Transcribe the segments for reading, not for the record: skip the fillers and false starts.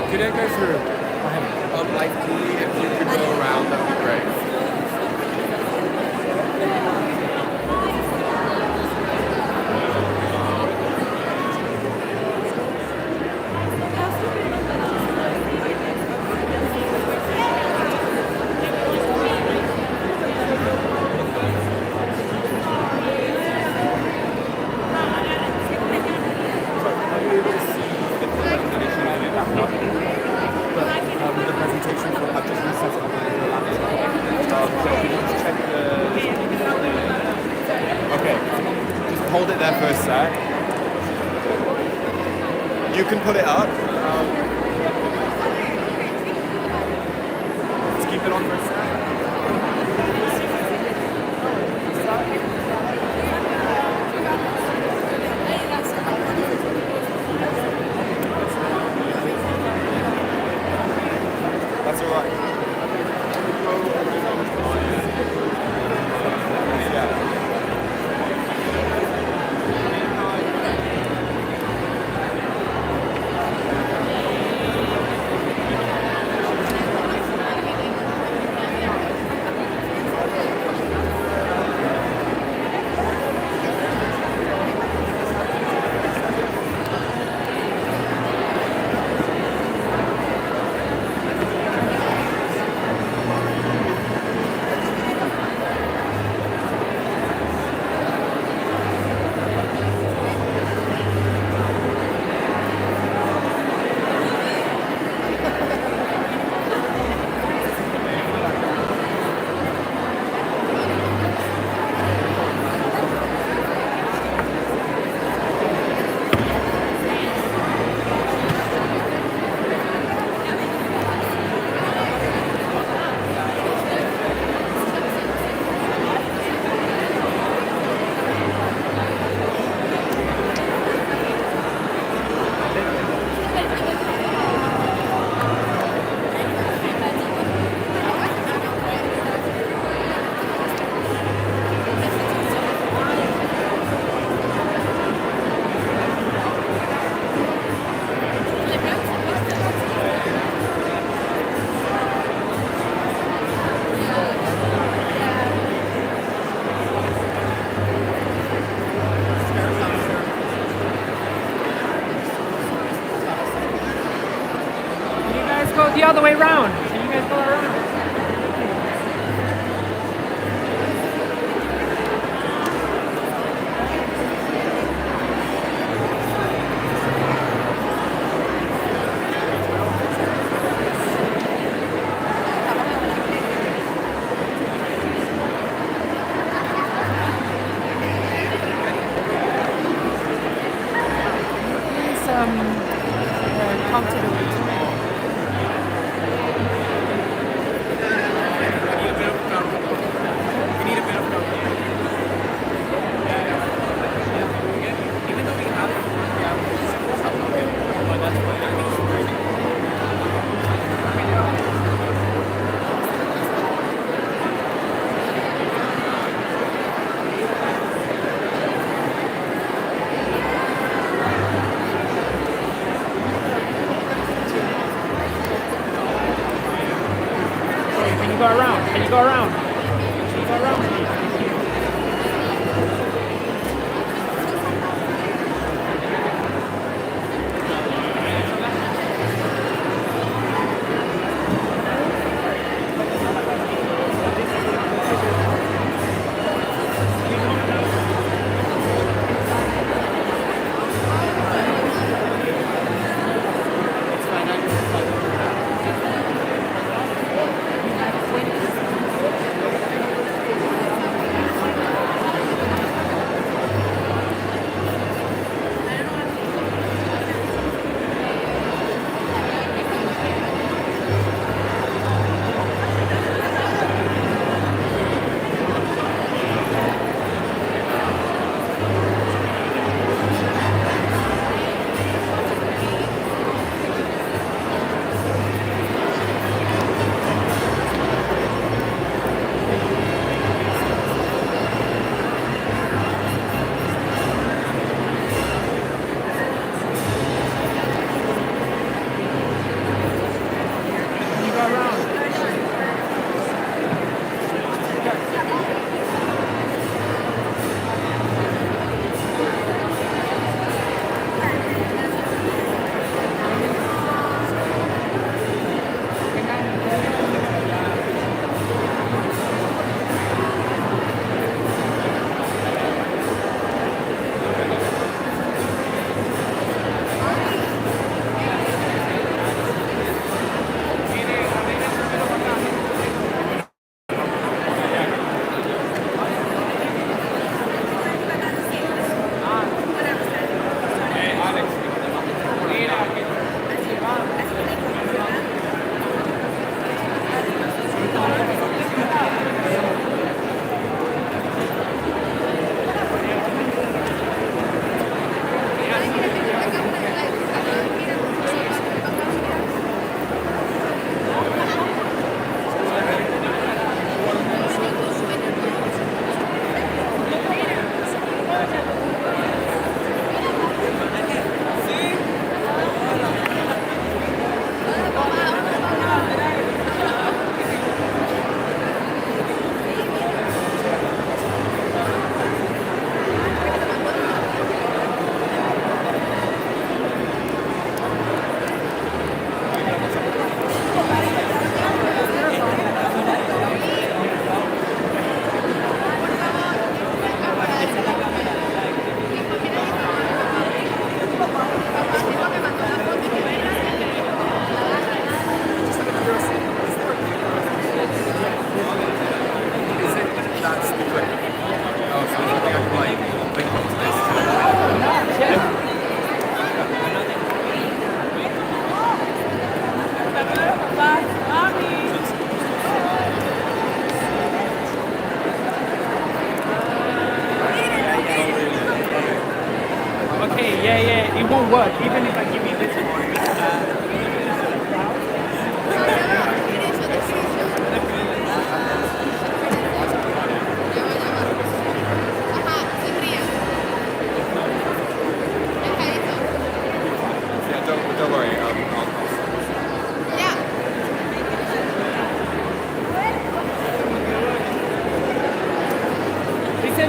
Could I go through? Life key, if you could go around, that would be great. Hold it there for a sec. You can put it up. Just keep it on for a sec. That's all right. Go the other way around. Can you guys go around? Please come to the Can you go around? Can you go around? Can you go around?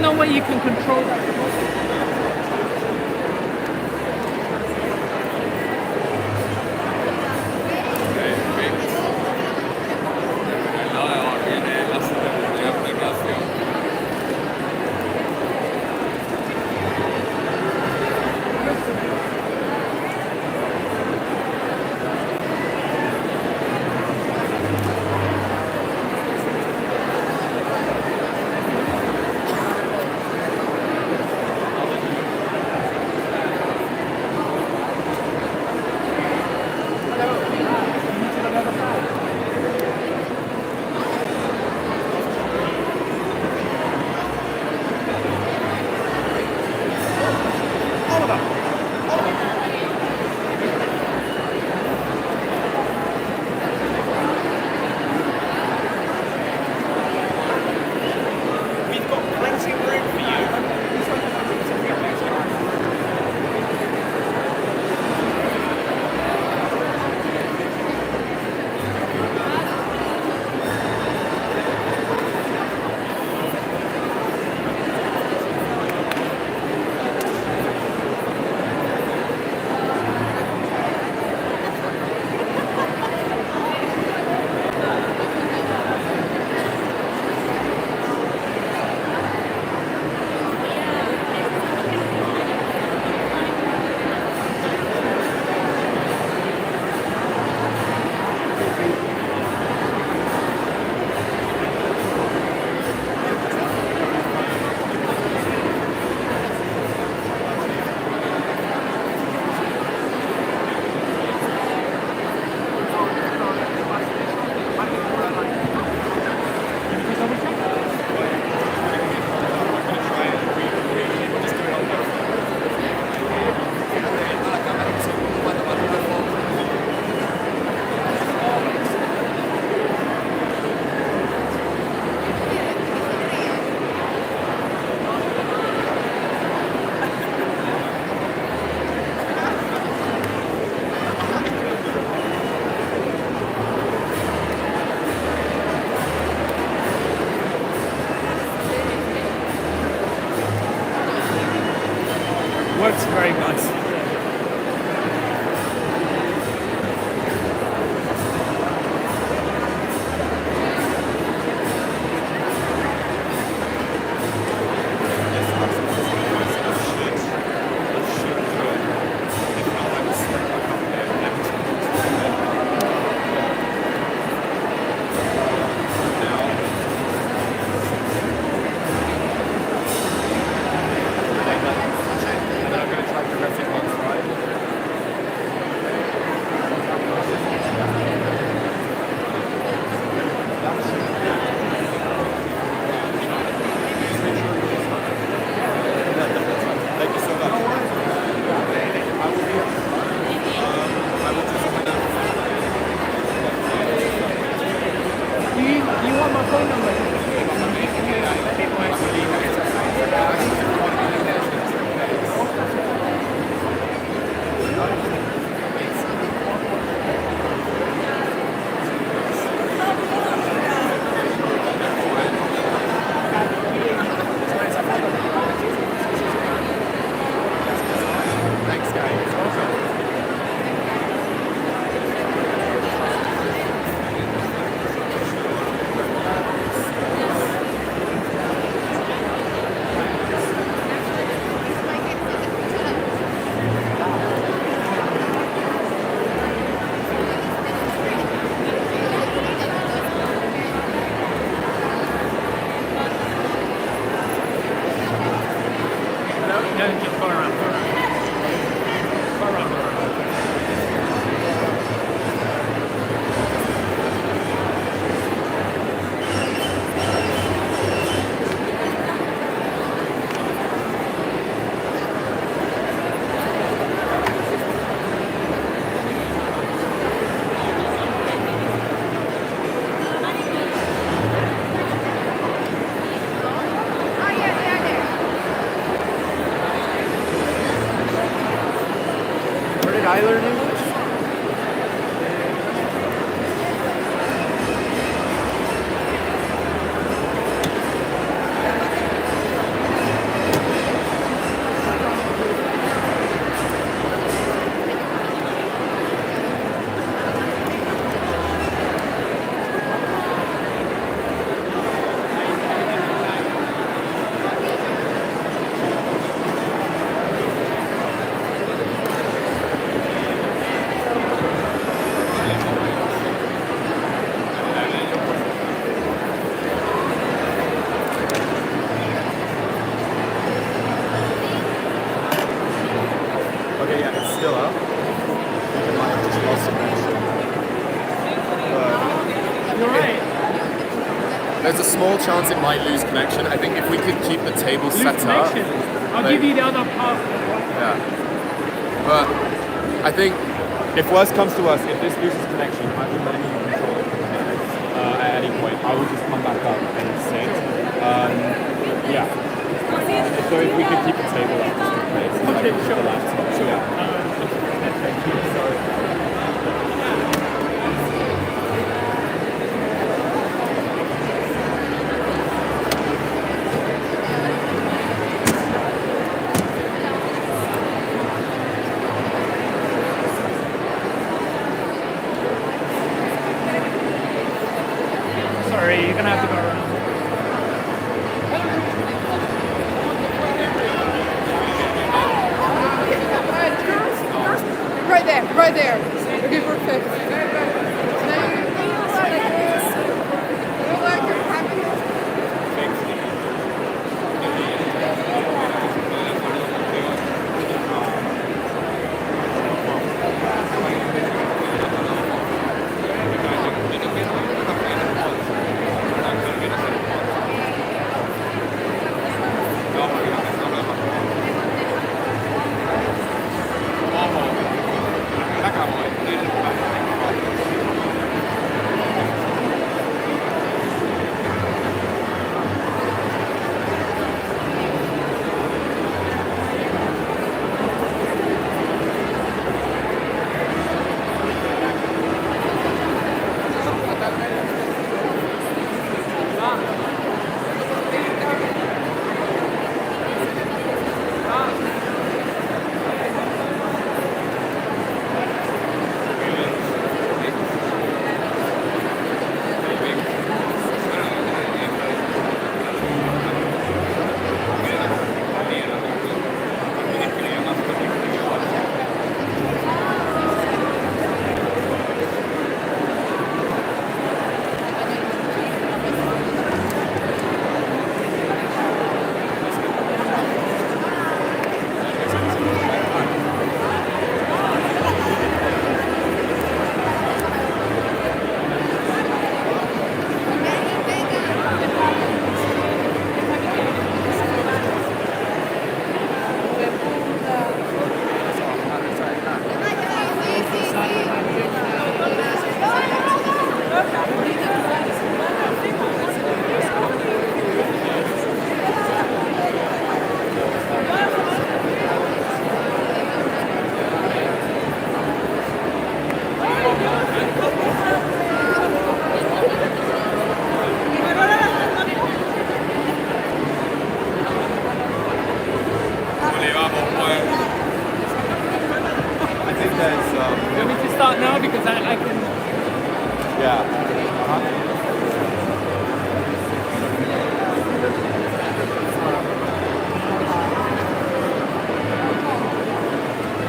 there no way you can control that remote? No, viene la seguridad de migración. lose connection. You're right. There's a small chance it might lose connection. I think if we could keep the table Lose set up. connection. I'll like- give you the other part. Yeah. But I think if worst comes to worst, if this loses connection, I would let you control it at any point. I would just come back up and sit. Yeah. So if we could keep the table up just in place. Okay, like, sure. the laptop. Sure. Yeah. Thank you. Sorry. Sorry, you're gonna have to go around. Right there. Okay, perfect. Now you like this. You like your happiness. I think there's You want me to start now because I can. yeah.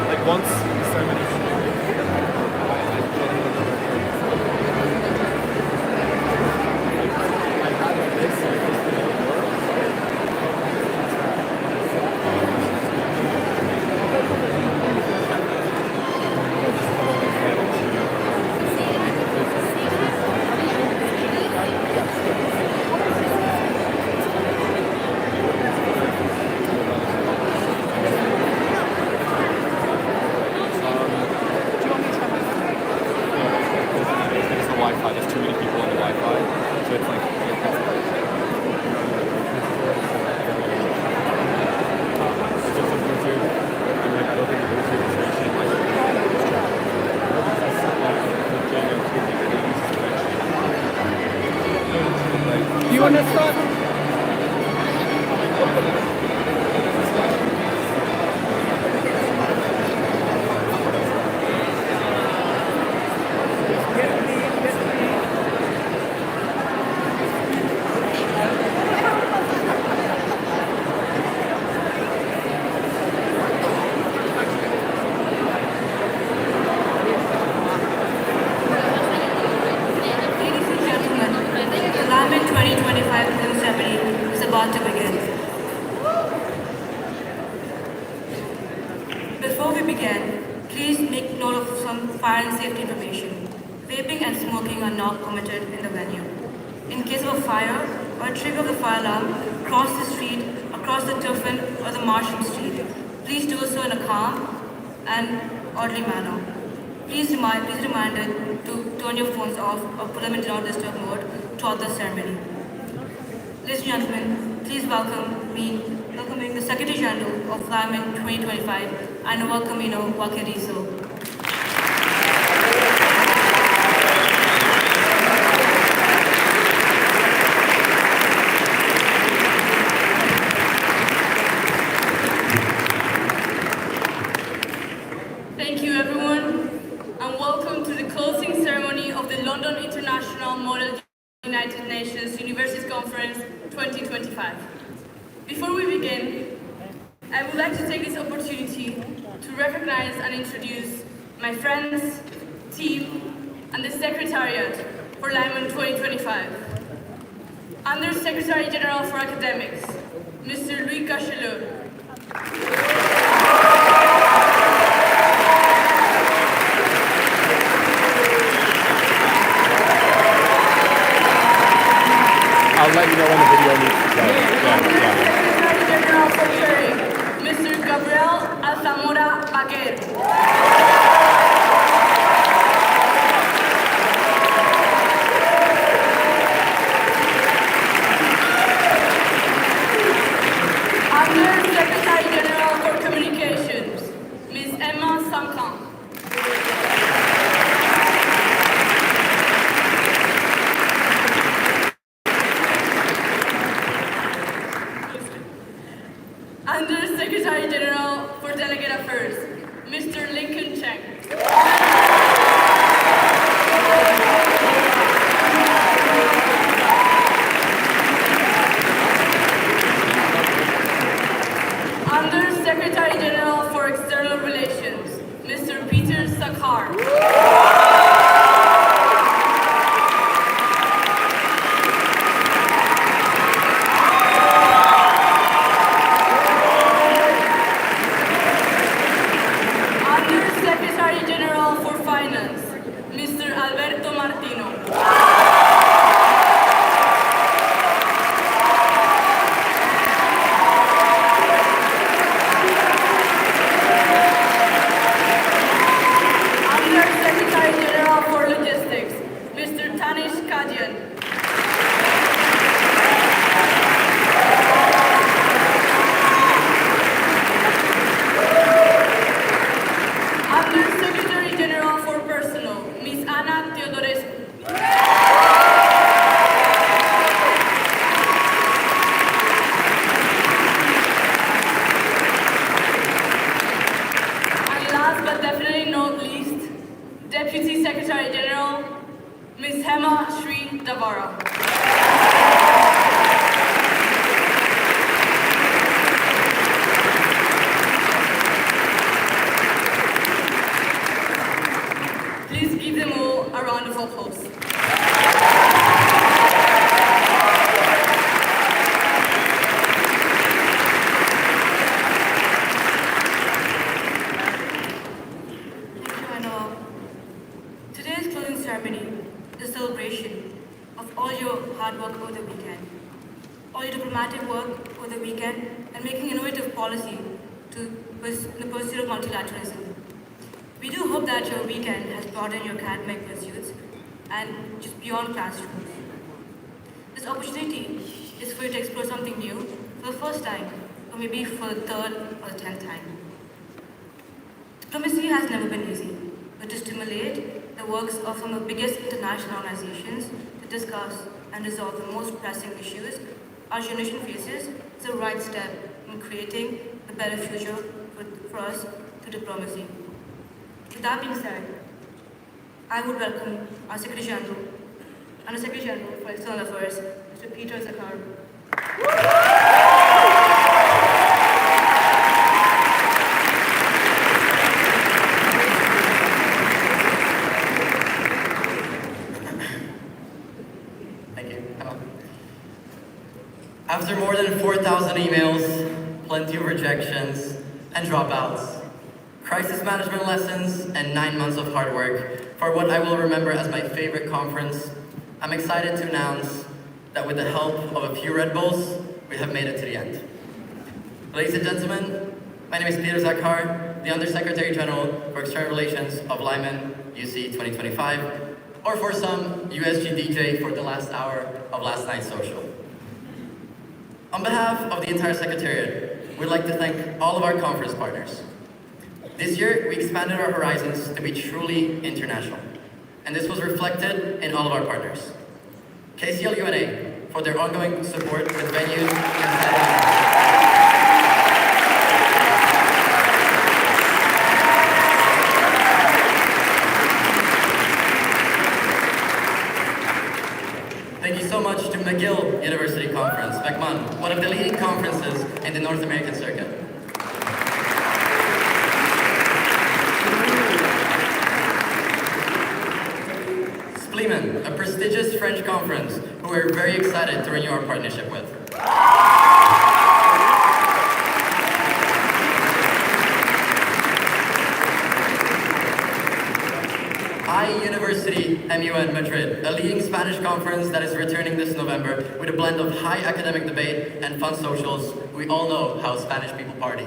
Like once so many It's the Wi-Fi. There's too many people on the Wi-Fi, so it's like. It's just a Bluetooth, and like I don't think the Bluetooth is reaching like. Do you want to start? fire and safety information. Vaping and smoking are not permitted in the venue. In case of a fire or a trigger of the fire alarm, cross the street, across the Tuffin or the Marshall Street. Please do so in a calm and orderly manner. Please reminded to turn your phones off or put them in do not disturb mode throughout the ceremony. Ladies and gentlemen, please welcoming the Secretary General of LIMUN 2025 and welcomino Wakerizo. Thank you, everyone, and welcome to the closing ceremony of the London International Model United Nations Universities Conference 2025. Before we begin, I would like to take this opportunity to recognize and introduce my friends, team, and the Secretariat for LIMUN 2025. Under Secretary General for Academics, Mr. Louis Cachelot. I'll let you know when the video needs to go. Secretary General for Sharing, Mr. Gabriel Alzamora Baquer. Under Secretary General for Communications, Ms. Emma Sankan. Under Secretary General for Delegate Affairs, Mr. Lincoln Cheng. Under Secretary General for External Relations, Mr. Peter Sakhar. Under Secretary General for Finance, Mr. Alberto Martino. Under Secretary General for Logistics, Mr. Tanish Kadian. Under Secretary General for Personnel, Ms. Ana Teodorescu. And last but definitely not least, Deputy Secretary General, Ms. Hema Sri Davara. Please give them all a round of applause. Thank you, Anna. Today's closing ceremony is a celebration of all your hard work over the weekend, all your diplomatic work over the weekend, and making innovative policy in the pursuit of multilateralism. We do hope that your weekend has broadened your academic pursuits and just beyond classrooms. This opportunity is for you to explore something new for the first time, or maybe for the third or the 10th time. Diplomacy has never been easy, but to stimulate the works of some of the biggest international organizations to discuss and resolve the most pressing issues our generation faces is the right step in creating a better future for us through diplomacy. With that being said, I would welcome our Secretary General, Under Secretary General for External Affairs, Mr. Peter Sakhar. Thank you. After more than 4,000 emails, plenty of rejections, and dropouts, crisis management lessons, and 9 months of hard work for what I will remember as my favorite conference, I'm excited to announce that with the help of a few Red Bulls, we have made it to the end. Ladies and gentlemen, my name is Peter Zakhar, the Undersecretary General for External Relations of LIMUN UC 2025, or for some, USG DJ for the last hour of last night's social. On behalf of the entire Secretariat, we'd like to thank all of our conference partners. This year, we expanded our horizons to be truly international, and this was reflected in all of our partners. KCL UNA for their ongoing support with venues inside Thank you so much to McGill University Conference, McMahon, one of the leading conferences in the North American circuit. LIMUN, a prestigious French conference who we're very excited to renew our partnership with. University MUN Madrid, a leading Spanish conference that is returning this November with a blend of high academic debate and fun socials. We all know how Spanish people party.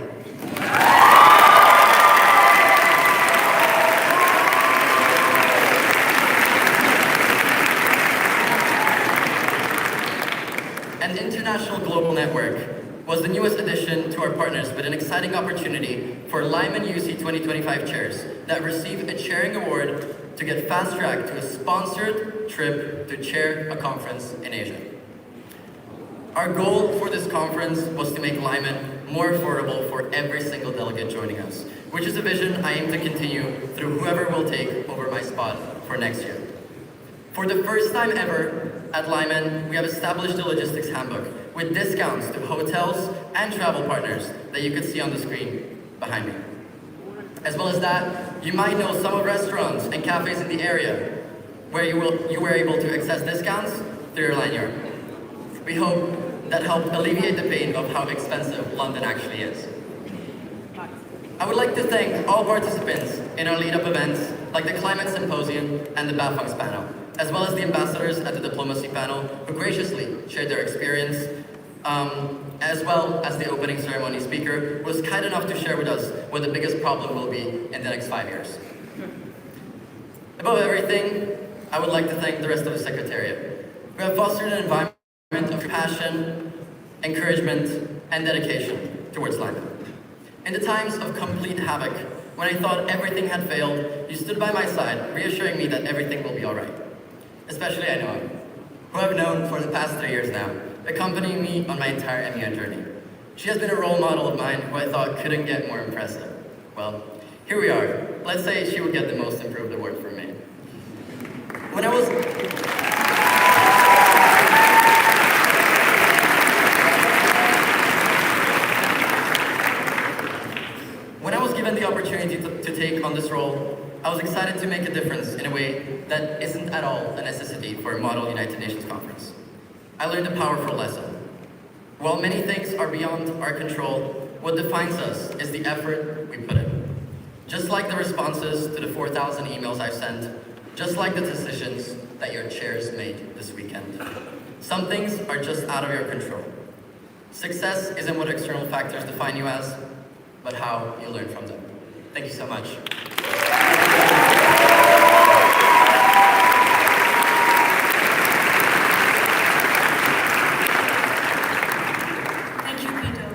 An International Global Network was the newest addition to our partners with an exciting opportunity for LIMUN UC 2025 chairs that receive a chairing award to get fast-tracked to a sponsored trip to chair a conference in Asia. Our goal for this conference was to make LIMUN more affordable for every single delegate joining us, which is a vision I aim to continue through whoever will take over my spot for next year. For the first time ever at LIMUN, we have established a logistics handbook with discounts to hotels and travel partners that you can see on the screen behind me. As well as that, you might know some of restaurants and cafes in the area where you were able to access discounts through your lanyard. We hope that helped alleviate the pain of how expensive London actually is. I would like to thank all participants in our lead-up events like the Climate Symposium and the BAFUNCS panel, as well as the ambassadors at the Diplomacy panel who graciously shared their experience, as well as the opening ceremony speaker who was kind enough to share with us what the biggest problem will be in the next 5 years. Above everything, I would like to thank the rest of the Secretariat, who have fostered an environment of passion, encouragement, and dedication towards LIMUN. In the times of complete havoc, when I thought everything had failed, you stood by my side, reassuring me that everything will be all right. Especially Ainoa, who I've known for the past 3 years now, accompanying me on my entire MUN journey. She has been a role model of mine who I thought couldn't get more impressive. Well, here we are. Let's say she would get the most improved award for me. When I was given the opportunity to take on this role, I was excited to make a difference in a way that isn't at all a necessity for a model United Nations conference. I learned a powerful lesson. While many things are beyond our control, what defines us is the effort we put in. Just like the responses to the 4,000 emails I've sent, just like the decisions that your chairs made this weekend. Some things are just out of your control. Success isn't what external factors define you as, but how you learn from them. Thank you so much. Thank you, Peter.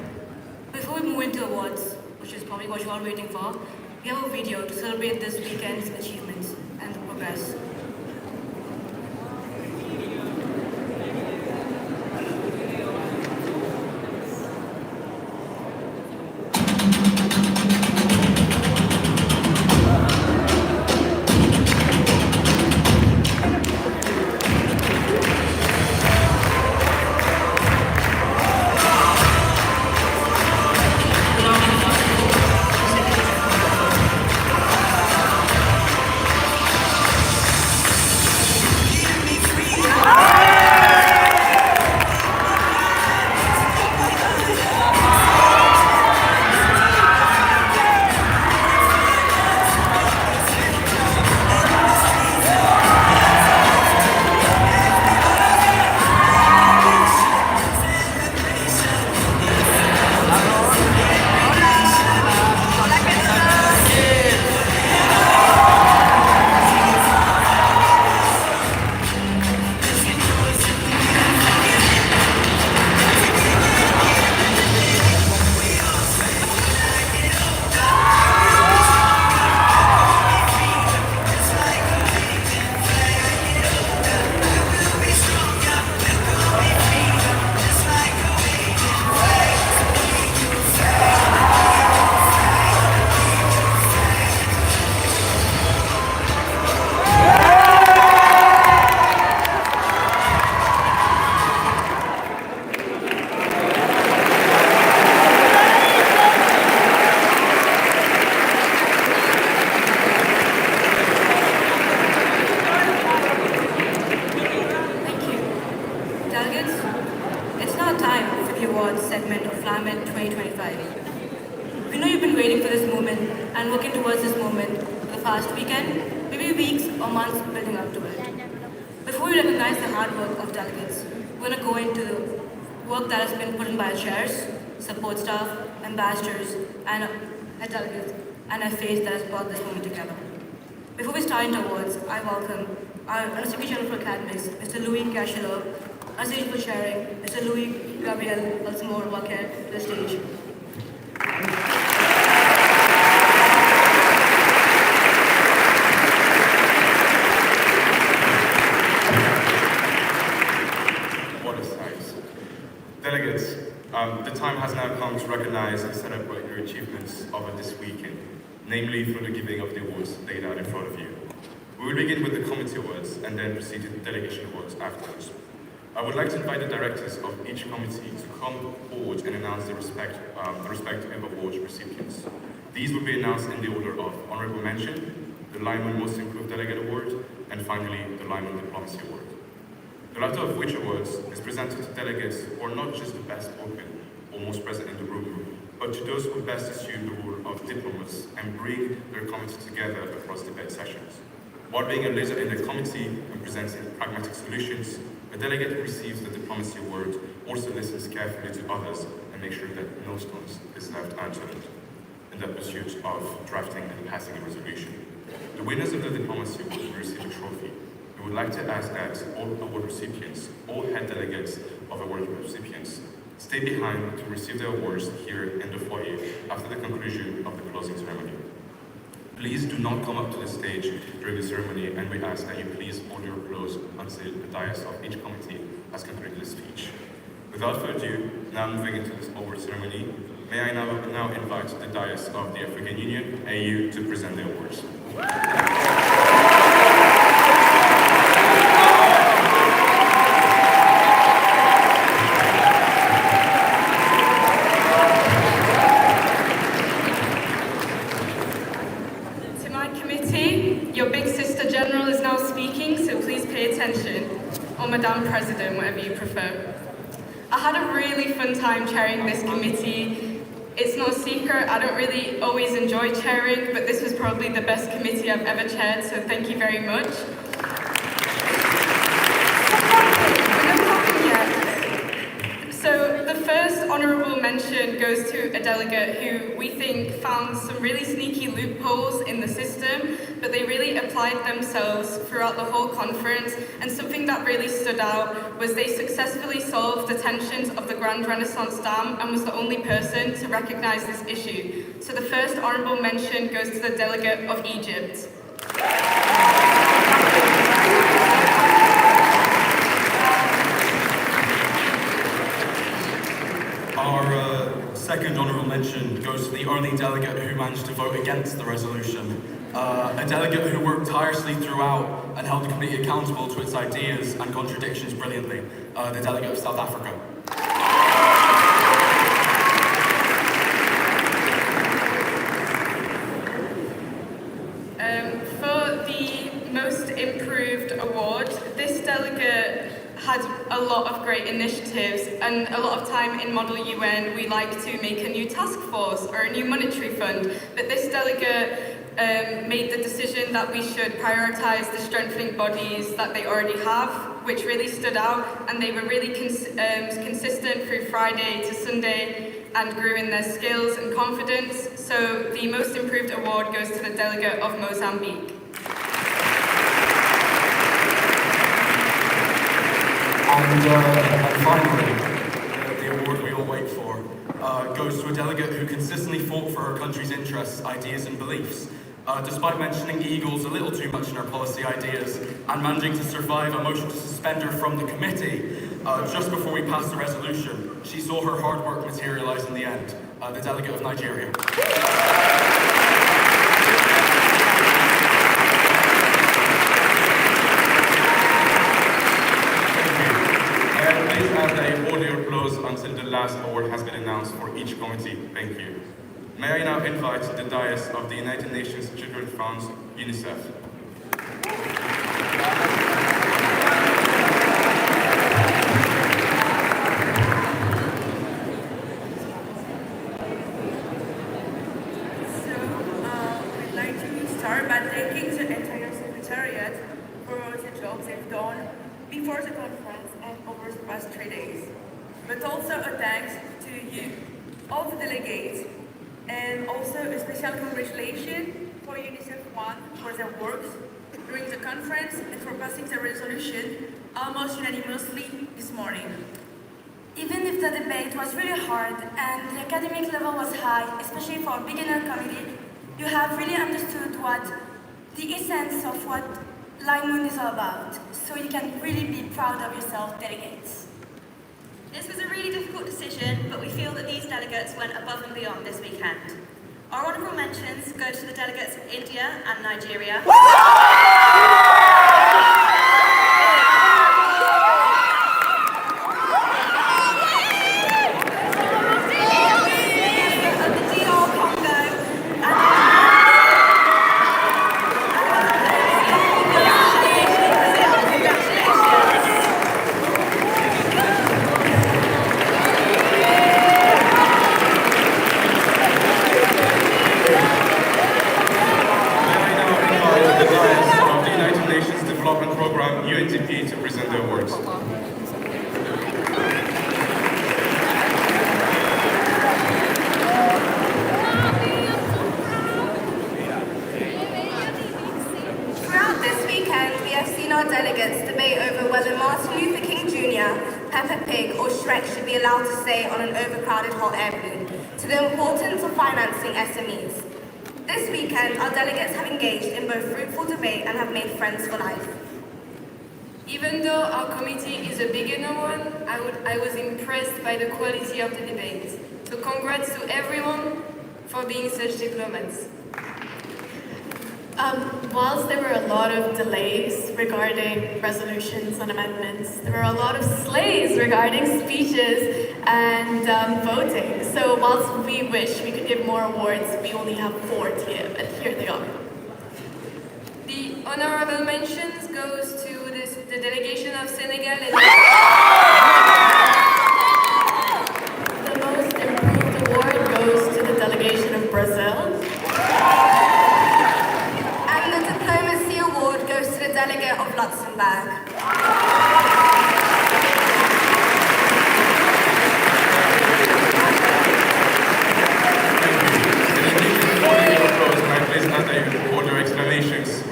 Before we move into awards, which is probably what you're all waiting for, we have a video to celebrate this weekend's achievements and progress. Climate 2025. We know you've been waiting for this moment and working towards this moment for the past weekend, maybe weeks or months building up to it. Before we recognize the hard work of delegates, we're going to go into the work that has been put in by our chairs, support staff, ambassadors, and our delegates, and our faith that has brought this moment together. Before we start into awards, I welcome our Honorary General for Academics, Mr. Louis Cachelot, our Stage for Chairing, Mr. Louis Gabriel Alcimor Walker, to the stage. What a sight. Delegates, the time has now come to recognize and celebrate your achievements over this weekend, namely through the giving of the awards laid out in front of you. We will begin with the committee awards and then proceed to the delegation awards afterwards. I would like to invite the directors of each committee to come forward and announce the respective award recipients. These will be announced in the order of Honorable Mention, the LIMUN Most Improved Delegate Award, and finally the LIMUN Diplomacy Award. The latter of which awards is presented to delegates who are not just the best spoken or most present in the room, but to those who best assume the role of diplomats and bring their committee together across debate sessions. While being a leader in the committee and presenting pragmatic solutions, a delegate who receives the Diplomacy Award also listens carefully to others and makes sure that no stone is left unturned in the pursuit of drafting and passing a resolution. The winners of the Diplomacy Award will receive a trophy. We would like to ask that all award recipients, all head delegates of award recipients, stay behind to receive their awards here in the foyer after the conclusion of the closing ceremony. Please do not come up to the stage during the ceremony, and we ask that you please hold your applause until the dais of each committee has concluded the speech. Without further ado, now moving into this award ceremony, may I now invite the dais of the African Union, AU, to present the awards. Or Madame President, whatever you prefer. I had a really fun time chairing this committee. It's no secret, I don't really always enjoy chairing, but this was probably the best committee I've ever chaired, so thank you very much. So the first honourable mention goes to a delegate who we think found some really sneaky loopholes in the system, but they really applied themselves throughout the whole conference, and something that really stood out was they successfully solved the tensions of the Grand Renaissance Dam and was the only person to recognise this issue. So the first honourable mention goes to the delegate of Egypt. Our second honourable mention goes to the only delegate who managed to vote against the resolution. A delegate who worked tirelessly throughout and held the committee accountable to its ideas and contradictions brilliantly, the delegate of South Africa. For the Most Improved Award, this delegate had a lot of great initiatives, and a lot of time in Model UN we like to make a new task force or a new monetary fund, but this delegate made the decision that we should prioritise the strengthening bodies that they already have, which really stood out, and they were really consistent through Friday to Sunday and grew in their skills and confidence. So the Most Improved Award goes to the delegate of Mozambique. And finally, the award we all wait for goes to a delegate who consistently fought for her country's interests, ideas and beliefs. Despite mentioning eagles a little too much in her policy ideas and managing to survive a motion to suspend her from the committee, just before we passed the resolution, she saw her hard work materialise in the end. The delegate of Nigeria. Please hold your applause until the last award has been announced for each committee. Thank you. May I now invite the dais of the United Nations Children's Fund, UNICEF. work they've done before the conference and over the past 3 days. But also a thanks to you, all the delegates, and also a special congratulations for UNICEF One for their work during the conference and for passing the resolution almost unanimously this morning. Even if the debate was really hard and the academic level was high, especially for a beginner committee, you have really understood what the essence of what LIMUN is all about, so you can really be proud of yourself, delegates. This was a really difficult decision, but we feel that these delegates went above and beyond this weekend. Our honourable mentions go to the delegates of India and Nigeria. UNDP to present their awards. Throughout this weekend, we have seen our delegates debate over whether Martin Luther King Jr., Peppa Pig or Shrek should be allowed to stay on an overcrowded hot air balloon, to the importance of financing SMEs. This weekend, our delegates have engaged in both fruitful debate and have made friends for life. Even though our committee is a beginner one, I was impressed by the quality of the debate. So congrats to everyone for being such diplomats. Whilst there were a lot of delays regarding resolutions and amendments, there were a lot of slays regarding speeches and voting. So whilst we wish we could give more awards, we only have 4 to give, and here they are. The honorable mentions goes to the delegation of Senegal and the most improved award goes to the delegation of Brazil. And the diplomacy award goes to the delegate of Luxembourg.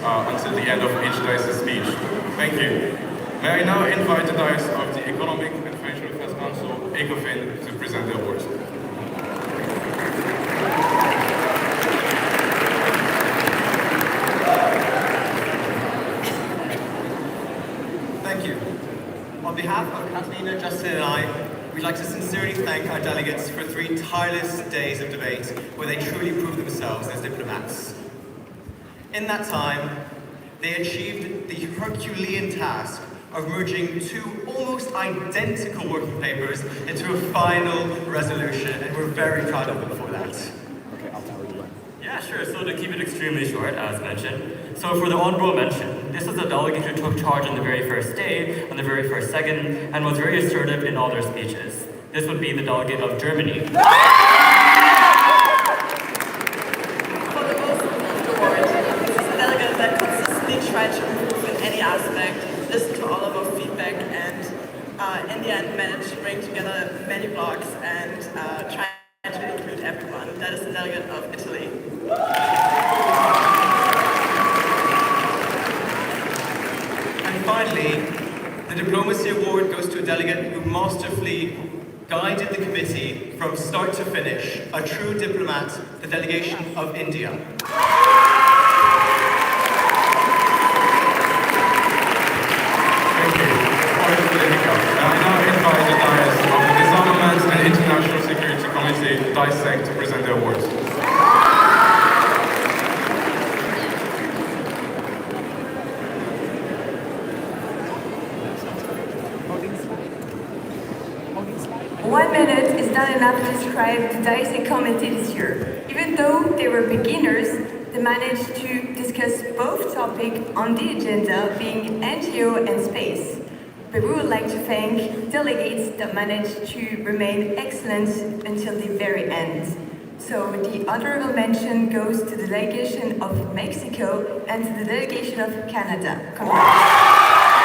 Until the end of each diocese speech. Thank you. May I now invite the Diocese of the Economic and Financial Affairs Council, ECOFIN, to present the awards. Thank you. On behalf of Catalina, Justin and I, we'd like to sincerely thank our delegates for 3 tireless days of debate where they truly proved themselves as diplomats. In that time, they achieved the Herculean task of merging 2 almost identical working papers into a final resolution, and we're very proud of them for that. Okay, I'll tell you. Yeah, sure. So to keep it extremely short, as mentioned. So for the honorable mention, this is a delegate who took charge on the very first day, on the very first second, and was very assertive in all their speeches. This would be the delegate of Germany. Try to improve in any aspect, listen to all of our feedback, and in the end manage to bring together many blogs and try to include everyone. That is the delegate of Italy. And finally, the Diplomacy Award goes to a delegate who masterfully guided the committee from start to finish, a true diplomat, the delegation of India. I now invite the Diocese of the Disarmament and International Security Committee, DISEC, to present their awards. One minute is not enough to describe the DISEC committee this year. Even though they were beginners, they managed to discuss both topics on the agenda, being NGO and space. But we would like to thank delegates that managed to remain excellent until the very end. So the honorable mention goes to the delegation of Mexico and to the delegation of Canada. Congrats.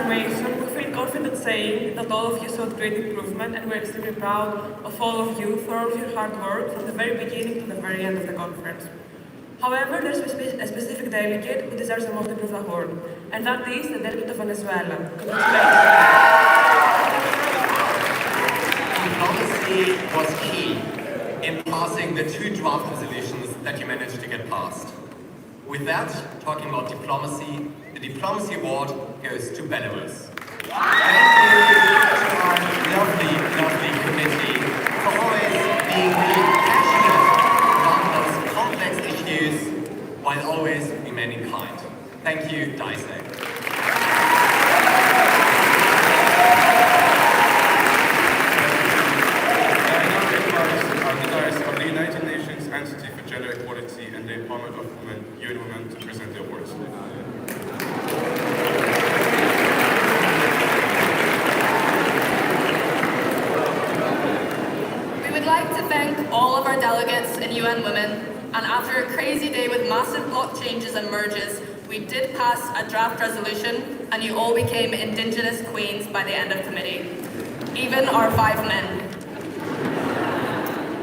affirmation, we feel confident saying that all of you showed great improvement, and we're extremely proud of all of you for all of your hard work from the very beginning to the very end of the conference. However, there's a specific delegate who deserves the most improved award, and that is the delegate of Venezuela. Diplomacy was key in passing the 2 draft resolutions that you managed to get passed. With that, talking about diplomacy, the Diplomacy Award goes to Belarus. Thank you to our lovely, lovely committee for always being really passionate about those complex issues while always remaining kind. Thank you, Daisy. Of the United Nations Entity for Gender Equality and the Empowerment of Women, UN Women, to present the awards. We would like to thank all of our delegates in UN Women, and after a crazy day with massive block changes and merges, we did pass a draft resolution, and you all became Indigenous Queens by the end of committee. Even our 5 men.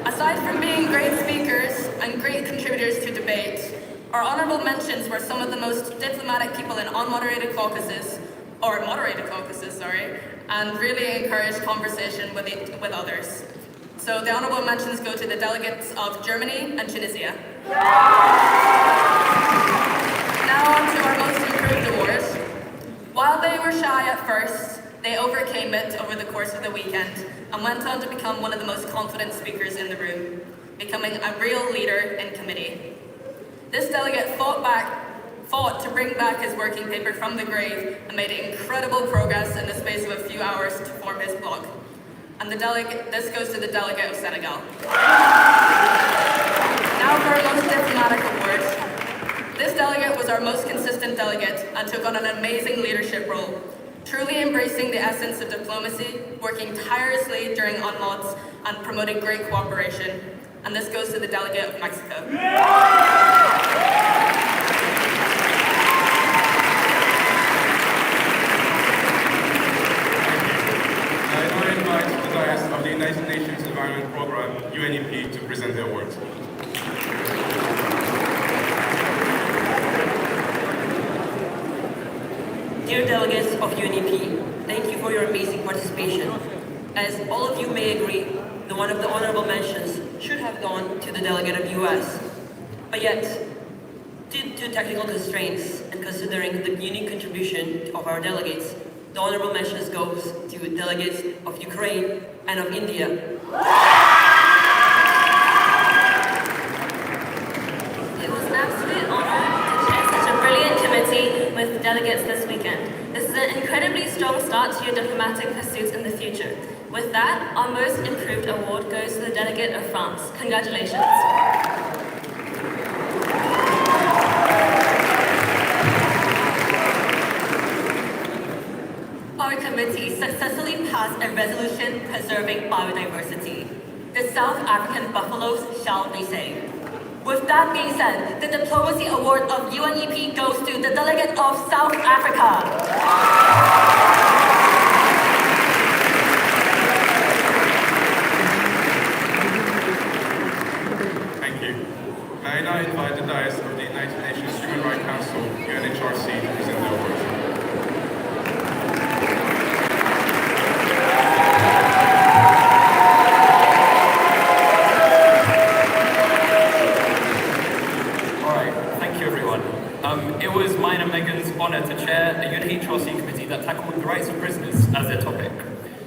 Aside from being great speakers and great contributors to debate, our honorable mentions were some of the most diplomatic people in moderated caucuses, and really encouraged conversation with others. So the honorable mentions go to the delegates of Germany and Tunisia. Now on to our most improved awards. While they were shy at first, they overcame it over the course of the weekend and went on to become one of the most confident speakers in the room, becoming a real leader in committee. This delegate fought to bring back his working paper from the grave and made incredible progress in the space of a few hours to form his bloc. And this goes to the delegate of Senegal. Now for our most diplomatic award. This delegate was our most consistent delegate and took on an amazing leadership role, truly embracing the essence of diplomacy, working tirelessly during UNMODs, and promoting great cooperation. And this goes to the delegate of Mexico. I now invite the dais of the United Nations Environment Programme, UNEP, to present the awards. Dear delegates of UNEP, thank you for your amazing participation. As all of you may agree, one of the honorable mentions should have gone to the delegate of US. But yet, due to technical constraints and considering the unique contribution of our delegates, the honorable mentions goes to delegates of Ukraine and of India. It was an absolute honor to chair such a brilliant committee with delegates this weekend. This is an incredibly strong start to your diplomatic pursuits in the future. With that, our most improved award goes to the delegate of France. Congratulations. Our committee successfully passed a resolution preserving biodiversity. The South African buffaloes shall be saved. With that being said, the Diplomacy Award of UNEP goes to the delegate of South Africa. I now invite the dais of the United Nations Human Rights Council, UNHRC, to present the awards. Alright, thank you everyone. It was mine and Megan's honour to chair a UNHRC committee that tackled the rights of prisoners as their topic.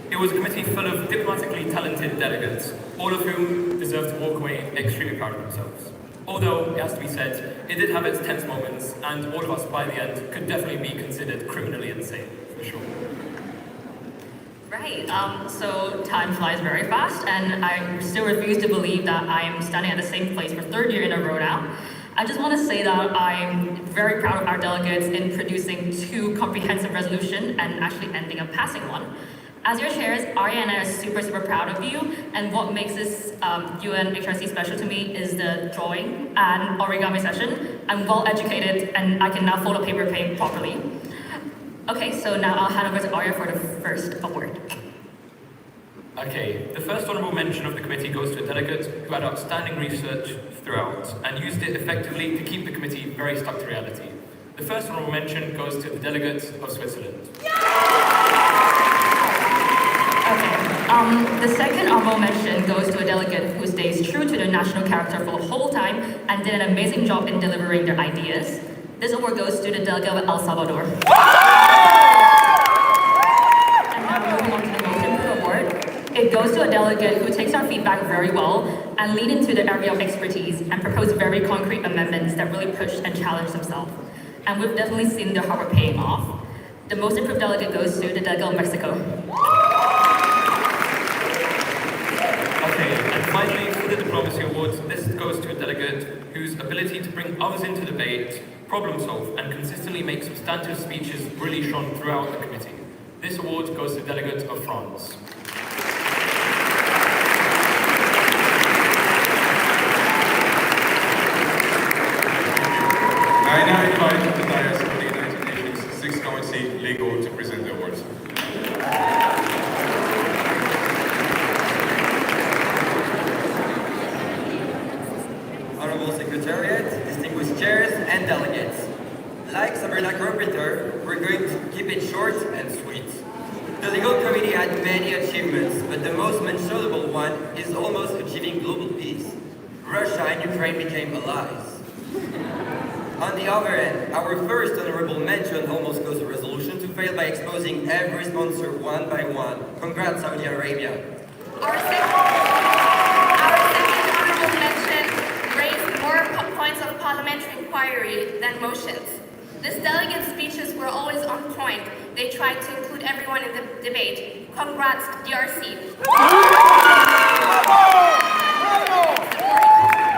It was a committee full of diplomatically talented delegates, all of whom deserve to walk away extremely proud of themselves. Although, it has to be said, it did have its tense moments, and all of us, by the end, could definitely be considered criminally insane, for sure. Right, so time flies very fast, and I still refuse to believe that I'm standing at the same place for 3rd year in a row now. I just want to say that I'm very proud of our delegates in producing 2 comprehensive resolutions and actually ending up passing one. As your chairs, Arya and I are super proud of you, and what makes this UNHRC special to me is the drawing and origami session. I'm well educated, and I can now fold a paper plane properly. Okay, so now I'll hand over to Arya for the first award. Okay, the first honourable mention of the committee goes to a delegate who had outstanding research throughout and used it effectively to keep the committee very stuck to reality. The first honourable mention goes to the delegate of Switzerland. The second honorable mention goes to a delegate who stays true to their national character for the whole time and did an amazing job in delivering their ideas. This award goes to the delegate of El Salvador. And now moving on to the most improved award. It goes to a delegate who takes our feedback very well and lean into their area of expertise and propose very concrete amendments that really push and challenge themselves. And we've definitely seen their hard work paying off. The most improved delegate goes to the delegate of Mexico. Okay, and finally, for the Diplomacy Awards, this goes to a delegate whose ability to bring others into debate, problem solve, and consistently make substantive speeches really shone throughout the committee. This award goes to the delegate of France. I now invite the dais of the United Nations Sixth Committee Legal to present the awards. Honorable Secretariat, distinguished chairs, and delegates. Like Sabrina Carpenter, we're going to keep it short and sweet. The legal committee had many achievements, but the most mentionable one is almost achieving global peace. Russia and Ukraine became allies. On the other hand, our first honorable mention almost caused a resolution to fail by exposing every sponsor one by one. Congrats, Saudi Arabia. Our second honorable mention raised more points of parliamentary inquiry than motions. This delegate's speeches were always on point. They tried to include everyone in the debate. Congrats, DRC.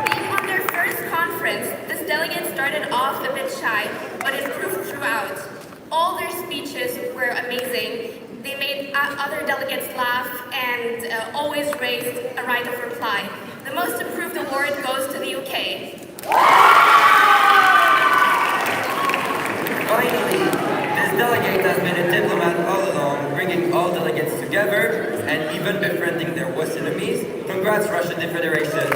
Being on their first conference, this delegate started off a bit shy, but improved throughout. All their speeches were amazing. They made other delegates laugh and always raised a right of reply. The most improved award goes to the UK. Finally, this delegate has been a diplomat all along, bringing all delegates together and even befriending their worst enemies. Congrats, Russian Federation.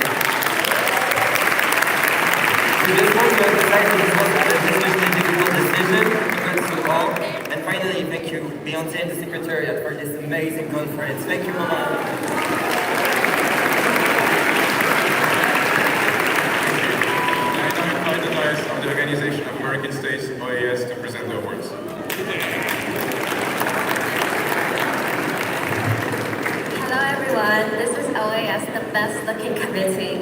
To this one, we emphasize that this was a decision, difficult decision. Congrats to all. And finally, thank you, Beyonce and the Secretariat, for this amazing conference. Thank you, Mama. Of the Organization of American States, OAS, to present the awards. Hello everyone, this is OAS, the best looking committee.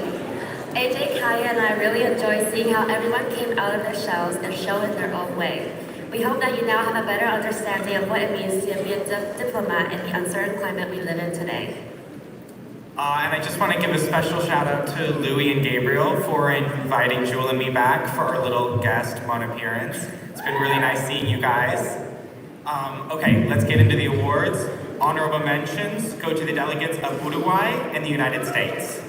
AJ, Kaya, and I really enjoyed seeing how everyone came out of their shells and showed in their own way. We hope that you now have a better understanding of what it means to be a diplomat in the uncertain climate we live in today. And I just want to give a special shout out to Louie and Gabriel for inviting Jewel and me back for our little guest one appearance. It's been really nice seeing you guys. Okay, let's get into the awards. Honorable mentions go to the delegates of Uruguay and the United States.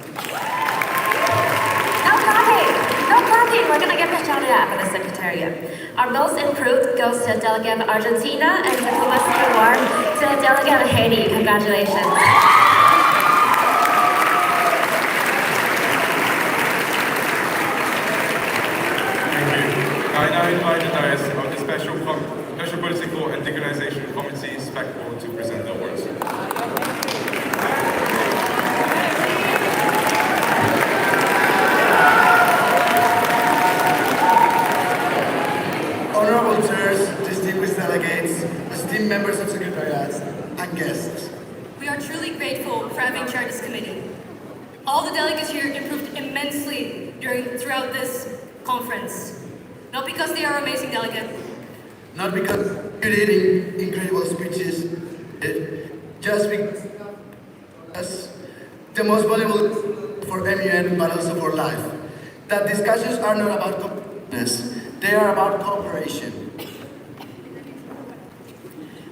No clapping! We're gonna give a shout out for the Secretariat. Our most improved goes to the delegate of Argentina and Diplomacy Award to the delegate of Haiti. Congratulations. I now invite the dais of the Special Political and Decolonization Committee, SPECPOL, to present the awards. Honorable chairs, distinguished delegates, esteemed members of secretariats, and guests. We are truly grateful for having chaired this committee. All the delegates here improved immensely throughout this conference. Not because they are amazing delegates. Not because you're reading incredible speeches, just because the most valuable for MUN, but also for life. That discussions are not about competitiveness, they are about cooperation.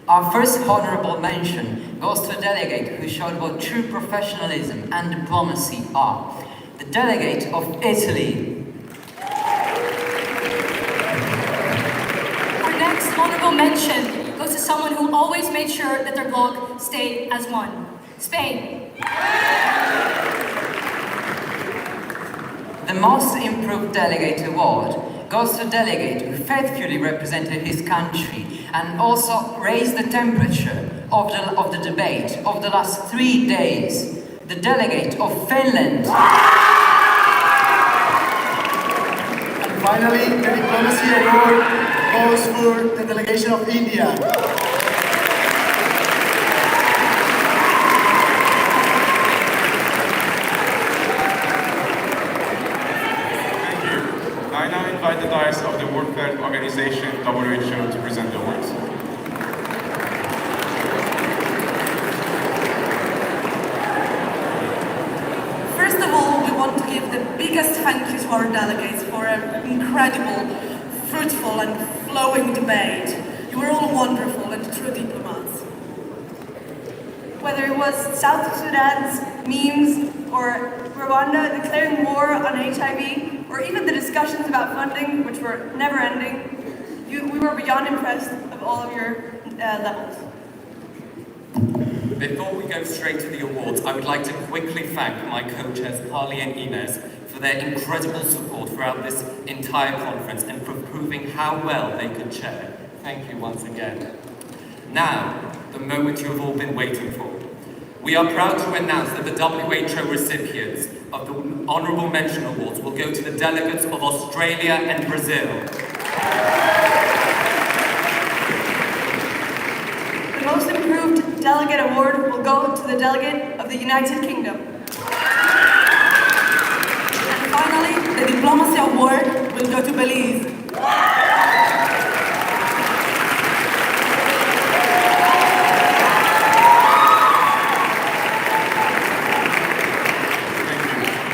Our first honorable mention goes to a delegate who showed what true professionalism and diplomacy are. The delegate of Italy. Our next honorable mention always made sure that their bloc stayed as one. Spain. The Most Improved Delegate Award goes to a delegate who faithfully represented his country and also raised the temperature of the debate of the last 3 days. The delegate of Finland. And finally, the Diplomacy Award goes for the delegation of India. I now invite the dais of the World Health Organization, WHO, to present the awards. First of all, we want to give the biggest thank you to our delegates for an incredible, fruitful and flowing debate. You were all wonderful and true diplomats. Whether it was South Sudan's memes or Rwanda declaring war on HIV, or even the discussions about funding, which were never ending, we were beyond impressed of all of your levels. Before we go straight to the awards, I would like to quickly thank my co-chairs Carly and Inez for their incredible support throughout this entire conference and for proving how well they could chair. Thank you once again. Now, the moment you have all been waiting for. We are proud to announce that the WHO recipients of the Honourable Mention Awards will go to the delegates of Australia and Brazil. The Most Improved Delegate Award will go to the delegate of the United Kingdom. And finally, the Diplomacy Award will go to Belize.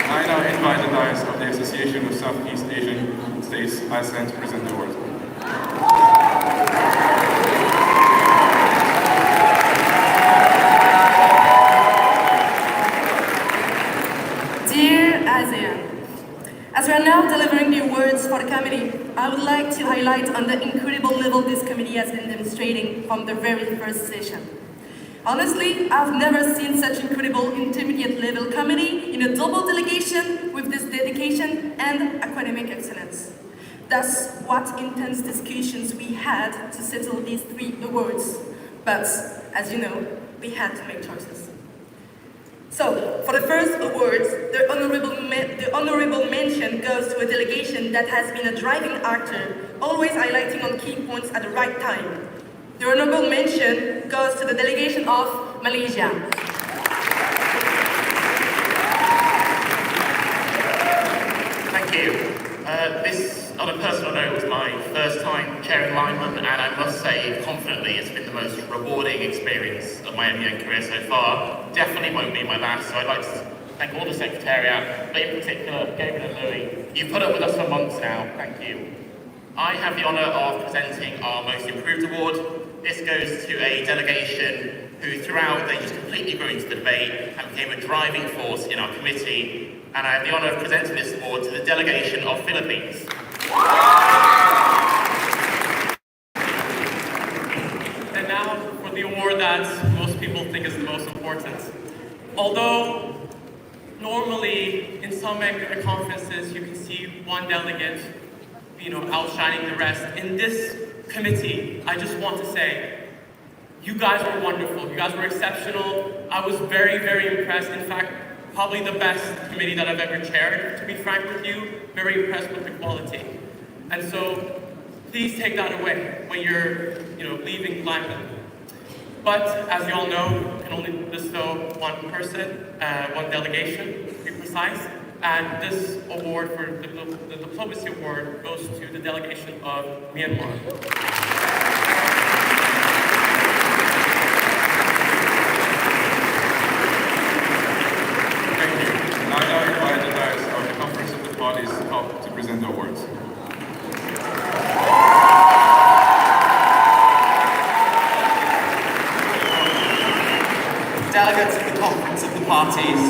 I now invite the dais of the Association of Southeast Asian States, ASEAN, to present the awards. Dear ASEAN, as we are now delivering the awards for the committee, I would like to highlight on the incredible level this committee has been demonstrating from the very first session. Honestly, I've never seen such incredible intermediate level committee in a double delegation with this dedication and academic excellence. That's what intense discussions we had to settle these 3 awards. But, as you know, we had to make choices. So, for the first awards, the honorable mention goes to a delegation that has been a driving actor, always highlighting on key points at the right time. The honorable mention goes to the delegation of Malaysia. Thank you. This, on a personal note, was my first time chairing LIMUN, and I must say confidently it's been the most rewarding experience of my MBA career so far. Definitely won't be my last, so I'd like to thank all the Secretariat, but in particular Gabriel and Louis. You've put up with us for months now, thank you. I have the honour of presenting our Most Improved Award. This goes to a delegation who throughout they just completely grew into the debate and became a driving force in our committee. And I have the honour of presenting this award to the delegation of Philippines. And now for the award that most people think is the most important. Although normally in some academic conferences you can see one delegate, outshining the rest. In this committee, I just want to say, you guys were wonderful. You guys were exceptional. I was very, very impressed. In fact, probably the best committee that I've ever chaired, to be frank with you. Very impressed with the quality. And so, please take that away when you're, leaving LIMUN. But, as you all know, you can only bestow one person, one delegation, to be precise. And this award for the Diplomacy Award goes to the delegation of Myanmar. Thank you. And I now invite the dais of the Conference of the Parties up to present the awards. Delegates of the Conference of the Parties,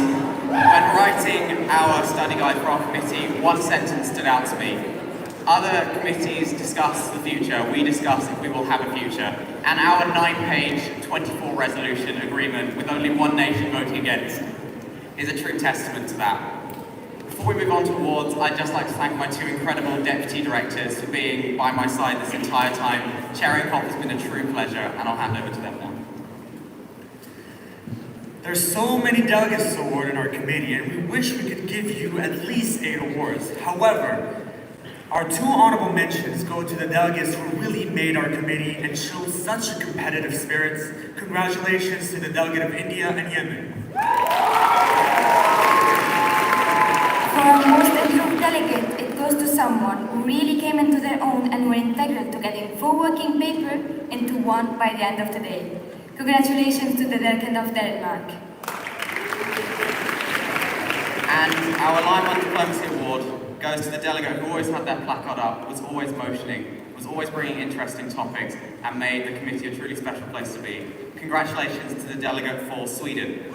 when writing our study guide for our committee, one sentence stood out to me. Other committees discuss the future, we discuss if we will have a future. And our 9-page, 24 resolution agreement with only one nation voting against is a true testament to that. Before we move on to awards, I'd just like to thank my 2 incredible deputy directors for being by my side this entire time. Chairing COP has been a true pleasure, and I'll hand over to them now. There's so many delegates to award in our committee, and we wish we could give you at least 8 awards. However, our 2 honorable mentions go to the delegates who really made our committee and showed such a competitive spirits. Congratulations to the delegate of India and Yemen. For our most improved delegate, it goes to someone who really came into their own and were integral to getting 4 working paper into 1 by the end of the day. Congratulations to the delegate of Denmark. And our LIMUN Diplomacy Award goes to the delegate who always had their placard up, was always motioning, was always bringing interesting topics, and made the committee a truly special place to be. Congratulations to the delegate for Sweden.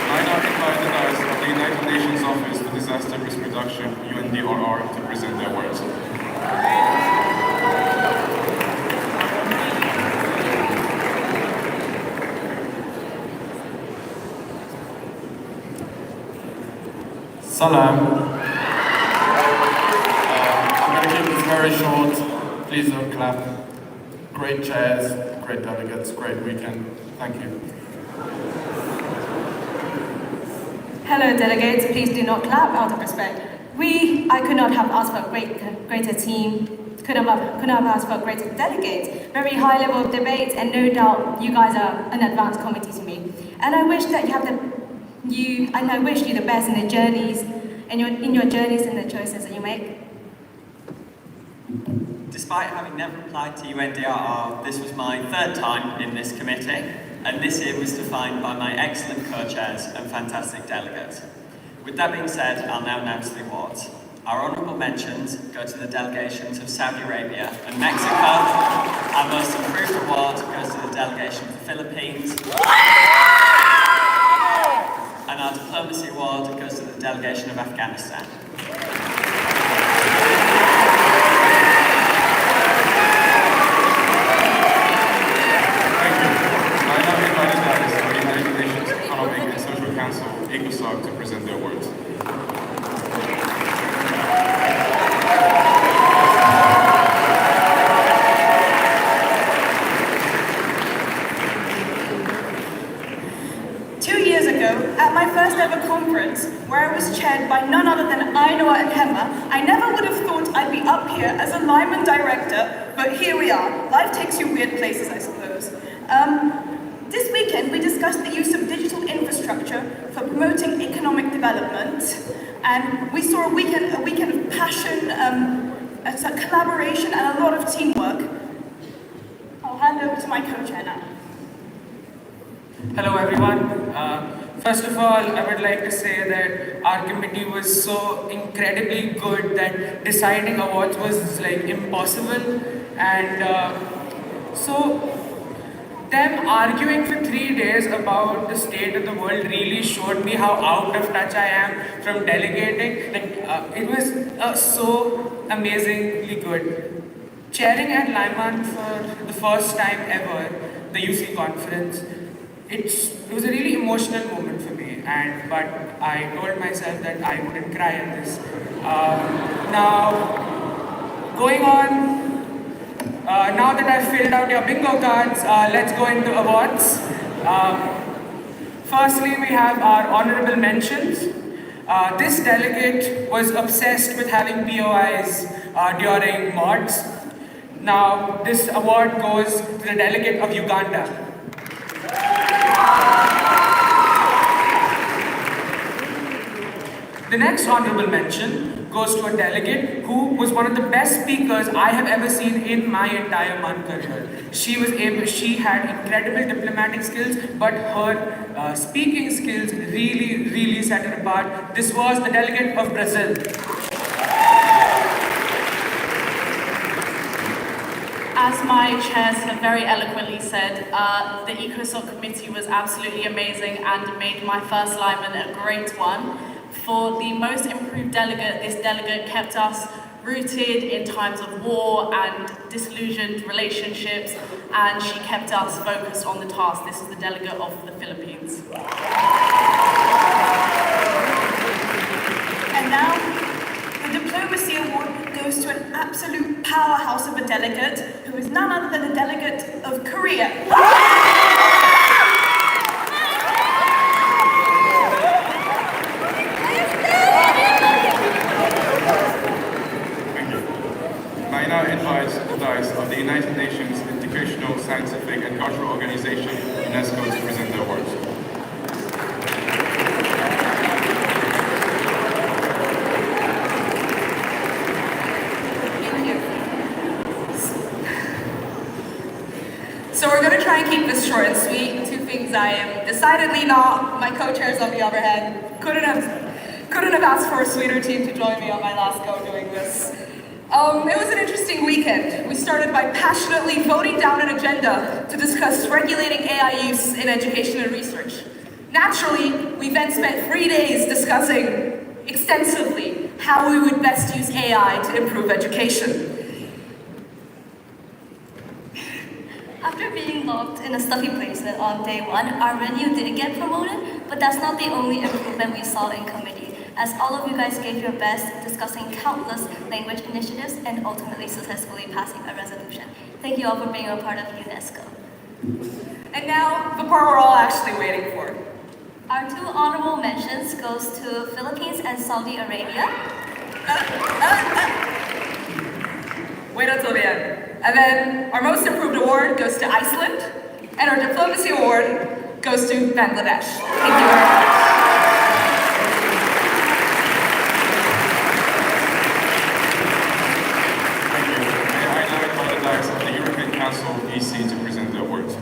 I now invite the guys of the United Nations Office for Disaster Risk Reduction, UNDRR, to present their words. Salam. I'm going to keep this very short. Please don't clap. Great chairs, great delegates, great weekend. Thank you. Hello delegates, please do not clap out of respect. I could not have asked for a greater team, couldn't have asked for a greater delegate. Very high level of debate, and no doubt you guys are an advanced committee to me. And I wish that I wish you the best in the journeys, in your journeys and the choices that you make. Despite having never applied to UNDRR, this was my 3rd time in this committee, and this year was defined by my excellent co-chairs and fantastic delegates. With that being said, I'll now announce the awards. Our honourable mentions go to the delegations of Saudi Arabia and Mexico. Our most improved award goes to the delegation of the Philippines. And our diplomacy award goes to the delegation of Afghanistan. ECOSOC to present their words. At my first ever conference, where I was chaired by none other than Ainhoa and Hema, I never would have thought I'd be up here as a LIMUN director, but here we are. Life takes you weird places, I suppose. This weekend, we discussed the use of digital infrastructure for promoting economic development, and we saw a weekend of passion, a collaboration, and a lot of teamwork. I'll hand over to my co-chair now. Hello everyone. First of all, I would like to say that our committee was so incredibly good that deciding awards was like impossible, and so them arguing for 3 days about the state of the world really showed me how out of touch I am from delegating. It was so amazingly good. Chairing at LIMUN for the first time ever, the UC conference, it was a really emotional moment for me, but I told myself that I wouldn't cry at this. Now, going on, now that I've filled out your bingo cards, let's go into awards. Firstly, we have our honorable mentions. This delegate was obsessed with having POIs during mods. Now, this award goes to the delegate of Uganda. The next honorable mention goes to a delegate who was one of the best speakers I have ever seen in my entire MUN career. She had incredible diplomatic skills, but her speaking skills really set her apart. This was the delegate of Brazil. As my chairs have very eloquently said, the ECOSOC committee was absolutely amazing and made my first LIMUN a great one. For the most improved delegate, this delegate kept us rooted in times of war and disillusioned relationships, and she kept us focused on the task. This is the delegate of the Philippines. And now, the Diplomacy Award goes to an absolute powerhouse of a delegate, who is none other than the delegate of Korea. I now invite the dais of the United Nations Educational, Scientific and Cultural Organization, UNESCO, to present the awards. So we're going to try and keep this short and sweet. Two things I am decidedly not. My co-chairs, on the other hand, couldn't have asked for a sweeter team to join me on my last go doing this. It was an interesting weekend. We started by passionately voting down an agenda to discuss regulating AI use in education and research. Naturally, we then spent 3 days discussing extensively how we would best use AI to improve education. After being locked in a stuffy placement on day one, our venue did get promoted, but that's not the only improvement we saw in committee, as all of you guys gave your best discussing countless language initiatives and ultimately successfully passing a resolution. Thank you all for being a part of UNESCO. And now, the part we're all actually waiting for. Our two honorable mentions goes to Philippines and Saudi Arabia. Wait until the end. And then our most improved award goes to Iceland, and our diplomacy award goes to Bangladesh. Thank you very much. Thank you. May I now invite the dais of the European Council EC to present the awards.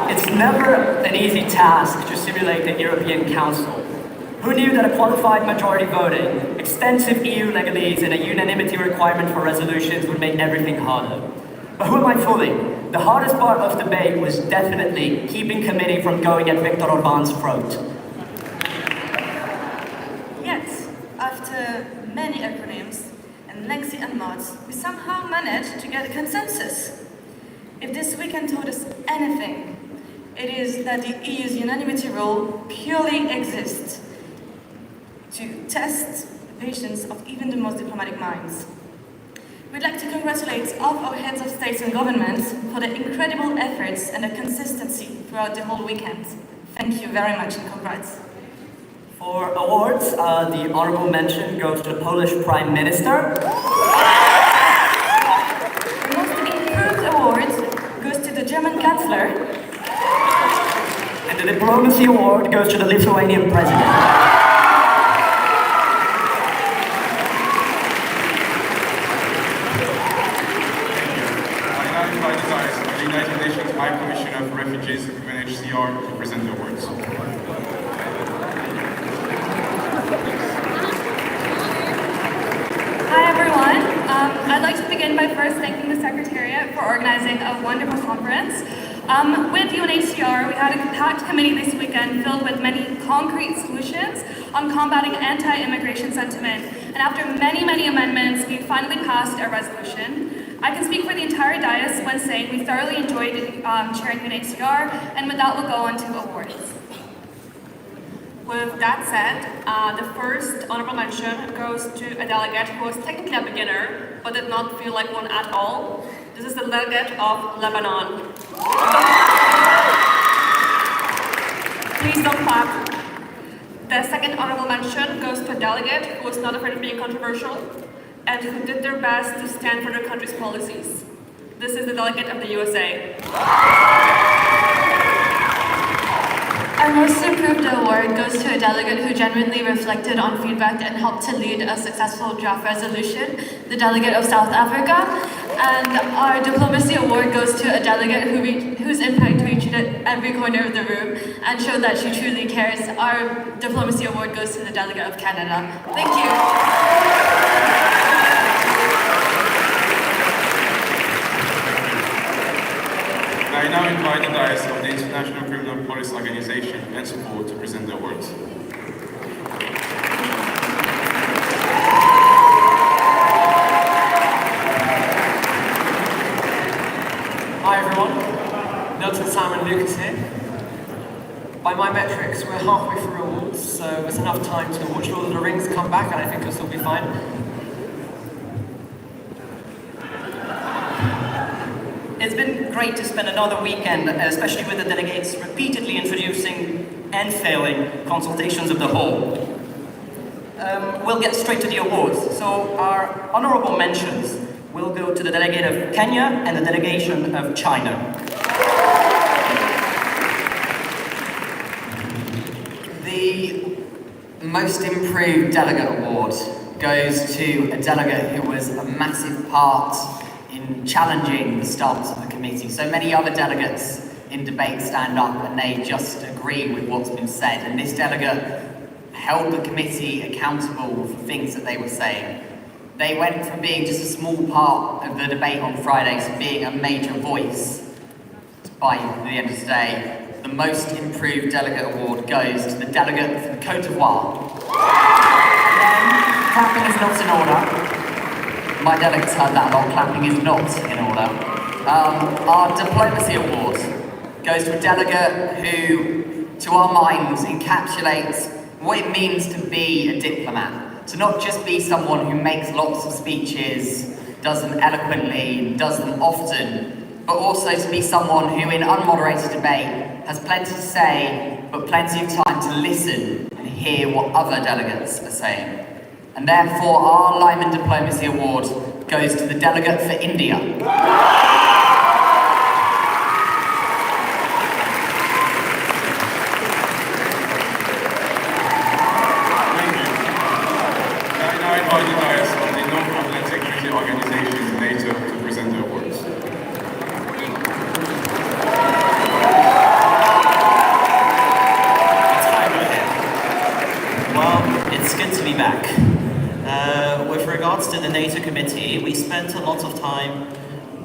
It's never an easy task to simulate the European Council. Who knew that a qualified majority voting, extensive EU legalese, and a unanimity requirement for resolutions would make everything harder? But who am I fooling? The hardest part of the debate was definitely keeping committee from going at Viktor Orbán's throat. Yet, after many acronyms and lengthy unmods, we somehow managed to get a consensus. If this weekend taught us anything, it is that the EU's unanimity rule purely exists to test the patience of even the most diplomatic minds. We'd like to congratulate all of our heads of states and governments for their incredible efforts and their consistency throughout the whole weekend. Thank you very much and congrats. For awards, the honorable mention goes to the Polish Prime Minister. The most improved award goes to the German Chancellor. And the Diplomacy Award goes to the Lithuanian President. The United Nations High Commissioner for Refugees, UNHCR, to present the awards. Hi everyone. I'd like to begin by first thanking the Secretariat for organizing a wonderful conference. With UNHCR, we had a packed committee this weekend filled with many concrete solutions on combating anti-immigration sentiment. And after many, many amendments, we finally passed a resolution. I can speak for the entire dais when saying we thoroughly enjoyed chairing UNHCR, and with that we'll go on to awards. With that said, the first honorable mention goes to a delegate who was technically a beginner, but did not feel like one at all. This is the delegate of Lebanon. Please don't clap. The second honorable mention goes to a delegate who was not afraid of being controversial and who did their best to stand for their country's policies. This is the delegate of the USA. Our most improved award goes to a delegate who genuinely reflected on feedback and helped to lead a successful draft resolution, the delegate of South Africa. And our Diplomacy Award goes to a delegate whose impact reached every corner of the room and showed that she truly cares. Our Diplomacy Award goes to the delegate of Canada. Thank you. I now invite the dais of the International Criminal Police Organization and support to present their awards. Hi everyone, Nelson Simon Lucas here. By my metrics, we're halfway through awards, so there's enough time to watch Lord of the Rings come back, and I think it'll still be fine. It's been great to spend another weekend, especially with the delegates repeatedly introducing and failing consultations of the whole. We'll get straight to the awards. So our honorable mentions will go to the delegate of Kenya and the delegation of China. The Most Improved Delegate Award goes to a delegate who was a massive part in challenging the stance of the committee. So many other delegates in debate stand up and they just agree with what's been said, and this delegate held the committee accountable for things that they were saying. They went from being just a small part of the debate on Fridays to being a major voice. By the end of today, the Most Improved Delegate Award goes to the delegate from Côte d'Ivoire. Clapping is not in order. My delegates heard that a lot. Clapping is not in order. Our Diplomacy Award goes to a delegate who, to our minds, encapsulates what it means to be a diplomat. To not just be someone who makes lots of speeches, does them eloquently, does them often, but also to be someone who, in unmoderated debate, has plenty to say, but plenty of time to listen and hear what other delegates are saying. And therefore, our LIMUN Diplomacy Award goes to the delegate for India.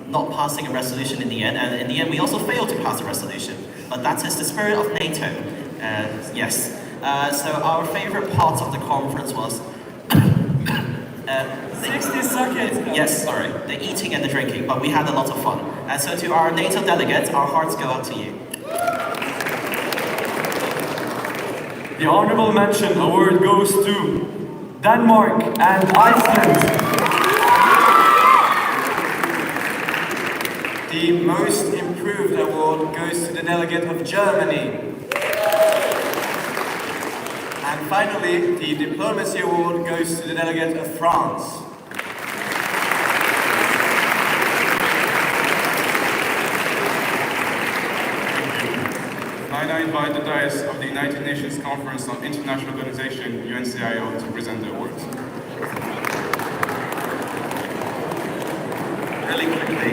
Not passing a resolution in the end, and in the end we also failed to pass a resolution. But that is the spirit of NATO. Yes. So our favorite part of the conference was 60 seconds. Yes, sorry, the eating and the drinking, but we had a lot of fun. And so to our NATO delegates, our hearts go out to you. The honorable mention award goes to Denmark and Iceland. The Most Improved Award goes to the delegate of Germany. And finally, the Diplomacy Award goes to the delegate of France. I now invite the dais of the United Nations Conference on International Organization, UNCIO, to present the awards. Really quickly,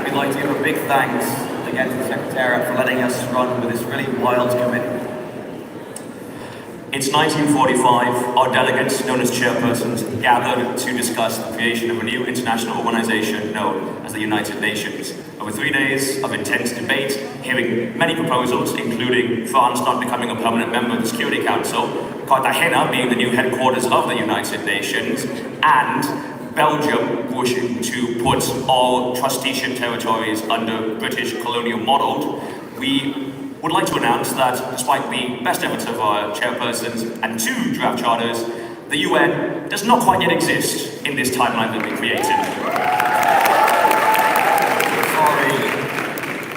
we'd like to give a big thanks again to the Secretariat for letting us run with this really wild committee. It's 1945, our delegates, known as chairpersons, gathered to discuss the creation of a new international organization known as the United Nations. Over 3 days of intense debate, hearing many proposals, including France not becoming a permanent member of the Security Council, Cartagena being the new headquarters of the United Nations, and Belgium wishing to put all trusteeship territories under British colonial model. We would like to announce that despite the best efforts of our chairpersons and 2 draft charters, the UN does not quite yet exist in this timeline that we created. Sorry.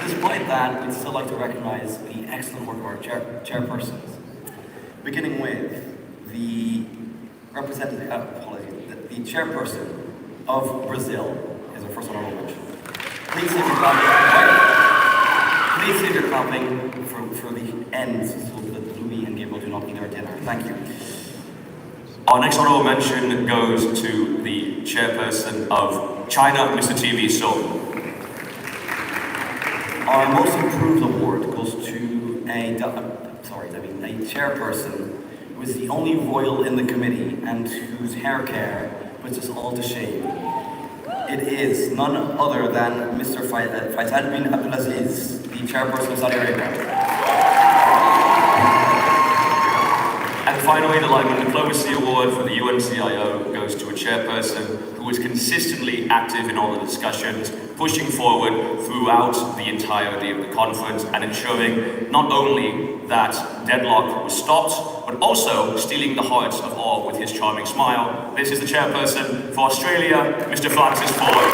Despite that, we'd still like to recognize the excellent work of our chairpersons, beginning with the representative, the chairperson of Brazil is our first honorable mention. Please leave your clapping. Please leave your clapping for the end so that Louis and Gabriel do not eat our dinner. Thank you. Our next honorable mention goes to the chairperson of China, Mr. TV Seoul. Our most improved award goes to a chairperson who is the only royal in the committee and whose hair care puts us all to shame. It is none other than Mr. Faisal bin Abdulaziz, the chairperson of Saudi Arabia. And finally, the LIMUN Diplomacy Award for the UNCIO goes to a chairperson who was consistently active in all the discussions, pushing forward throughout the entirety of the conference and ensuring not only that deadlock was stopped, but also stealing the hearts of all with his charming smile. This is the chairperson for Australia, Mr. Francis Ford.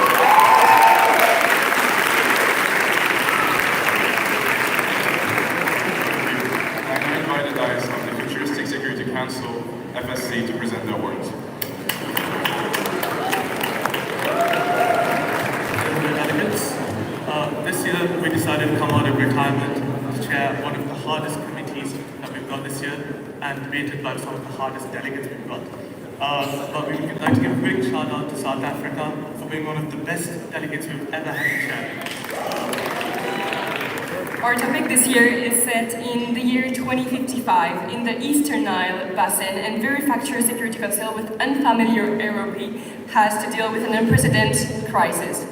Council, FSC, to present their awards. Delegates, this year we decided to come out of retirement to chair one of the hardest committees that we've got this year and debated by some of the hardest delegates we've got. But we would like to give a big shout out to South Africa for being one of the best delegates we've ever had to chair. Our topic this year is set in the year 2055 in the Eastern Nile Basin, and very factual Security Council with unfamiliar Europe has to deal with an unprecedented crisis.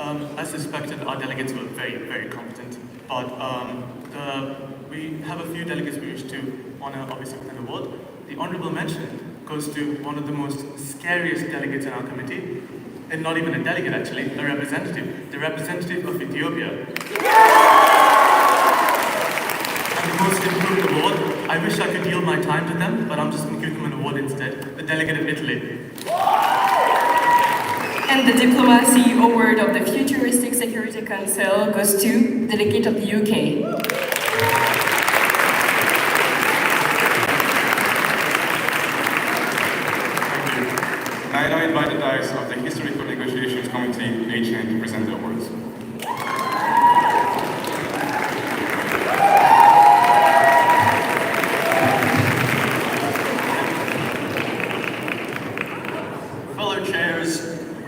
As suspected, our delegates were very, very competent, but we have a few delegates we wish to honor, obviously, with an award. The honorable mention goes to one of the most scariest delegates in our committee, and not even a delegate actually, a representative, the representative of Ethiopia. And the most improved award, I wish I could yield my time to them, but I'm just going to give them an award instead, the delegate of Italy. And the Diplomacy Award of the Futuristic Security Council goes to Delegate of the UK. I now invite the dais of the Historical Negotiations Committee, HN, to present the awards. Fellow chairs,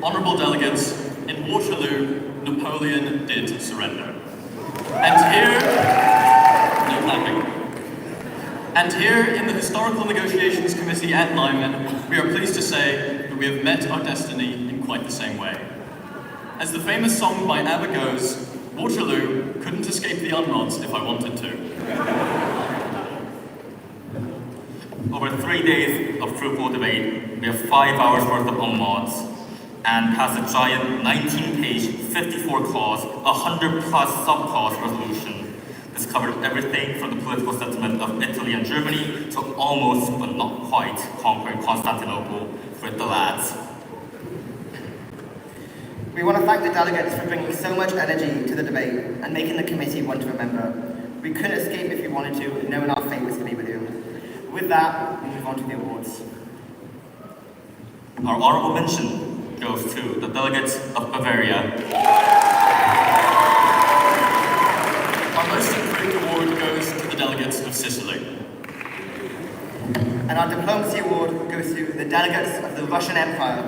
honourable delegates, in Waterloo, Napoleon did surrender. And here, no clapping. And here in the Historical Negotiations Committee at LIMUN, we are pleased to say that we have met our destiny in quite the same way. As the famous song by ABBA goes, Waterloo couldn't escape the unmods if I wanted to. Over 3 days of fruitful debate, we have 5 hours worth of unmods, and passed a giant 19-page, 54-clause, 100-plus sub-clause resolution. This covered everything from the political settlement of Italy and Germany to almost, but not quite, conquering Constantinople with the lads. We want to thank the delegates for bringing so much energy to the debate and making the committee one to remember. We couldn't escape if we wanted to, knowing our fate was to be with you. With that, we move on to the awards. Our honorable mention goes to the delegates of Bavaria. Our most improved award goes to the delegates of Sicily. And our Diplomacy Award goes to the delegates of the Russian Empire.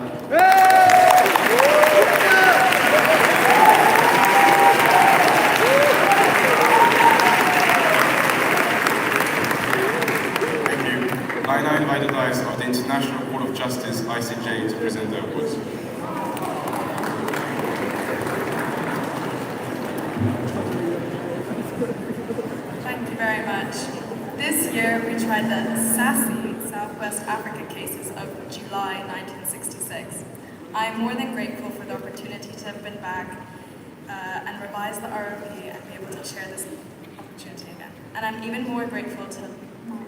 Thank you. I now invite the dais of the International Court of Justice, ICJ, to present their awards. Thank you very much. This year we tried the sassy Southwest Africa cases of July 1966. I am more than grateful for the opportunity to have been back and revise the ROP and be able to share this opportunity again. And I'm even more grateful to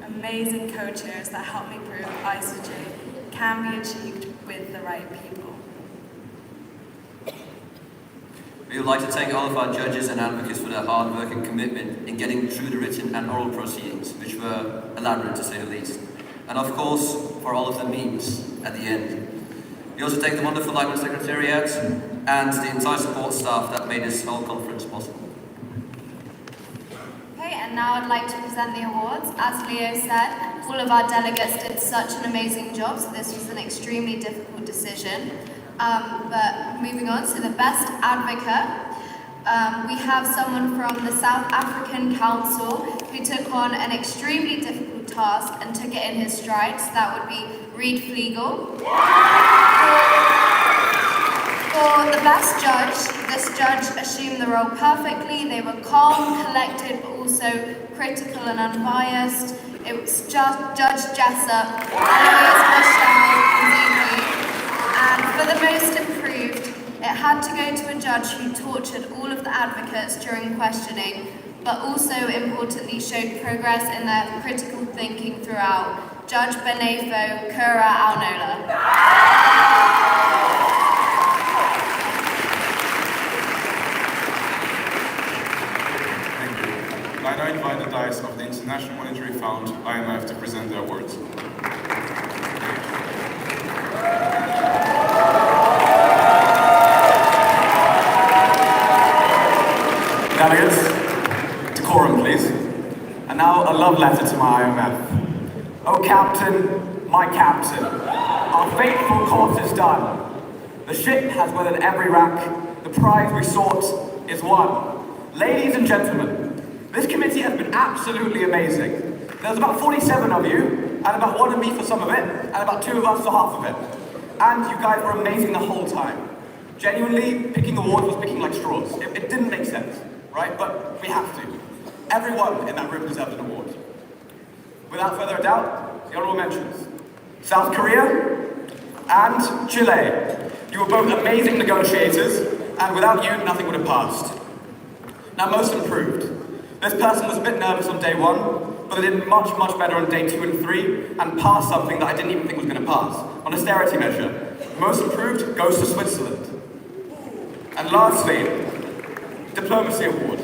amazing co-chairs that helped me prove ICJ can be achieved with the right people. We would like to thank all of our judges and advocates for their hard work and commitment in getting through the written and oral proceedings, which were elaborate to say the least. And of course, for all of the memes at the end. We also thank the wonderful LIMUN Secretariat and the entire support staff that made this whole conference possible. Hey Okay, and now I'd like to present the awards. As Leo said, all of our delegates did such an amazing job, so this was an extremely difficult decision. But moving on to the best advocate, we have someone from the South African Council who took on an extremely difficult task and took it in his stride, so that would be Reed Flegel. For the best judge, this judge assumed the role perfectly. They were calm, collected, but also critical and unbiased. It was Judge Jessup, Eloise Michelle, and for the most improved, it had to go to a judge who tortured all of the advocates during questioning, but also importantly showed progress in their critical thinking throughout. Judge Benefo Kura Aunola. I now invite the dice of the International Monetary Fund, IMF, to present their awards. Delegates, decorum please. And now a love letter to my IMF. Oh Captain, my Captain, our fateful course is done. The ship has weathered every rack, the prize we sought is won. Ladies and gentlemen, this committee has been absolutely amazing. There's about 47 of you, and about 1 of me for some of it, and about 2 of us for half of it. And you guys were amazing the whole time. Genuinely, picking awards was picking like straws. It didn't make sense, right? But we have to. Everyone in that room deserves an award. Without further doubt, the honorable mentions. South Korea and Chile. You were both amazing negotiators, and without you, nothing would have passed. Now, most improved. This person was a bit nervous on day 1, but they did much, much better on day 2 and 3, and passed something that I didn't even think was going to pass, an austerity measure. Most improved goes to Switzerland. And lastly, Diplomacy Award.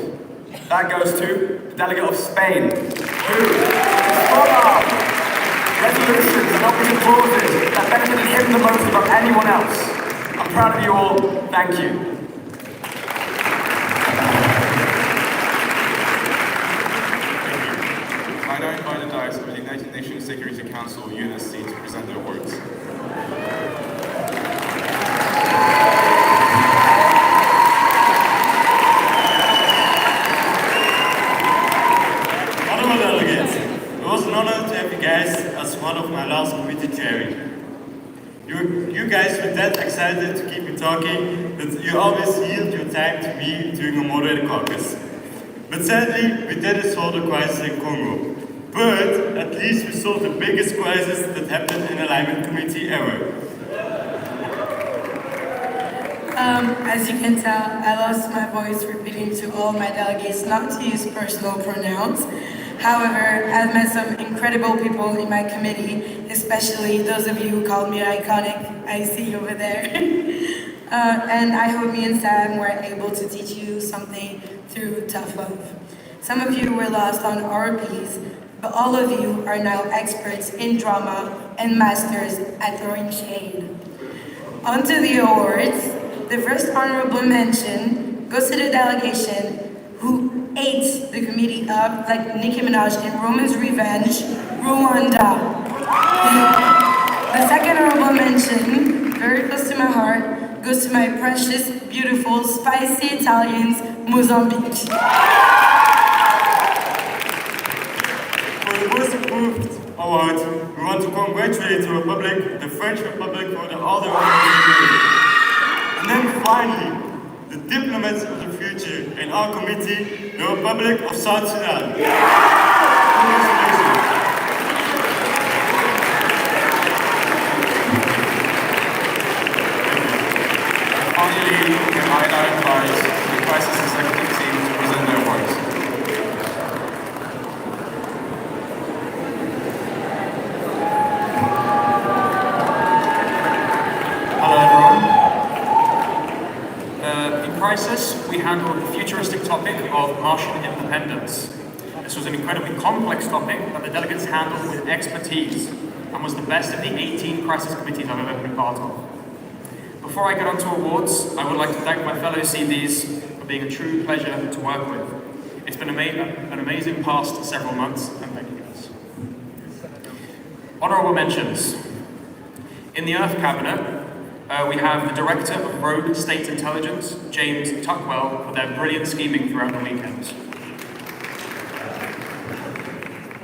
That goes to the delegate of Spain, who strong resolutions and operative clauses that benefited him the most above anyone else. I'm proud of you all. Thank you. I now invite the dice of the United Nations Security Council, UNSC, to present their awards. Honorable delegates, it was an honor to have you guys as one of my last committee chairing. You guys were that excited to keep me talking that you always yield your time to me during a moderated caucus. But sadly, we didn't solve the crisis in Congo. But at least we solved the biggest crisis that happened in a LIMUN committee ever. As you can tell, I lost my voice repeating to all my delegates not to use personal pronouns. However, I've met some incredible people in my committee, especially those of you who called me iconic. I see you over there. And I hope me and Sam were able to teach you something through tough love. Some of you were lost on RPs, but all of you are now experts in drama and masters at throwing shade. On to the awards. The first honorable mention goes to the delegation who ate the committee up like Nicki Minaj in Roman's Revenge, Rwanda. The second honorable mention, very close to my heart, goes to my precious, beautiful, spicy Italians, Mozambique. For the most improved award, we want to congratulate the Republic, the French Republic, for the order of the And then finally, the diplomats of the future in our committee, the Republic of South Sudan. Congratulations. Finally, I now invite the Crisis Executive Team to present their awards. Hello everyone. In Crisis, we handled the futuristic topic of Martian independence. This was an incredibly complex topic that the delegates handled with expertise and was the best of the 18 crisis committees I've ever been part of. Before I get on to awards, I would like to thank my fellow CVs for being a true pleasure to work with. It's been an amazing past several months, and thank you guys. Honourable mentions. In the Earth Cabinet, we have the Director of Rogue State Intelligence, James Tuckwell, for their brilliant scheming throughout the weekend.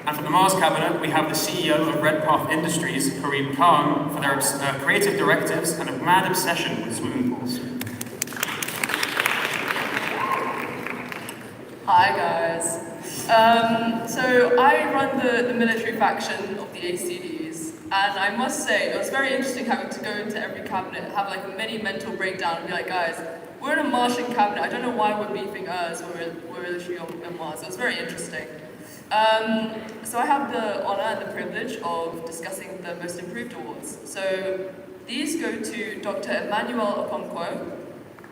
And for the Mars Cabinet, we have the CEO of Redpath Industries, Kareem Khan, for their creative directives and a mad obsession with swimming pools. Hi guys. So I run the military faction of the ACDs, and I must say it was very interesting having to go into every cabinet, have like a mini mental breakdown, and be like, guys, we're in a Martian cabinet. I don't know why we're beefing us when we're literally on Mars. It was very interesting. So I have the honor and the privilege of discussing the Most Improved Awards. So these go to Dr. Emmanuel Okonkwo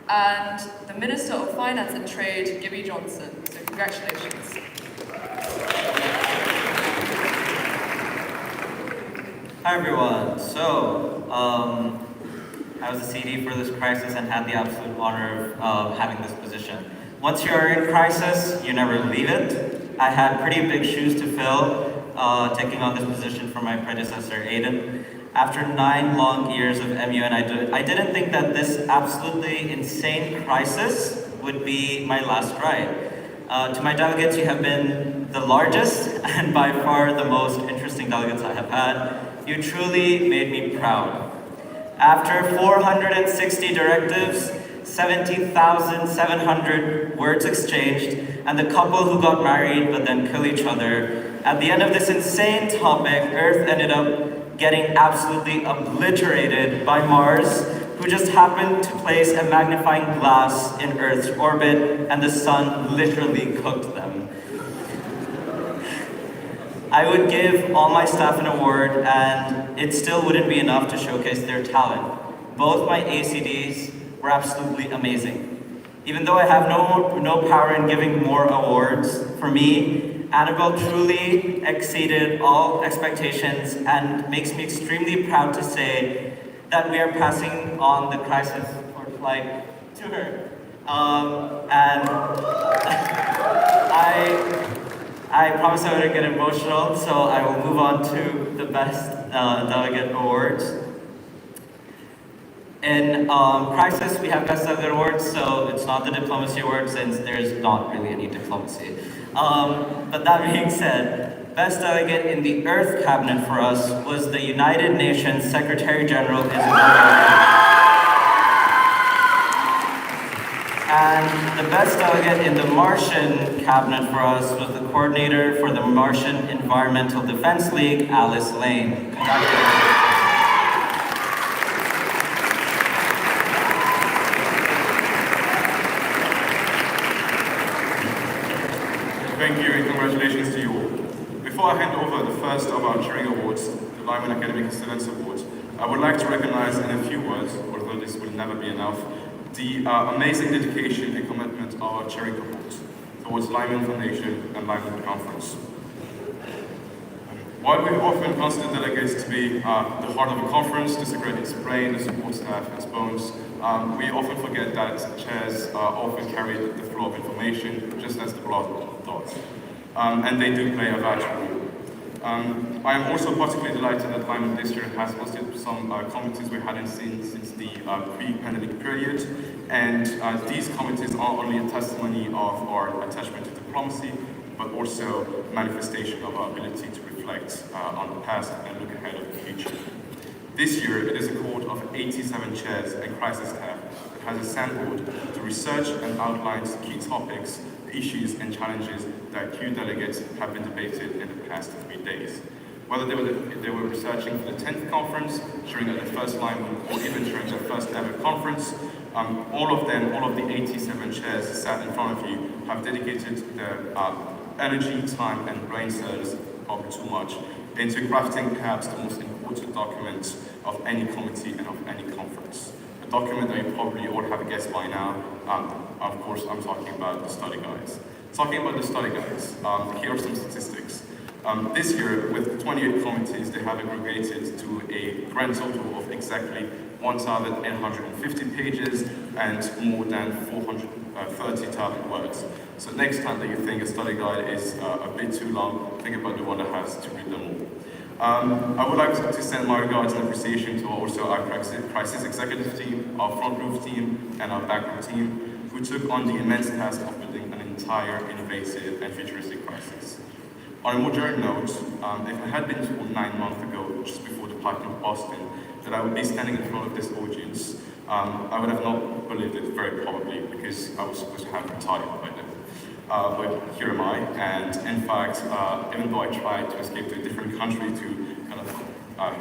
and the Minister of Finance and Trade, Gibby Johnson. So congratulations. Hi everyone. So, I was a CD for this crisis and had the absolute honor of having this position. Once you are in crisis, you never leave it. I had pretty big shoes to fill, taking on this position from my predecessor, Aiden. After 9 long years of MUN, I didn't think that this absolutely insane crisis would be my last ride. To my delegates, you have been the largest and by far the most interesting delegates I have had. You truly made me proud. After 460 directives, 70,700 words exchanged, and the couple who got married but then kill each other, at the end of this insane topic, Earth ended up getting absolutely obliterated by Mars, who just happened to place a magnifying glass in Earth's orbit, and the sun literally cooked them. I would give all my staff an award, and it still wouldn't be enough to showcase their talent. Both my ACDs were absolutely amazing. Even though I have no power in giving more awards, for me, Annabelle truly exceeded all expectations and makes me extremely proud to say that we are passing on the crisis torchlight to her. And I promise I wouldn't get emotional, so I will move on to the Best Delegate Awards. In Crisis, we have Best Delegate Awards, so it's not the Diplomacy Award since there's not really any diplomacy. But that being said, Best Delegate in the Earth Cabinet for us was the United Nations Secretary General Isabel. And the Best Delegate in the Martian Cabinet for us was the coordinator for the Martian Environmental Defense League, Alice Lane. Congratulations. Thank you and congratulations to you all. Before I hand over the first of our cheering awards, the LIMUN Academic Excellence Awards, I would like to recognize in a few words, although this will never be enough, the amazing dedication and commitment of our cheering cohorts towards LIMUN Foundation and LIMUN Conference. While we often consider delegates to be the heart of a conference, to secrete its brain, the support staff, its bones, we often forget that chairs often carry the flow of information, just as the blood does. And they do play a vital role. I am also particularly delighted that LIMUN this year has hosted some committees we hadn't seen since the pre-pandemic period. And these committees are only a testimony of our attachment to diplomacy, but also manifestation of our ability to reflect on the past and look ahead of the future. This year, it is a cohort of 87 chairs and crisis staff that has assembled to research and outline key topics, issues and challenges that Q delegates have been debated in the past 3 days. Whether they were researching for the 10th conference, during the first LIMUN, or even during the first ever conference, all of the 87 chairs sat in front of you have dedicated their energy, time and brain cells, probably too much, into crafting perhaps the most important document of any committee and of any conference. A document that you probably all have guessed by now. Of course, I'm talking about the study guides. Talking about the study guides, here are some statistics. This year, with 28 committees, they have aggregated to a grand total of exactly 1,850 pages and more than 430,000 words. So next time that you think a study guide is a bit too long, think about the one that has to read them all. I would like to send my regards and appreciation to also our crisis executive team, our front row team, and our back row team, who took on the immense task of building an entire innovative and futuristic crisis. On a more general note, if I had been told 9 months ago, just before the party of Boston, that I would be standing in front of this audience, I would have not believed it very probably, because I was supposed to have retired by then. But here am I, and in fact, even though I tried to escape to a different country to kind of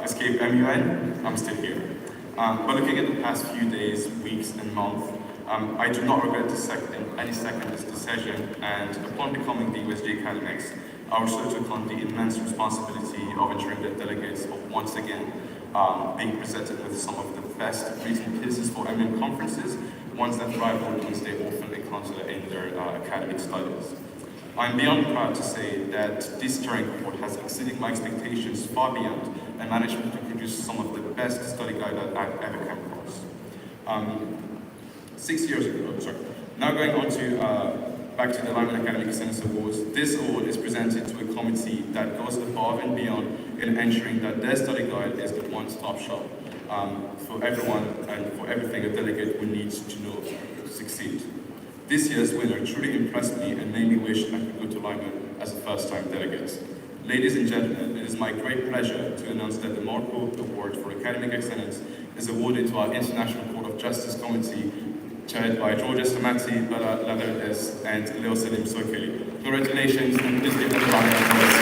escape MUN, I'm still here. But looking at the past few days, weeks, and months, I do not regret any second this decision, and upon becoming the USG academics, I also took on the immense responsibility of ensuring that delegates are once again being presented with some of the best written pieces for MUN conferences, ones that rival ones they often encounter in their academic studies. I'm beyond proud to say that this steering board has exceeded my expectations far beyond, and managed to produce some of the best study guide that I've ever come across. 6 years ago, sorry. Now going on to back to the LIMUN Academic Excellence Awards. This award is presented to a committee that goes above and beyond in ensuring that their study guide is the one-stop shop for everyone and for everything a delegate would need to know to succeed. This year's winner truly impressed me and made me wish I could go to LIMUN as a first-time delegate. Ladies and gentlemen, it is my great pleasure to announce that the Marco Award for Academic Excellence is awarded to our International Court of Justice Committee, chaired by Georgia Stamati, Bella Laderdes, and Leo Selim Sokeli. Congratulations, and please give them a round of applause.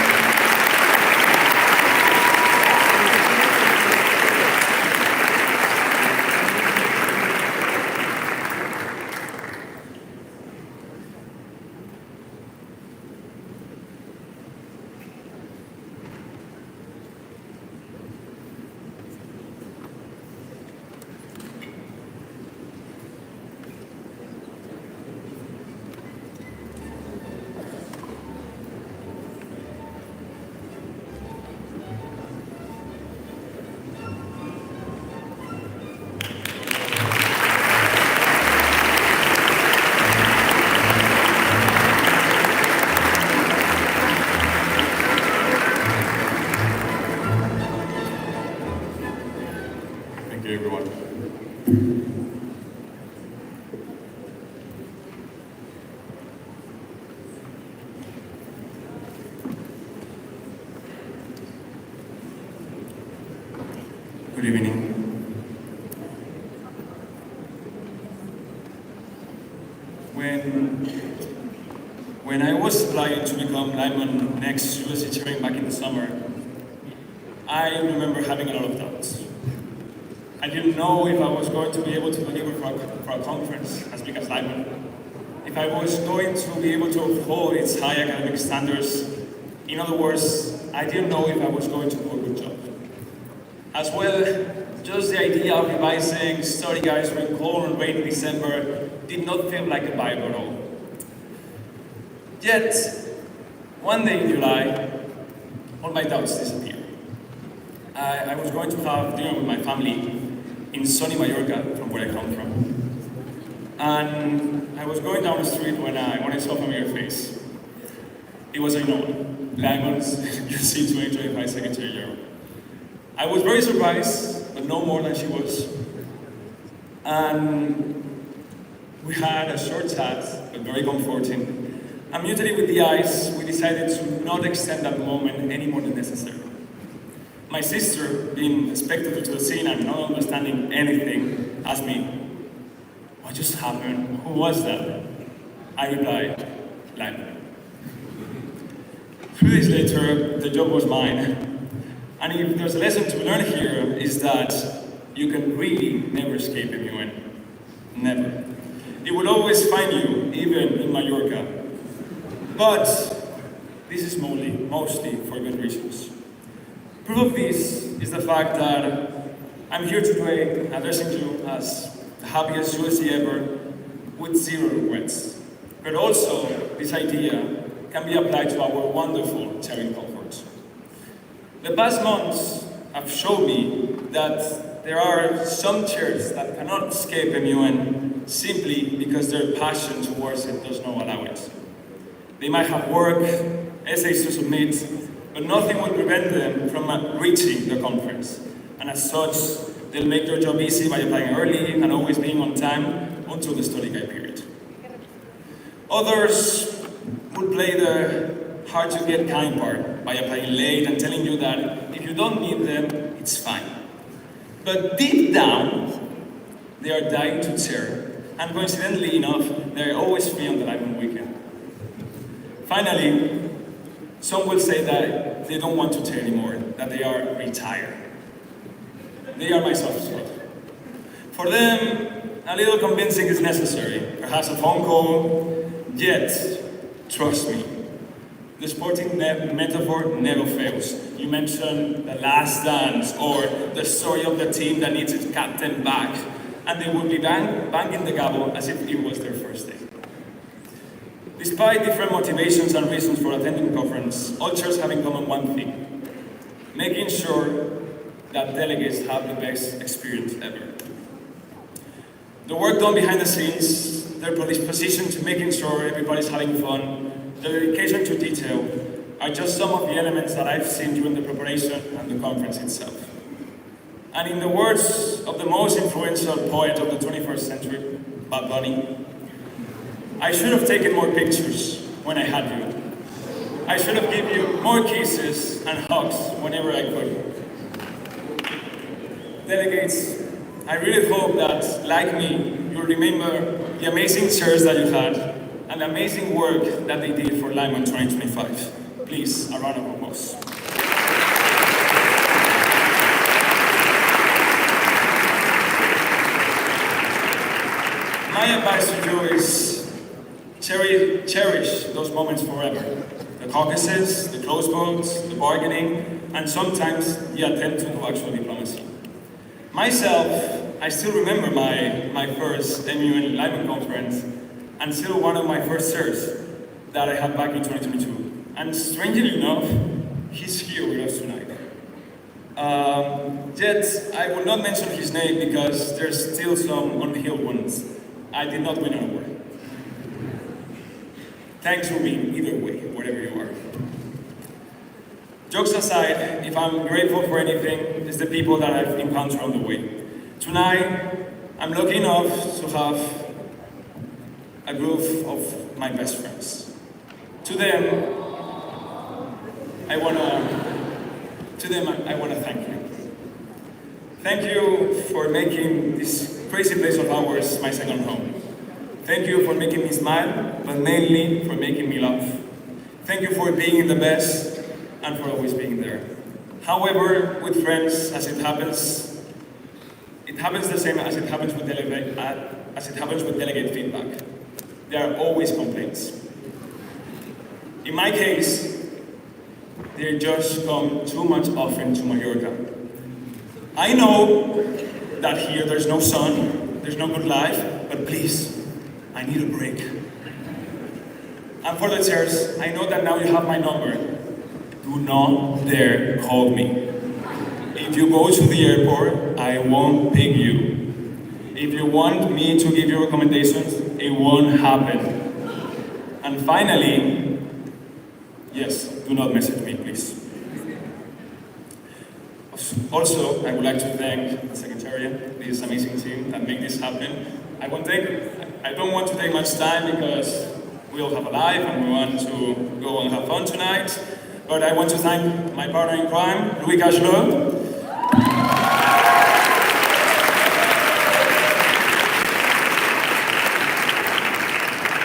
Good evening. When I was applying to become LIMUN next USC chairing back in the summer, I remember having a lot of doubts. I didn't know if I was going to be able to deliver for a conference as big as LIMUN, if I was going to be able to uphold its high academic standards. In other words, I didn't know if I was going to do a good job. As well, just the idea of revising study guides during cold and rainy December did not feel like a vibe at all. Yet, one day in July, all my doubts disappeared. I was going to have dinner with my family in sunny Mallorca, from where I come from. And I was going down the street when I saw a familiar face. It was LIMUN's UC 2025 Secretary General. I was very surprised, but no more than she was. And we had a short chat, but very comforting. And mutually with the eyes, we decided to not extend that moment any more than necessary. My sister, being a spectator to the scene and not understanding anything, asked me, "What just happened? Who was that?" I replied, "LIMUN." 3 days later, the job was mine. And if there's a lesson to learn here, is that you can really never escape MUN. Never. It will always find you, even in Mallorca. But this is mostly for good reasons. Proof of this is the fact that I'm here today addressing you as the happiest USC ever with zero regrets. But also, this idea can be applied to our wonderful chairing comfort. The past months have shown me that there are some chairs that cannot escape MUN simply because their passion towards it does not allow it. They might have work, essays to submit, but nothing will prevent them from reaching the conference. And as such, they'll make their job easy by applying early and always being on time until the study guide period. Others would play the hard-to-get kind part by applying late and telling you that if you don't need them, it's fine. But deep down, they are dying to chair, and coincidentally enough, they are always free on the LIMUN weekend. Finally, some will say that they don't want to chair anymore, that they are retired. They are my soft spot. For them, a little convincing is necessary, perhaps a phone call, yet, trust me, the sporting metaphor never fails. You mention the last dance or the story of the team that needs its captain back, and they would be banging the gavel as if it was their first day. Despite different motivations and reasons for attending the conference, all chairs have in common one thing: making sure that delegates have the best experience ever. The work done behind the scenes, their predisposition to making sure everybody's having fun, their dedication to detail, are just some of the elements that I've seen during the preparation and the conference itself. And in the words of the most influential poet of the 21st century, Bad Bunny, I should have taken more pictures when I had you. I should have given you more kisses and hugs whenever I could. Delegates, I really hope that, like me, you'll remember the amazing chairs that you had and the amazing work that they did for LIMUN 2025. Please, a round of applause. My advice to you is cherish those moments forever. The caucuses, the close votes, the bargaining, and sometimes the attempt to do actual diplomacy. Myself, I still remember my first MUN LIMUN conference, and still one of my first chairs that I had back in 2022. And strangely enough, he's here with us tonight. Yet, I will not mention his name because there's still some unhealed wounds. I did not win an award. Thanks for being either way, wherever you are. Jokes aside, if I'm grateful for anything, it's the people that I've encountered on the way. Tonight, I'm lucky enough to have a group of my best friends. To them, I wanna thank you. Thank you for making this crazy place of ours my second home. Thank you for making me smile, but mainly for making me laugh. Thank you for being the best and for always being there. However, with friends, as it happens the same as it happens with delegate feedback. There are always complaints. In my case, they just come too much often to Mallorca. I know that here there's no sun, there's no good life, but please, I need a break. And for the chairs, I know that now you have my number. Do not dare call me. If you go to the airport, I won't pick you. If you want me to give you recommendations, it won't happen. And finally, yes, do not message me, please. Also, I would like to thank the Secretariat, this amazing team that made this happen. I don't want to take much time because we all have a life and we want to go and have fun tonight. But I want to thank my partner in crime, Louis Cachelot.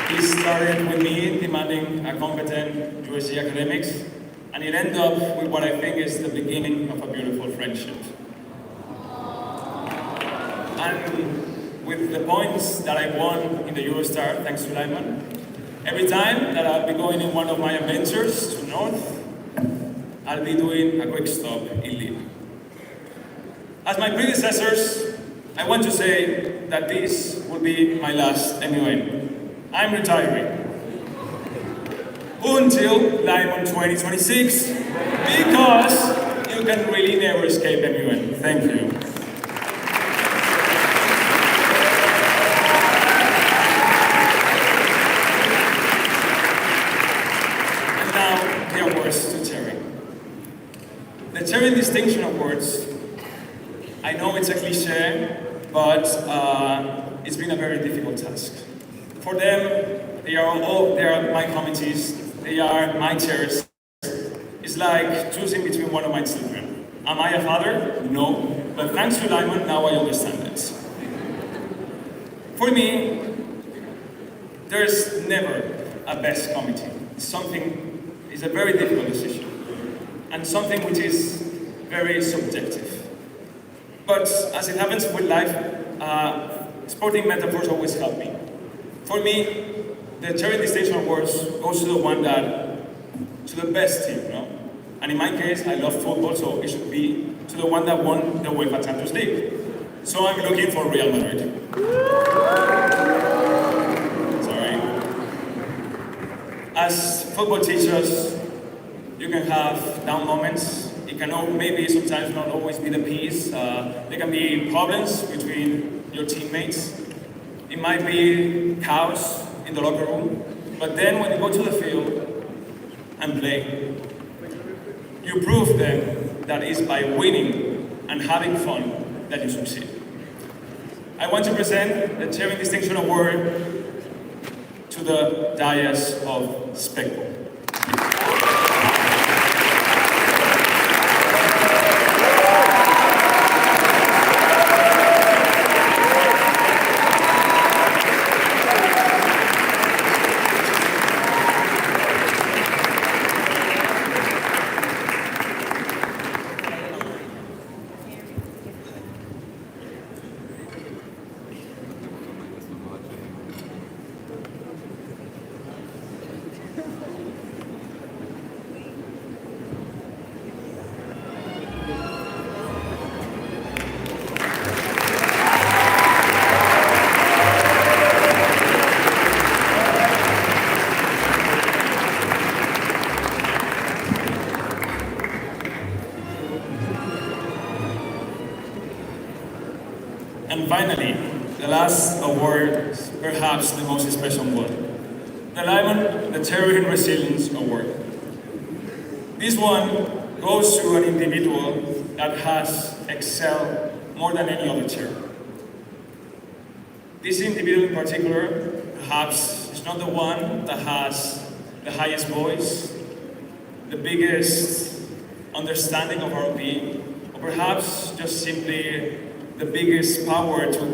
He started with me demanding a competent USC academics, and it ended up with what I think is the beginning of a beautiful friendship. And with the points that I won in the Eurostar, thanks to LIMUN, every time that I'll be going in one of my adventures to North, I'll be doing a quick stop in Lille. As my predecessors, I want to say that this will be my last MUN. I'm retiring. Until LIMUN 2026, because you can really never escape MUN. Thank you. it's been a very difficult task. For them, they are my committees, they are my chairs. It's like choosing between one of my children. Am I a father? No, but thanks to LIMUN, now I understand it. For me, there's never a best committee. It's a very difficult decision, and something which is very subjective. But as it happens with life, sporting metaphors always help me. For me, the Charity Distinction Awards goes to the best team, you know? And in my case, I love football, so it should be to the one that won the UEFA Champions League. So I'm looking for Real Madrid. Sorry. As football teachers, you can have down moments. It can maybe sometimes not always be the peace. There can be problems between your teammates. It might be chaos in the locker room. But then when you go to the field and play, you prove them that it's by winning and having fun that you succeed. I want to present the Charity Distinction Award to the dais of Spectrum. And finally, the last award, perhaps the most special one. The LIMUN, the Terrorism Resilience Award. This one goes to an individual that has excelled more than any other chair. This individual in particular, perhaps, is not the one that has the highest voice, the biggest understanding of our being, or perhaps just simply the biggest power to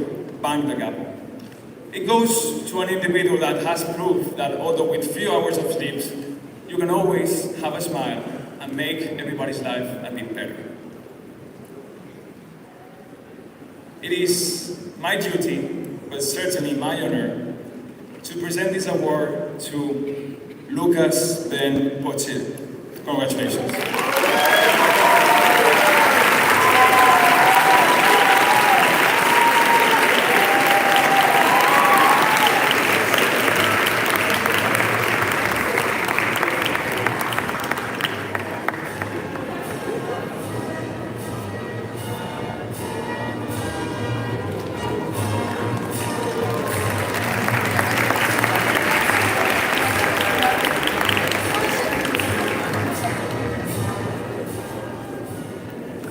bang the gavel. It goes to an individual that has proved that although with few hours of sleep, you can always have a smile and make everybody's life a bit better. It is my duty, but certainly my honor, to present this award to Lucas Ben Potil. Congratulations.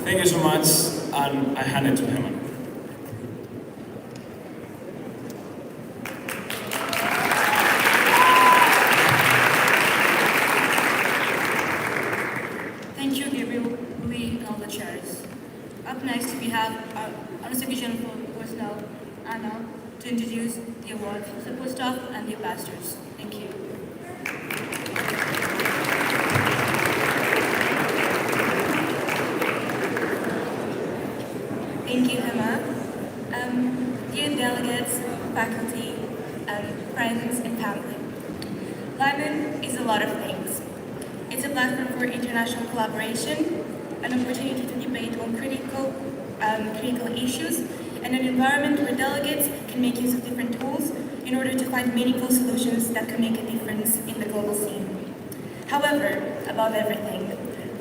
Thank you so much, and I hand it to him. Thank you, Gabriel, Lee, and all the chairs. Up next, we have our Undersecretary for Personnel, Anna, to introduce the award, support staff, and the ambassadors. Thank you. Thank you, Emma. Dear delegates, faculty, friends, and family. LIMUN is a lot of things. It's a platform for international collaboration, an opportunity to debate on critical issues, and an environment where delegates can make use of different tools in order to find meaningful solutions that can make a difference in the global scene. However, above everything,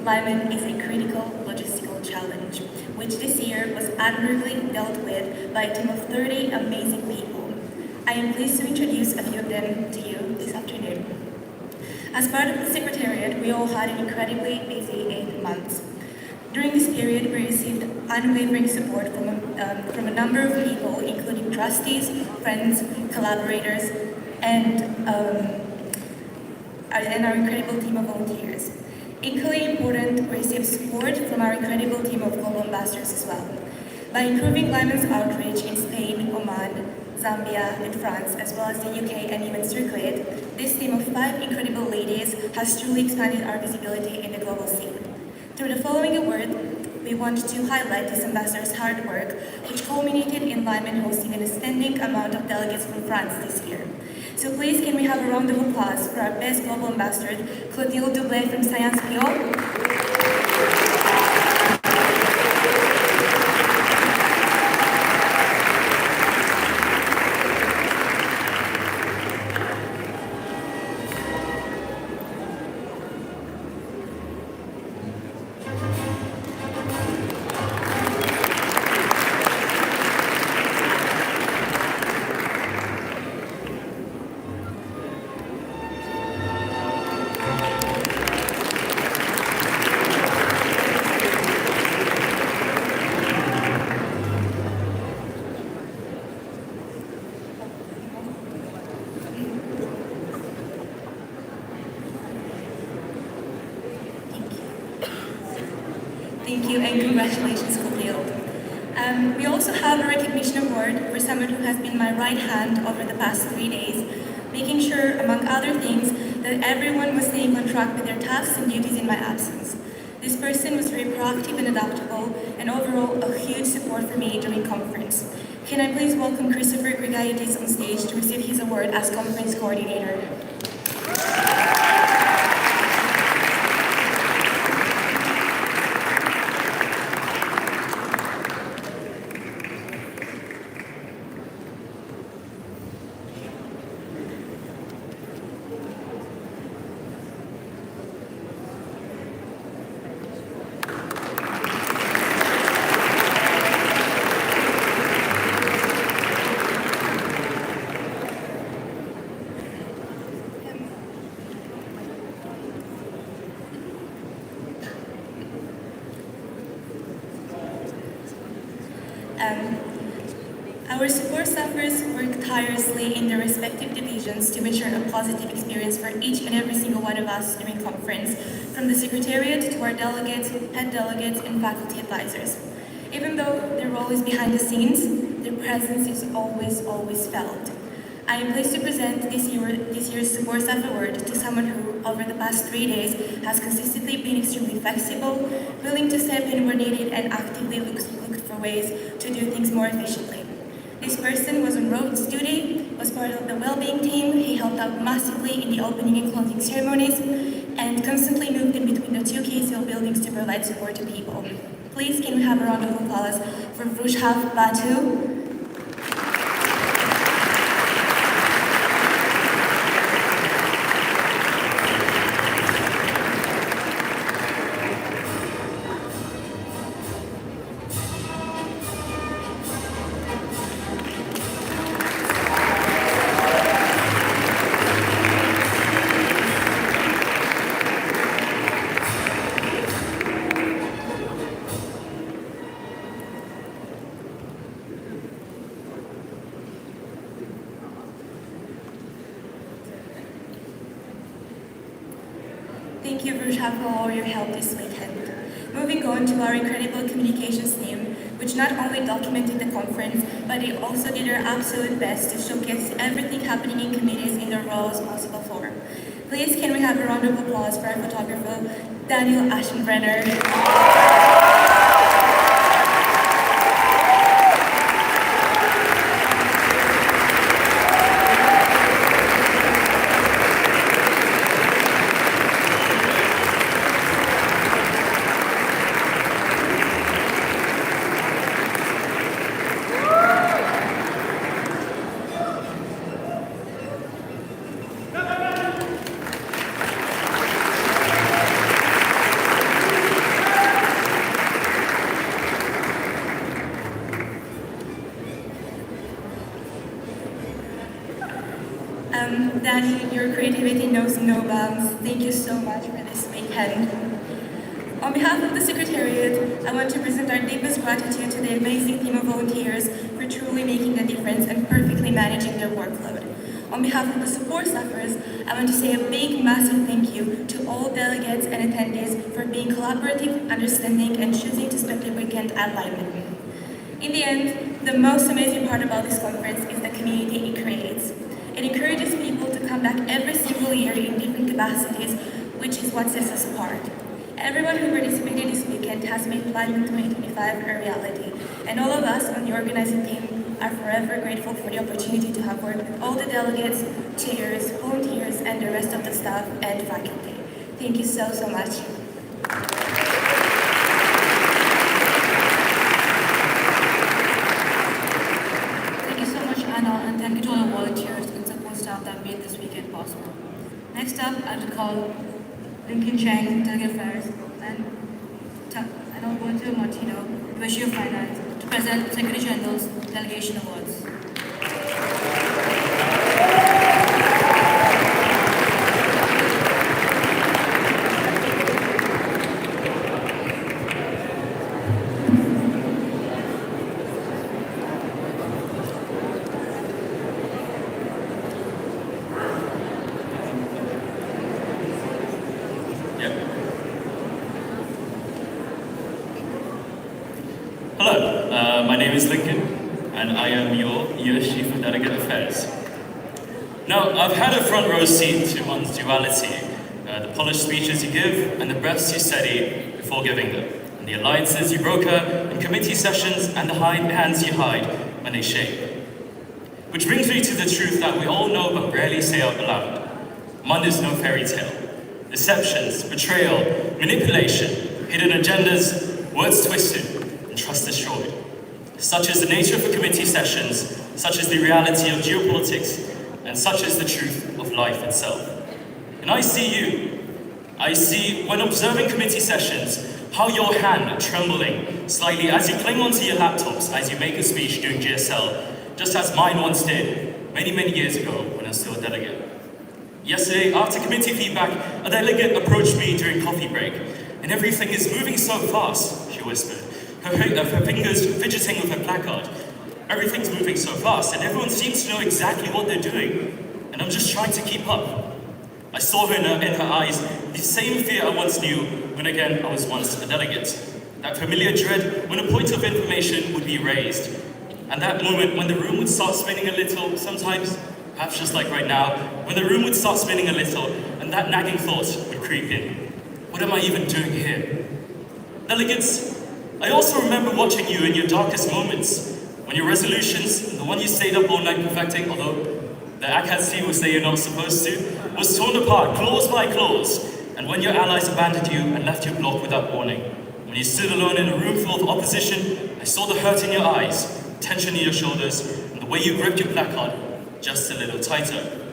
LIMUN is a critical logistical challenge, which this year was admirably dealt with by a team of 30 amazing people. I am pleased to introduce a few of them to you this afternoon. As part of the Secretariat, we all had an incredibly busy 8 months. During this period, we received unwavering support from a number of people, including trustees, friends, collaborators, and our incredible team of volunteers. Equally important, we received support from our incredible team of global ambassadors as well. By improving LIMUN's outreach in Spain, Oman, Zambia, and France, as well as the UK and UN circuit, this team of 5 incredible ladies has truly expanded our visibility in the global scene. Through the following award, we want to highlight this ambassador's hard work, which culminated in LIMUN hosting an outstanding amount of delegates from France this year. So please, can we have a round of applause for our best global ambassador, Clotilde Doublé from Sciences Po. Thank you and congratulations, Clotilde. We also have a recognition award for someone who has been my right hand over the past 3 days, making sure, among other things, that everyone was staying on track with their tasks and duties in my absence. This person was very proactive and adaptable, and overall a huge support for me during conference. Can I please welcome Christopher Grigaitis on stage to receive his award as conference coordinator? Our support staffers work tirelessly in their respective divisions to ensure a positive experience for each and every single one of us during conference, from the Secretariat to our delegates, head delegates, and faculty advisors. Even though their role is behind the scenes, their presence is always felt. I am pleased to present this year's Support Staff Award to someone who, over the past 3 days, has consistently been extremely flexible, willing to step in where needed, and actively looked for ways to do things more efficiently. This person was on roads duty, was part of the well-being team, he helped out massively in the opening and closing ceremonies, and constantly moved in between the 2 KCL buildings to provide support to people. Please, can we have a round of applause for Vrushav Batu? Thank you, Vrushav, for all your help this weekend. Moving on to our incredible communications team, which not only documented the conference, but they also did their absolute best to showcase everything happening in committees in the rawest possible form. Please, can we have a round of applause for our photographer, Daniel Aschenbrenner. Danny, your creativity knows no bounds. Thank you so much for this weekend. On behalf of the Secretariat, I want to present our deepest gratitude to the amazing team of volunteers for truly making a difference and perfectly managing their workload. On behalf of the support staffers, I want to say a big, massive thank you to all delegates and attendees for being collaborative, understanding, and choosing to spend the weekend at LIMUN. In the end, the most amazing part about this conference is the community it creates. It encourages people to come back every single year in different capacities, which is what sets us apart. Everyone who participated this weekend has made LIMUN 2025 a reality, and all of us on the organizing team are forever grateful for the opportunity to have worked with all the delegates, chairs, volunteers, and the rest of the staff and faculty. Thank you so, so much. Thank you so much, Anna, and thank you to all the volunteers and support staff that made this weekend possible. Next up, I will call Lincoln Chang, Delegate Affairs, and Alberto Martino, Division of Finance, to present Secretary General's Delegation Awards. Hello, my name is Lincoln, and I am your U.S. Chief of Delegate Affairs. Now, I've had a front row seat to one's duality, the polished speeches you give and the breaths you steady before giving them, and the alliances you broker in committee sessions and the hands you hide when they shake. Which brings me to the truth that we all know but rarely say out loud. MUN is no fairy tale. Deceptions, betrayal, manipulation, hidden agendas, words twisted, trust destroyed. Such is the nature of the committee sessions, such is the reality of geopolitics, and such is the truth of life itself. And I see you. I see, when observing committee sessions, how your hand trembling slightly as you cling onto your laptops as you make a speech during GSL, just as mine once did, many, many years ago when I was still a delegate. Yesterday, after committee feedback, a delegate approached me during coffee break, and everything is moving so fast, she whispered. Her fingers fidgeting with her placard. Everything's moving so fast, and everyone seems to know exactly what they're doing. And I'm just trying to keep up. I saw her in her eyes the same fear I once knew when again I was once a delegate. That familiar dread when a point of information would be raised. And that moment when the room would start spinning a little, sometimes, perhaps just like right now, when the room would start spinning a little, and that nagging thought would creep in. What am I even doing here? Delegates, I also remember watching you in your darkest moments, when your resolutions, the one you stayed up all night perfecting, although the ACADS team would say you're not supposed to, was torn apart clause by clause, and when your allies abandoned you and left your block without warning. When you stood alone in a room full of opposition, I saw the hurt in your eyes, tension in your shoulders, and the way you gripped your placard just a little tighter.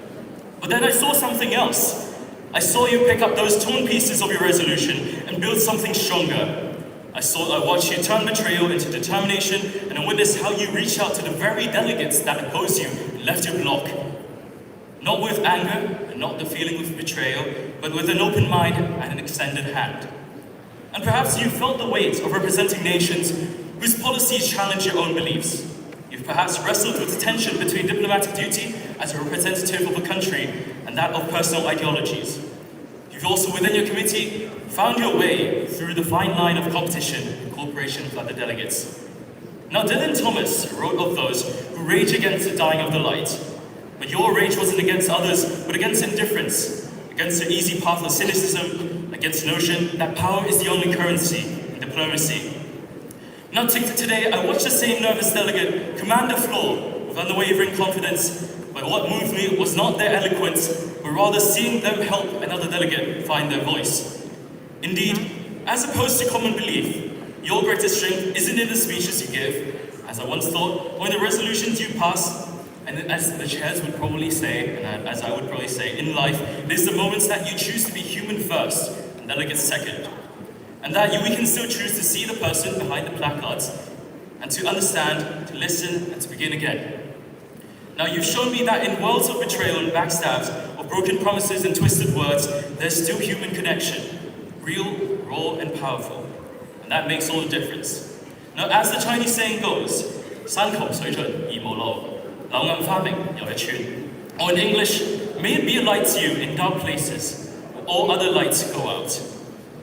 But then I saw something else. I saw you pick up those torn pieces of your resolution and build something stronger. I watched you turn betrayal into determination, and I witnessed how you reached out to the very delegates that opposed you and left your block. Not with anger, and not the feeling of betrayal, but with an open mind and an extended hand. And perhaps you felt the weight of representing nations whose policies challenge your own beliefs. You've perhaps wrestled with the tension between diplomatic duty as a representative of a country and that of personal ideologies. You've also, within your committee, found your way through the fine line of competition and cooperation with other delegates. Now, Dylan Thomas wrote of those who rage against the dying of the light. But your rage wasn't against others, but against indifference, against the easy path of cynicism, against the notion that power is the only currency in diplomacy. Now, today, I watched the same nervous delegate command the floor with unwavering confidence, but what moved me was not their eloquence, but rather seeing them help another delegate find their voice. Indeed, as opposed to common belief, your greatest strength isn't in the speeches you give, as I once thought, or in the resolutions you pass, and as the chairs would probably say, and as I would probably say, in life, it is the moments that you choose to be human first, and delegates second. And that we can still choose to see the person behind the placards, and to understand, to listen, and to begin again. Now, you've shown me that in worlds of betrayal and backstabs, of broken promises and twisted words, there's still human connection. Real, raw and powerful, and that makes all the difference. Now, as the Chinese saying goes, 山窮水盡而無路，柳暗花明又一村. Or in English, may it be a light to you in dark places, where all other lights go out.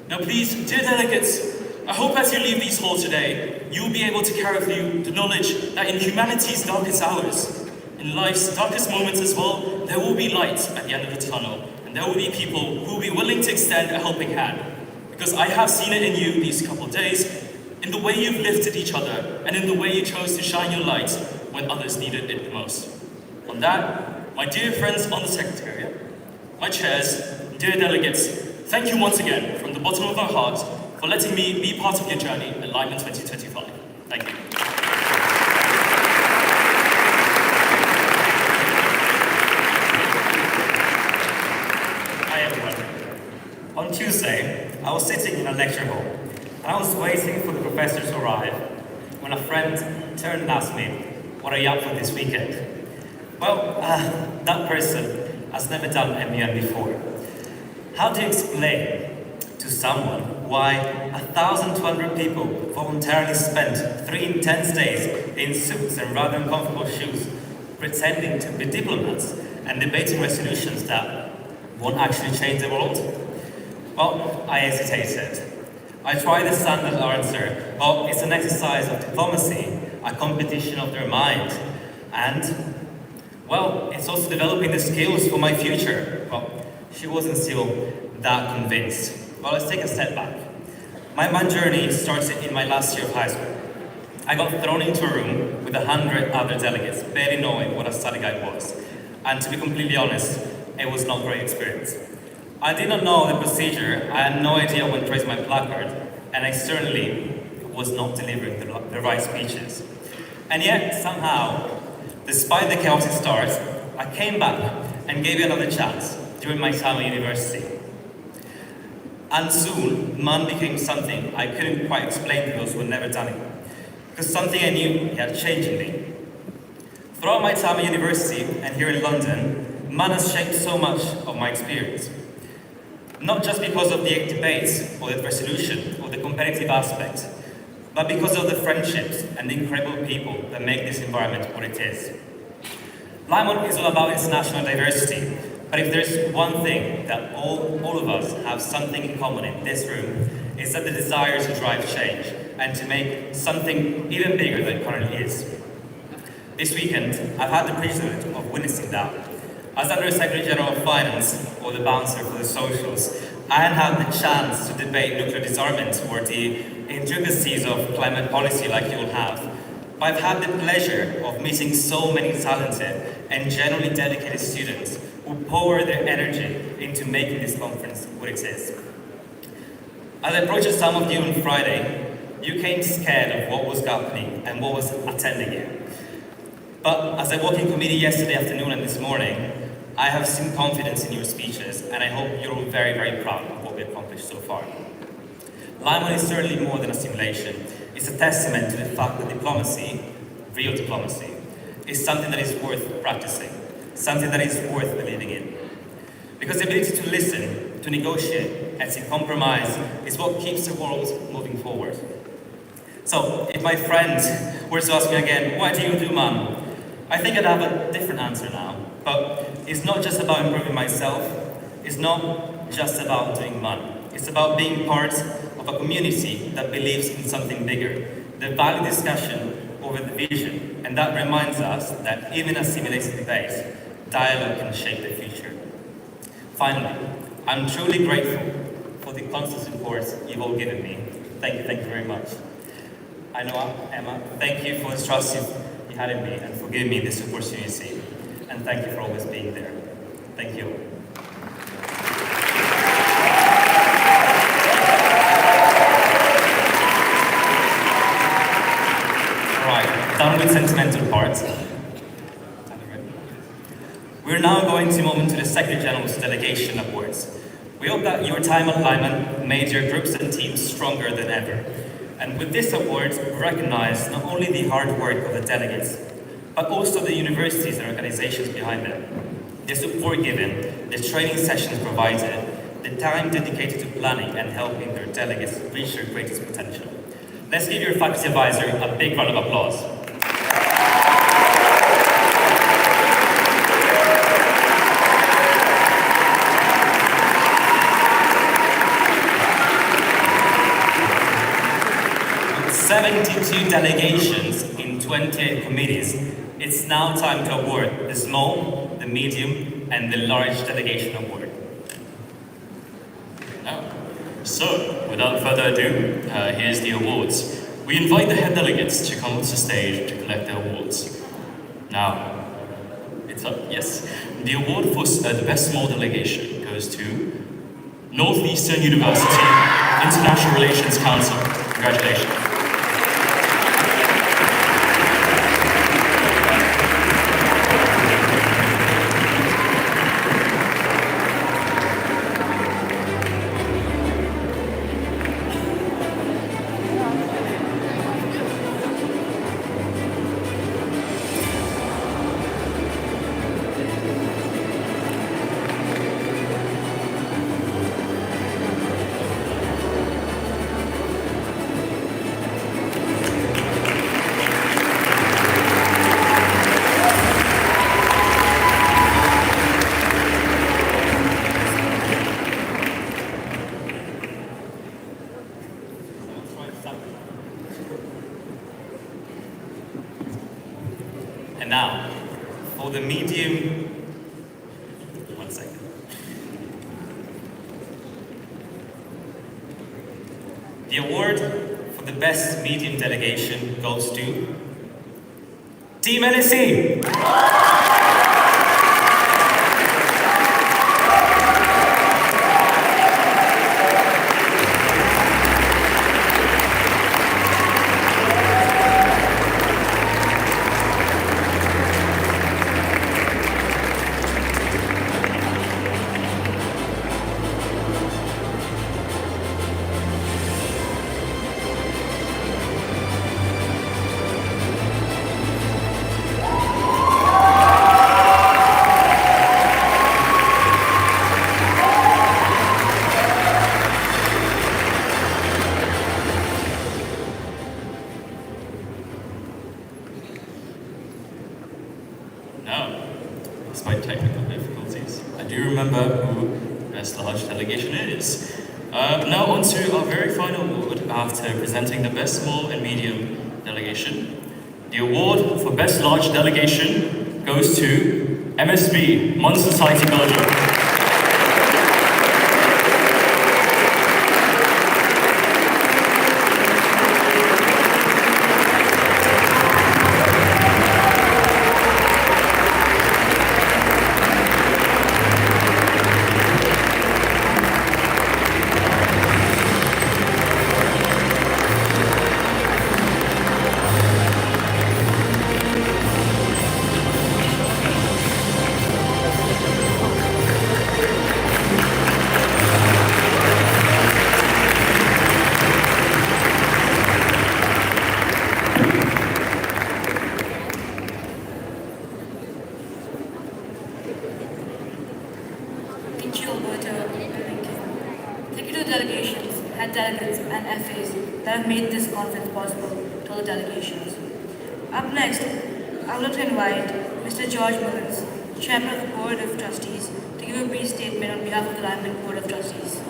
Now please, dear delegates, I hope as you leave these halls today, you will be able to carry with you the knowledge that in humanity's darkest hours, in life's darkest moments as well, there will be light at the end of the tunnel, and there will be people who will be willing to extend a helping hand. Because I have seen it in you these couple of days, in the way you've lifted each other, and in the way you chose to shine your light when others needed it the most. On that, my dear friends on the Secretariat, my chairs, dear delegates, thank you once again from the bottom of our hearts for letting me be part of your journey at LIMUN 2025. Thank you. Hi everyone. On Tuesday, I was sitting in a lecture hall, and I was waiting for the professor to arrive when a friend turned and asked me, "What are you up for this weekend?" Well, that person has never done MUN before. How do you explain to someone why 1,200 people voluntarily spent 3 intense days in suits and rather uncomfortable shoes pretending to be diplomats and debating resolutions that won't actually change the world? Well, I hesitated. I tried the standard answer, well, it's an exercise of diplomacy, a competition of their mind, and, well, it's also developing the skills for my future. Well, she wasn't still that convinced. Well, let's take a step back. My MUN journey started in my last year of high school. I got thrown into a room with 100 other delegates, barely knowing what a study guide was. And to be completely honest, it was not a great experience. I did not know the procedure, I had no idea when to raise my placard, and I certainly was not delivering the right speeches. And yet, somehow, despite the chaotic start, I came back and gave it another chance during my time at university. And soon, MUN became something I couldn't quite explain to those who had never done it, because something I knew had changed in me. Throughout my time at university and here in London, MUN has shaped so much of my experience. Not just because of the debates or the resolution or the competitive aspect, but because of the friendships and the incredible people that make this environment what it is. LIMUN is all about international diversity, but if there's one thing that all of us have something in common in this room, is that the desire to drive change and to make something even bigger than it currently is. This weekend, I've had the privilege of witnessing that. As Under Secretary General of Finance, or the bouncer for the socials, I had the chance to debate nuclear disarmament or the intricacies of climate policy like you'll have. But I've had the pleasure of meeting so many talented and genuinely dedicated students who pour their energy into making this conference what it is. As I approached some of you on Friday, you came scared of what was happening and what was attending you. But as I walked in committee yesterday afternoon and this morning, I have seen confidence in your speeches, and I hope you're all very, very proud of what we accomplished so far. LIMUN is certainly more than a simulation. It's a testament to the fact that diplomacy, real diplomacy, is something that is worth practicing, something that is worth believing in. Because the ability to listen, to negotiate, and to compromise is what keeps the world moving forward. So, if my friend were to ask me again, why do you do MUN? I think I'd have a different answer now. But it's not just about improving myself, it's not just about doing MUN. It's about being part of a community that believes in something bigger, the value discussion over the vision, and that reminds us that even as simulated debate, dialogue can shape the future. Finally, I'm truly grateful for the constant support you've all given me. Thank you very much. I know, Emma, thank you for the trust you had in me and for giving me this opportunity. And thank you for always being there. Thank you. Alright, done with sentimental parts. We're now going to move into the Secretary General's Delegation Awards. We hope that your time at LIMUN made your groups and teams stronger than ever. And with this award, we recognize not only the hard work of the delegates, but also the universities and organizations behind them. The support given, the training sessions provided, the time dedicated to planning and helping their delegates reach their greatest potential. Let's give your faculty advisor a big round of applause. With 72 delegations in 28 committees, it's now time to award the small, the medium, and the large delegation award. So, without further ado, here's the awards. We invite the head delegates to come to the stage to collect their awards. Now, it's up, yes. The award for the best small delegation goes to Northeastern University International Relations Council. Congratulations. And now, for the medium, one second. The award for the best medium delegation goes to Team NSC. Now, despite technical difficulties, I do remember who the best large delegation is. Now on to our very final award after presenting the best small and medium delegation. The award for best large delegation goes to MSB, Modern Society Belgium. Delegations, head delegates, and FAs that have made this conference possible to the delegations. Up next, I would like to invite Mr. George Mullins, Chairman of the Board of Trustees, to give a brief statement on behalf of the LIMUN Board of Trustees.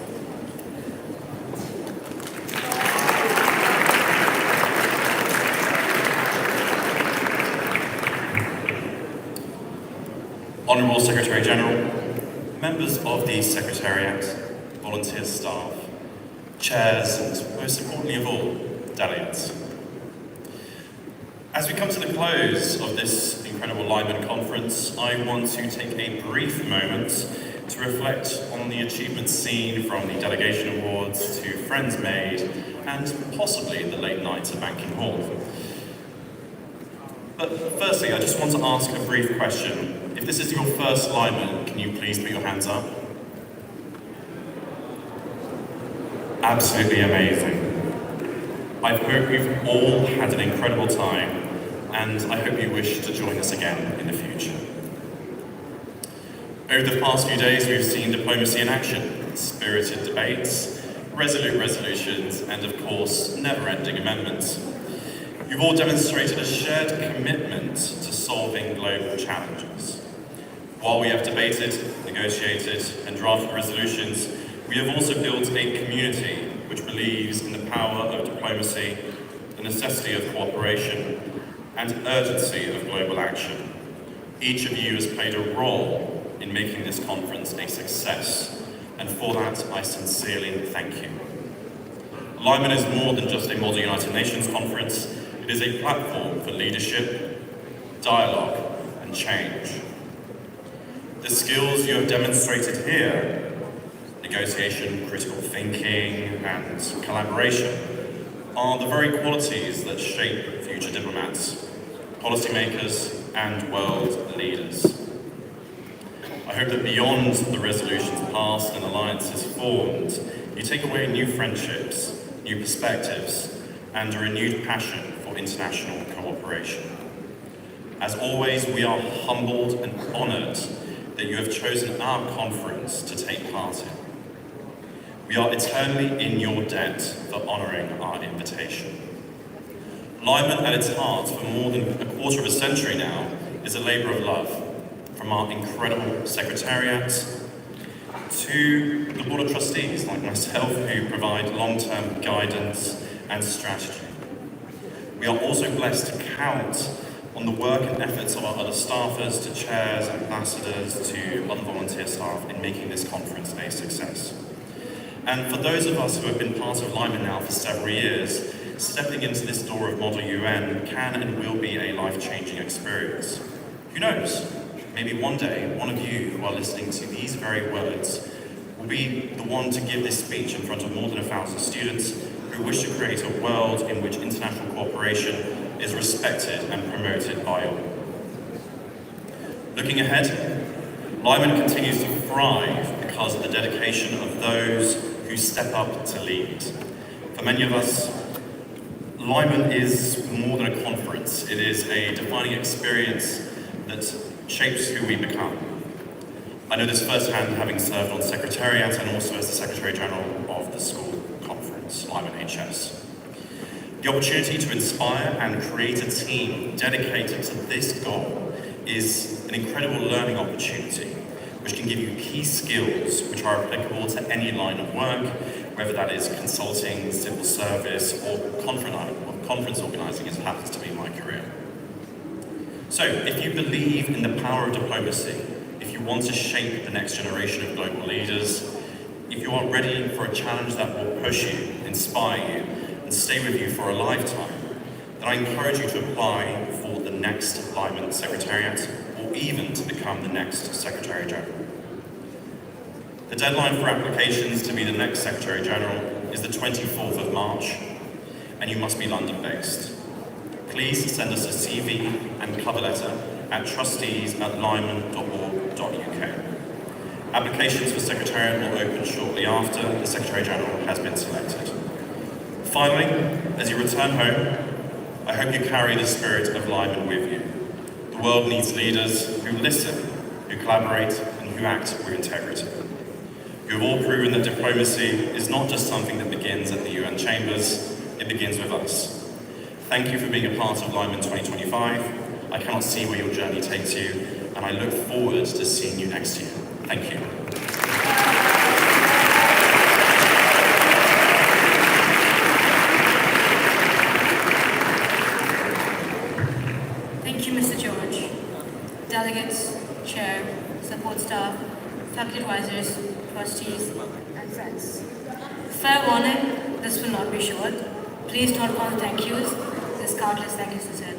Honourable Secretary General, members of the Secretariat, volunteer staff, chairs, and most importantly of all, delegates. As we come to the close of this incredible LIMUN conference, I want to take a brief moment to reflect on the achievements seen from the delegation awards to friends made and possibly the late nights at Banking Hall. But firstly, I just want to ask a brief question. If this is your first LIMUN, can you please put your hands up? Absolutely amazing. I hope you've all had an incredible time, and I hope you wish to join us again in the future. Over the past few days, we've seen diplomacy in action, spirited debates, resolute resolutions, and of course, never-ending amendments. You've all demonstrated a shared commitment to solving global challenges. While we have debated, negotiated, and drafted resolutions, we have also built a community which believes in the power of diplomacy, the necessity of cooperation, and urgency of global action. Each of you has played a role in making this conference a success, and for that I sincerely thank you. LIMUN is more than just a Model United Nations conference. It is a platform for leadership, dialogue, and change. The skills you have demonstrated here, negotiation, critical thinking, and collaboration, are the very qualities that shape future diplomats, policymakers, and world leaders. I hope that beyond the resolutions passed and alliances formed, you take away new friendships, new perspectives, and a renewed passion for international cooperation. As always, we are humbled and honoured that you have chosen our conference to take part in. We are eternally in your debt for honouring our invitation. LIMUN at its heart, for more than a quarter of a century now, is a labour of love, from our incredible secretariat to the Board of Trustees like myself who provide long-term guidance and strategy. We are also blessed to count on the work and efforts of our other staffers, to chairs, ambassadors, to other volunteer staff in making this conference a success. And for those of us who have been part of LIMUN now for several years, stepping into this door of Model UN can and will be a life-changing experience. Who knows? Maybe one day, one of you who are listening to these very words will be the one to give this speech in front of more than 1,000 students who wish to create a world in which international cooperation is respected and promoted by all. Looking ahead, LIMUN continues to thrive because of the dedication of those who step up to lead. For many of us, LIMUN is more than a conference. It is a defining experience that shapes who we become. I know this firsthand, having served on Secretariat and also as the Secretary General of the school conference, LIMUN HS. The opportunity to inspire and create a team dedicated to this goal is an incredible learning opportunity, which can give you key skills which are applicable to any line of work, whether that is consulting, civil service, or conference organising, as happens to be my career. So, if you believe in the power of diplomacy, if you want to shape the next generation of global leaders, if you are ready for a challenge that will push you, inspire you, and stay with you for a lifetime, then I encourage you to apply for the next LIMUN Secretariat, or even to become the next Secretary General. The deadline for applications to be the next Secretary General is the 24th of March, and you must be London-based. Please send us a CV and cover letter at trustees@limun.org.uk. Applications for Secretariat will open shortly after the Secretary General has been selected. Finally, as you return home, I hope you carry the spirit of LIMUN with you. The world needs leaders who listen, who collaborate, and who act with integrity. You have all proven that diplomacy is not just something that begins at the UN chambers, it begins with us. Thank you for being a part of LIMUN 2025. I cannot see where your journey takes you, and I look forward to seeing you next year. Thank you. Thank you, Mr. George. Delegates, chair, support staff, faculty advisors, trustees, and friends. Fair warning, this will not be short. Please don't call thank yous. There's countless thank yous to say.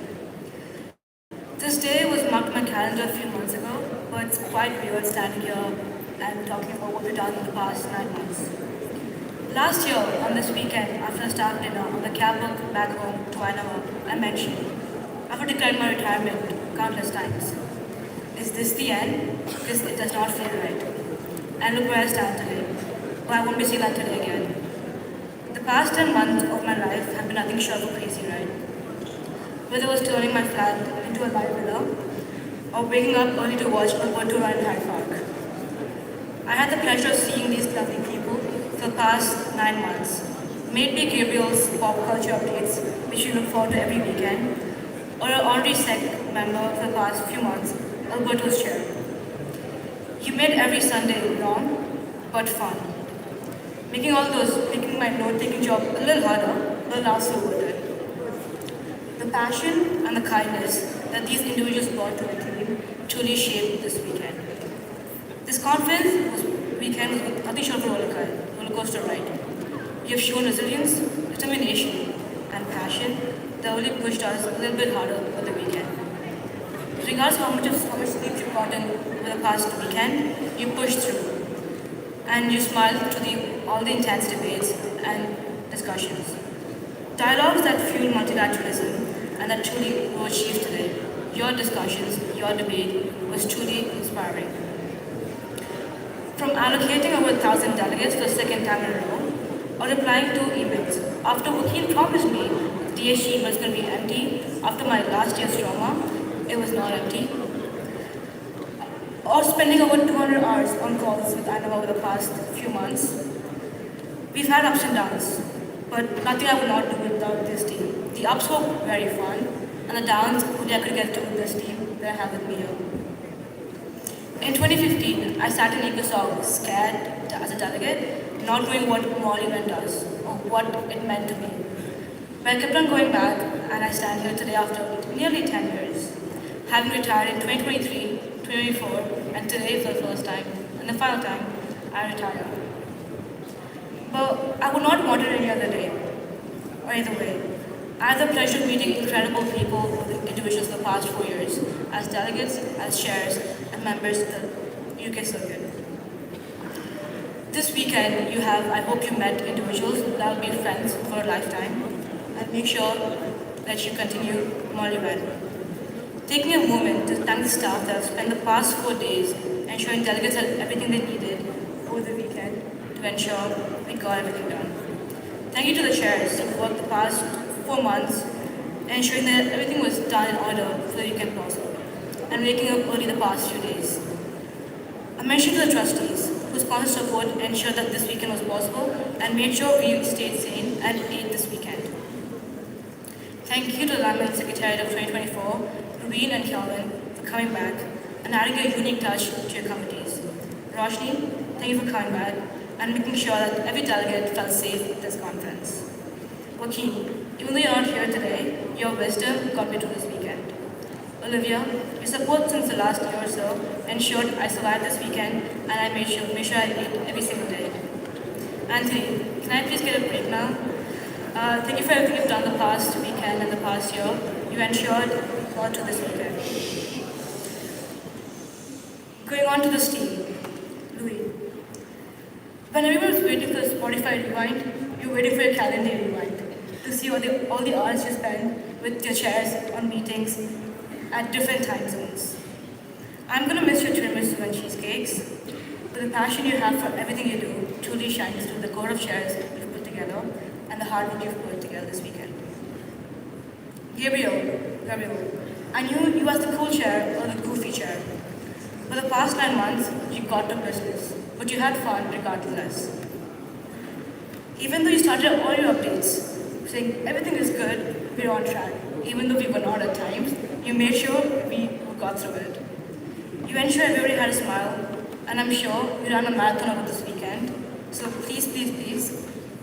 This day was marked on my calendar a few months ago, but it's quite weird standing here and talking about what we've done in the past 9 months. Last year, on this weekend, after a staff dinner on the cab back home to Ainama, I mentioned, I've declared my retirement countless times. Is this the end? Because it does not feel right. And look where I stand today. But I won't be seeing that today again. The past 10 months of my life have been nothing short of a crazy ride. Whether it was turning my flat into a live villa, or waking up early to watch a bird to run in Hyde Park. I had the pleasure of seeing these lovely people for the past 9 months. Maybe Gabriel's pop culture updates, which we look forward to every weekend, or our honorary sec member for the past few months, Alberto's chair. You made every Sunday long, but fun. Making my note-taking job a little harder, but also worth it. The passion and the kindness that these individuals brought to the team truly shaped this weekend. This weekend was nothing short of a roller coaster ride. You have shown resilience, determination, and passion that only pushed us a little bit harder for the weekend. Regardless of how much sleep you got in over the past weekend, you pushed through. And you smiled through all the intense debates and discussions. Dialogues that fuel multilateralism and that truly were achieved today. Your discussions, your debate was truly inspiring. From allocating over 1,000 delegates for the second time in a row, or replying to emails. After Joaquin promised me the DSG was going to be empty after my last year's trauma, it was not empty. Or spending over 200 hours on calls with Anna over the past few months. We've had ups and downs, but nothing I would not do without this team. The ups were very fun, and the downs, only I could get to with this team that I have with me here. In 2015, I sat in ECOSOC scared as a delegate, not knowing what Monument does or what it meant to me. But I kept on going back, and I stand here today after nearly 10 years, having retired in 2023, 2024, and today for the first time, and the final time, I retire. But I would not want it any other day, or either way. I had the pleasure of meeting incredible people, individuals for the past 4 years, as delegates, as chairs, and members of the UK circuit. This weekend, I hope you met individuals that will be friends for a lifetime, and make sure that you continue Molly well. Taking a moment to thank the staff that have spent the past 4 days ensuring delegates had everything they needed over the weekend to ensure we got everything done. Thank you to the chairs who worked the past 4 months ensuring that everything was done in order for the weekend possible, and waking up early the past few days. A mention to the trustees whose constant support ensured that this weekend was possible and made sure we stayed sane and ate this weekend. Thank you to the LIMUN Secretariat of 2024, Rubin and Kelvin, for coming back and adding a unique touch to your committees. Roshni, thank you for coming back and making sure that every delegate felt safe at this conference. Joaquin, even though you're not here today, your wisdom got me through this weekend. Olivia, your support since the last year or so ensured I survived this weekend and I made sure I ate every single day. Anthony, can I please get a break now? Thank you for everything you've done the past weekend and the past year. You ensured all to this weekend. Going on to this team, Louis. When everyone was waiting for the Spotify rewind, you were waiting for your calendar rewind to see all the hours you spend with your chairs on meetings at different time zones. I'm going to miss your tiramisu and cheesecakes, but the passion you have for everything you do truly shines through the core of chairs you've put together and the hard work you've put together this weekend. Gabriel, I knew you as the cool chair or the goofy chair. For the past 9 months, you got to business, but you had fun regardless. Even though you started all your updates saying everything is good, we're on track, even though we were not at times, you made sure we got through it. You ensured everybody had a smile, and I'm sure we ran a marathon over this weekend. So please,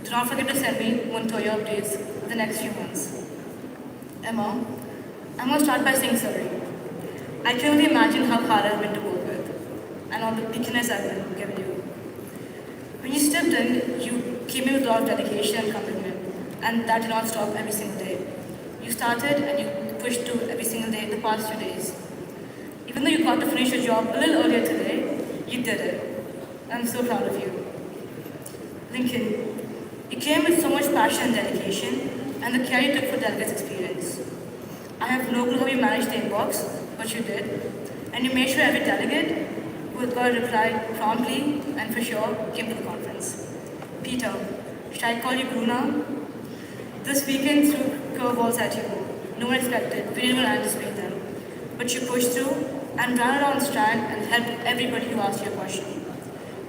do not forget to send me Montoya updates for the next few months. Emma, I'm going to start by saying sorry. I can only imagine how hard I've been to work with, and all the weakness I've given you. When you stepped in, you came in with a lot of dedication and commitment, and that did not stop every single day. You started and you pushed through every single day the past few days. Even though you got to finish your job a little earlier today, you did it. I'm so proud of you. Lincoln, you came with so much passion and dedication, and the care you took for delegates experience. I have no clue how you managed the inbox, but you did. And you made sure every delegate who got a reply promptly and for sure came to the conference. Peter, should I call you Bruna? This weekend threw curveballs at you. No one expected, we didn't even anticipate them. But you pushed through and ran around Strand and helped everybody who asked you a question.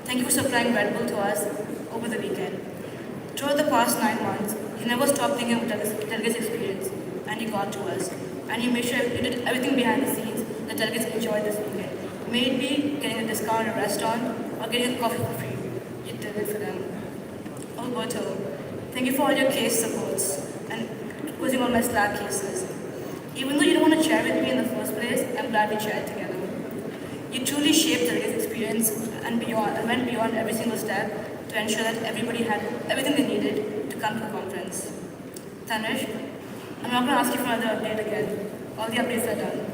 Thank you for supplying Red Bull to us over the weekend. Throughout the past 9 months, you never stopped thinking of delegates' experience, and you got to us. And you made sure you did everything behind the scenes that delegates enjoyed this weekend. May it be getting a discount at a restaurant or getting a coffee for free. You did it for them. Alberto, thank you for all your case supports and closing all my Slack cases. Even though you don't want to share with me in the first place, I'm glad we shared together. You truly shaped delegates' experience and went beyond every single step to ensure that everybody had everything they needed to come to the conference. Tanish, I'm not going to ask you for another update again. All the updates are done.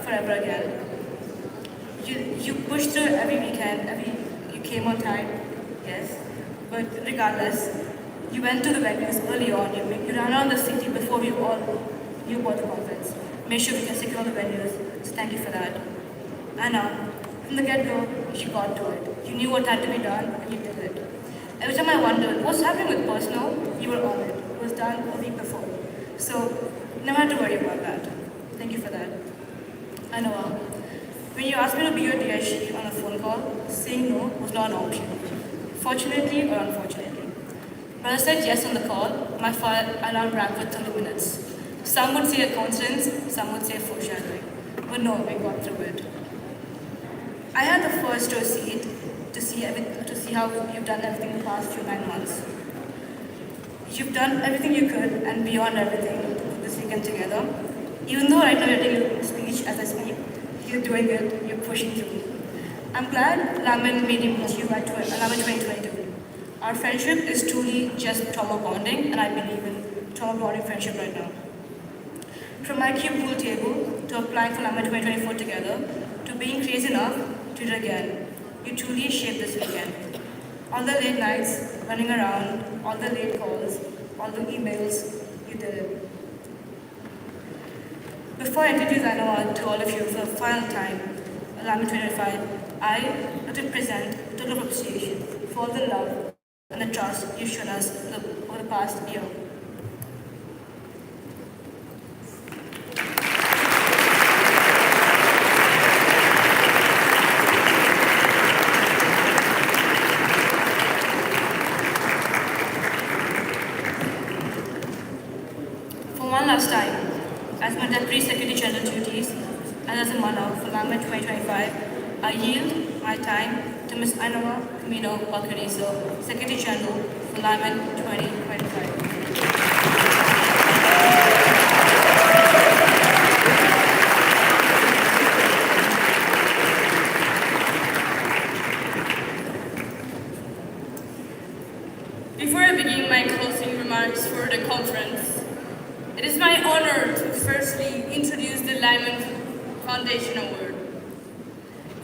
Forever again. You pushed through every weekend, you came on time, yes. But regardless, you went to the venues early on. You ran around the city before we all knew about the conference. Made sure we can secure the venues, so thank you for that. Anna, from the get-go, you got to it. You knew what had to be done, and you did it. Every time I wondered what's happening with personal, you were on it. It was done a week before. So, never had to worry about that. Thank you for that. Anna, when you asked me to be your DSG on a phone call, saying no was not an option. Fortunately or unfortunately. When I said yes on the call, my fire alarm rang for 30 minutes. Some would say a coincidence, some would say foreshadowing. But no, we got through it. I had the first row seat to see how you've done everything the past 9 months. You've done everything you could and beyond everything to put this weekend together. Even though right now you're taking a speech as I speak, you're doing it, you're pushing through. I'm glad LIMUN made you meet you at LIMUN 2022. Our friendship is truly just trauma bonding, and I believe in trauma bonding friendship right now. From my cube pool table to applying for LIMUN 2024 together, to being crazy enough to do it again, you truly shaped this weekend. All the late nights, running around, all the late calls, all the emails, you did it. Before I introduce Anna to all of you for the final time, LIMUN 2025, I want to present total appreciation for all the love and the trust you've shown us over the past year. For one last time, as my Deputy Secretary General duties and as a manner for LIMUN 2025, I yield my time to Ms. Ainhoa Camino Balcanizo, Secretary General for LIMUN 2025. Before I begin my closing remarks for the conference, it is my honor to firstly introduce the LIMUN Foundation Award.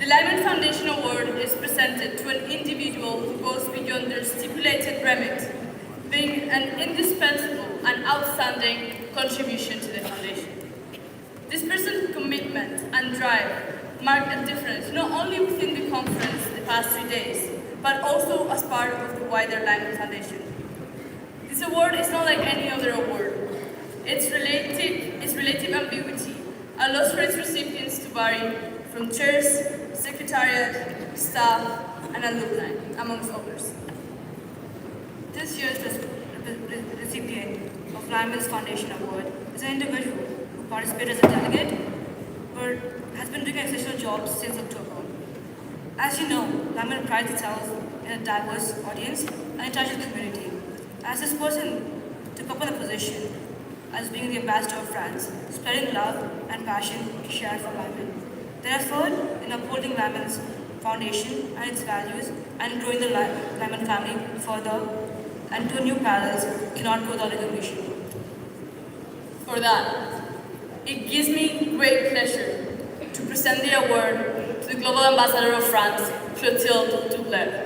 The LIMUN Foundation Award is presented to an individual who goes beyond their stipulated remit, being an indispensable and outstanding contribution to the foundation. This person's commitment and drive marked a difference not only within the conference the past 3 days, but also as part of the wider LIMUN Foundation. This award is not like any other award. Its relative ambiguity allows for its recipients to vary from chairs, secretariat, staff, and alumni, amongst others. This year's recipient of LIMUN's Foundation Award is an individual who participated as a delegate or has been doing an essential job since October. As you know, LIMUN prides itself in a diverse audience and international community. As this person took up on the position as being the ambassador of France, spreading love and passion shared for LIMUN. Their effort in upholding LIMUN's foundation and its values and growing the LIMUN family further and to new parallels cannot go without recognition. For that, it gives me great pleasure to present the award to the Global Ambassador of France, Clotilde Dubler.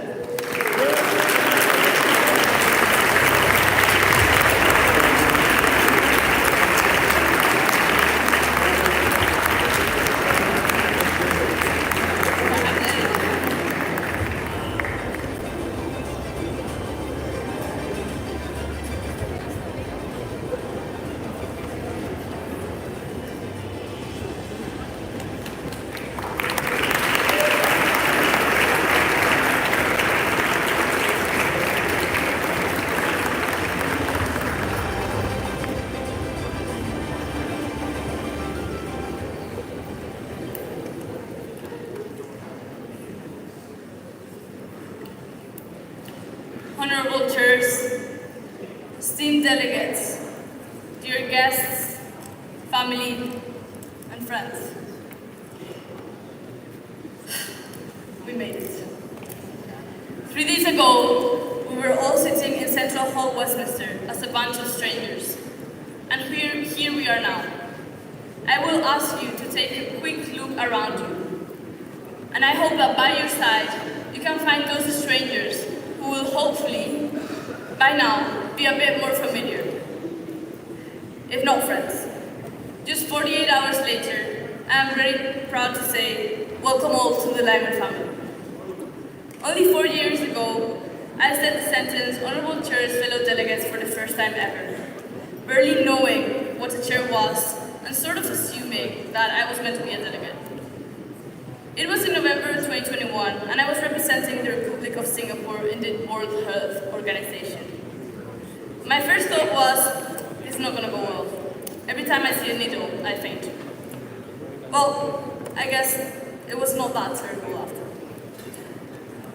honorable chairs, esteemed delegates, dear guests, family, and friends. We made it. 3 days ago, we were all sitting in Central Hall, Westminster, as a bunch of strangers. And here we are now. I will ask you to take a quick look around you. And I hope that by your side, you can find those strangers who will hopefully, by now, be a bit more familiar. If not friends. Just 48 hours later, I am very proud to say, welcome all to the LIMUN family. Only 4 years ago, I said the sentence, honorable chairs, fellow delegates, for the first time ever, barely knowing what a chair was, and sort of assuming that I was meant to be a delegate. It was in November 2021, and I was representing the Republic of Singapore in the World Health Organization. My first thought was, it's not gonna go well. Every time I see a needle, I faint. Well, I guess it was not that terrible after.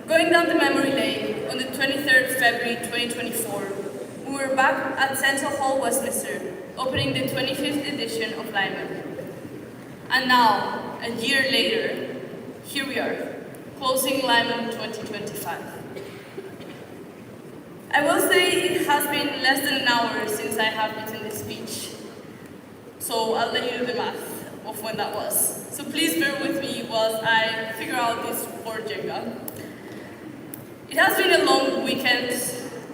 Going down the memory lane, on the 23rd February 2024, we were back at Central Hall, Westminster, opening the 25th edition of LIMUN. And now, a year later, here we are, closing LIMUN 2025. I will say it has been less than an hour since I have written this speech, so I'll let you do the math of when that was. So please bear with me whilst I figure out this board Jenga. It has been a long weekend,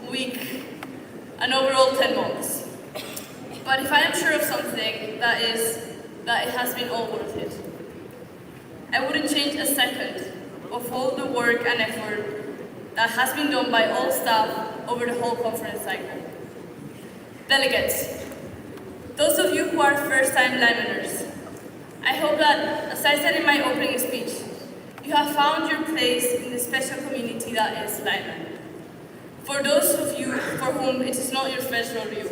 week, and overall 10 months. But if I am sure of something, that is that it has been all worth it. I wouldn't change a second of all the work and effort that has been done by all staff over the whole conference cycle. Delegates, those of you who are first-time LIMUNers, I hope that, as I said in my opening speech, you have found your place in the special community that is LIMUN. For those of you for whom it is not your first rodeo,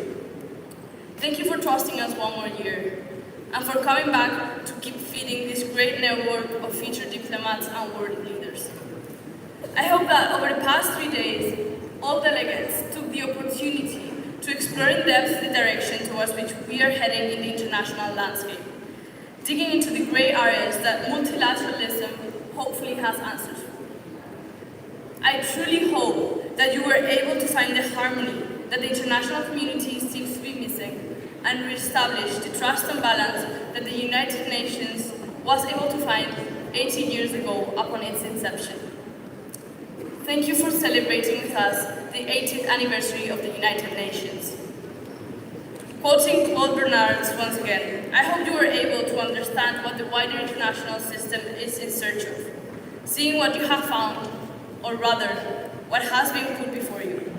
thank you for trusting us one more year, and for coming back to keep feeding this great network of future diplomats and world leaders. I hope that over the past 3 days, all delegates took the opportunity to explore in depth the direction towards which we are heading in the international landscape, digging into the grey areas that multilateralism hopefully has answers for. I truly hope that you were able to find the harmony that the international community seems to be missing and re-establish the trust and balance that the United Nations was able to find 80 years ago upon its inception. Thank you for celebrating with us the 80th anniversary of the United Nations. Quoting Claude Bernard once again, I hope you were able to understand what the wider international system is in search of, seeing what you have found, or rather, what has been put before you,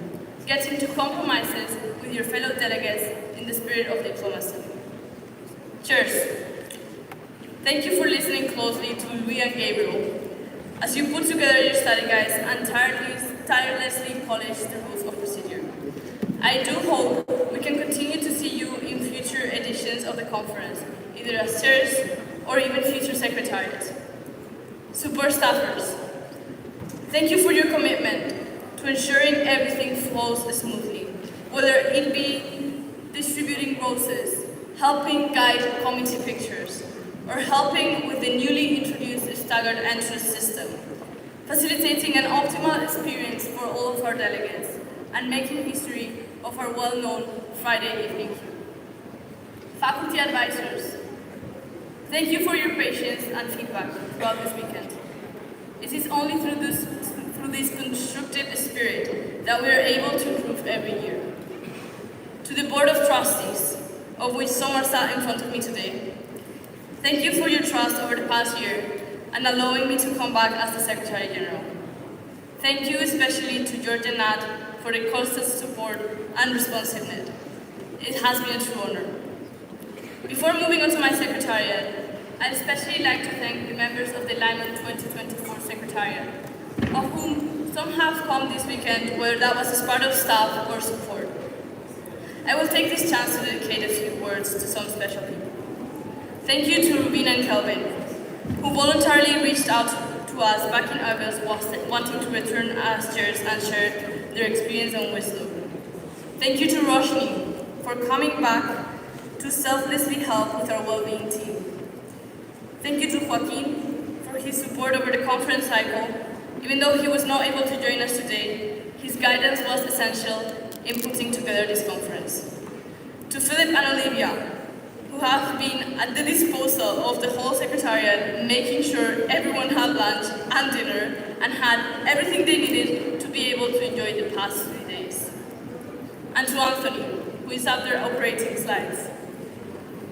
getting to compromises with your fellow delegates in the spirit of diplomacy. Cheers. Thank you for listening closely to Louis and Gabriel as you put together your study guides and tirelessly polish the rules of procedure. I do hope we can continue to see you in future editions of the conference, either as chairs or even future secretariats. Support staffers, thank you for your commitment to ensuring everything flows smoothly, whether it be distributing roses, helping guide committee pictures, or helping with the newly introduced staggered entrance system, facilitating an optimal experience for all of our delegates, and making history of our well-known Friday evening. Faculty advisors, thank you for your patience and feedback throughout this weekend. It is only through this constructive spirit that we are able to improve every year. To the Board of Trustees, of which some are sat in front of me today, thank you for your trust over the past year and allowing me to come back as the Secretary General. Thank you especially to George and Nat for the constant support and responsiveness. It has been a true honor. Before moving on to my Secretariat, I'd especially like to thank the members of the LIMUN 2024 Secretariat, of whom some have come this weekend, whether that was as part of staff or support. I will take this chance to dedicate a few words to some special people. Thank you to Rubina and Kelvin, who voluntarily reached out to us back in August wanting to return as chairs and share their experience and wisdom. Thank you to Roshni for coming back to selflessly help with our well-being team. Thank you to Joaquin for his support over the conference cycle. Even though he was not able to join us today, his guidance was essential in putting together this conference. To Philip and Olivia, who have been at the disposal of the whole Secretariat, making sure everyone had lunch and dinner and had everything they needed to be able to enjoy the past 3 days. And to Anthony, who is up there operating slides.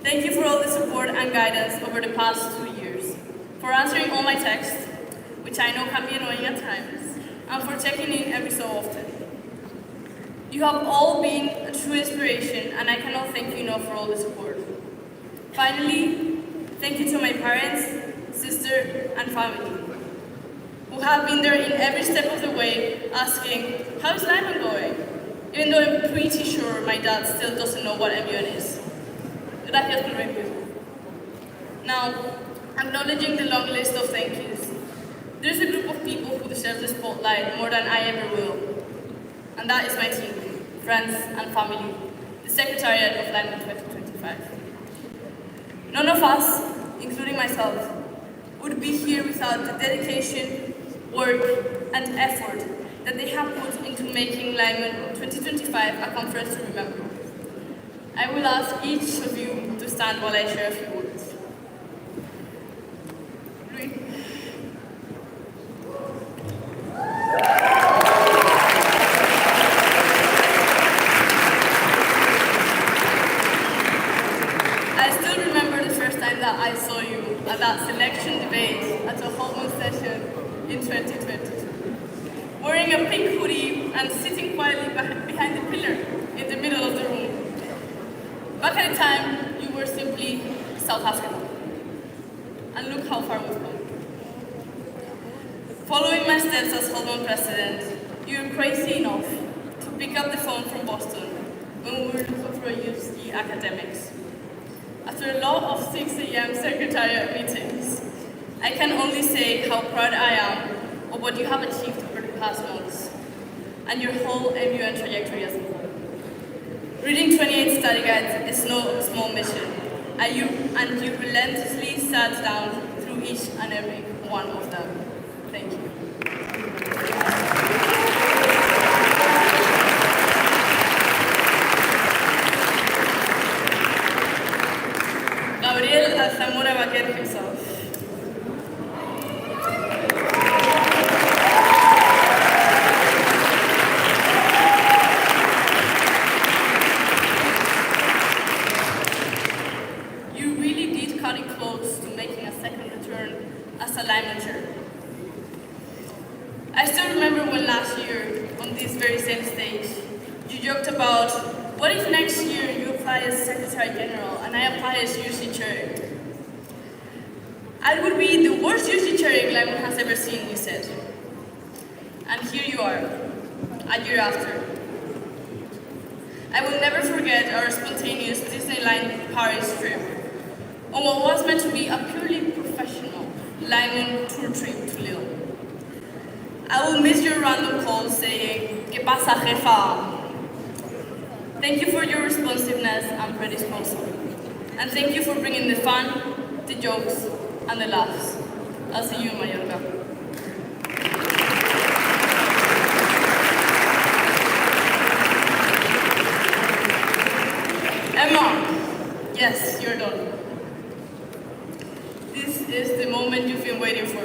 Thank you for all the support and guidance over the past 2 years, for answering all my texts, which I know can be annoying at times, and for checking in every so often. You have all been a true inspiration, and I cannot thank you enough for all the support. Finally, thank you to my parents, sister, and family, who have been there in every step of the way, asking, how is LIMUN going? Even though I'm pretty sure my dad still doesn't know what MUN is. Gracias por venir. Now, acknowledging the long list of thank yous, there's a group of people who deserve the spotlight more than I ever will. And that is my team, friends and family, the Secretariat of LIMUN 2025. None of us, including myself, would be here without the dedication, work, and effort that they have put into making LIMUN 2025 a conference to remember. I will ask each of you to stand while I share a few words. Luis. I still remember the first time that I saw you at that selection debate at a Holman session in 2022. Wearing a pink hoodie and sitting quietly behind the pillar in the middle of the room. Back at the time, you were simply South Africa. And look how far we've come. Following my steps as Holman president, you were crazy enough to pick up the phone from Boston when we were looking for a UC academics. After a lot of 6 a.m. Secretariat meetings, I can only say how proud I am of what you have achieved over the past months, and your whole MUN trajectory as a whole. Reading 28 study guides is no small mission, and you relentlessly sat down through each and every one of them. Thank you. Gabriel Alzamora Baquer himself. You really did cut it close to making a second return as a LIMUN chair. I still remember when last year, on this very same stage, you joked about, what if next year you apply as Secretary General and I apply as UC Chair? I would be the worst UC Chair LIMUN has ever seen, you said. And here you are, a year after. I will never forget our spontaneous Disneyland Paris trip, on what was meant to be a purely professional LIMUN tour trip to Lille. I will miss your random calls saying, ¿Qué pasa, jefa? Thank you for your responsiveness and predisposal. And thank you for bringing the fun, the jokes, and the laughs. I'll see you in Mallorca. Emma, yes, you're done. This is the moment you've been waiting for.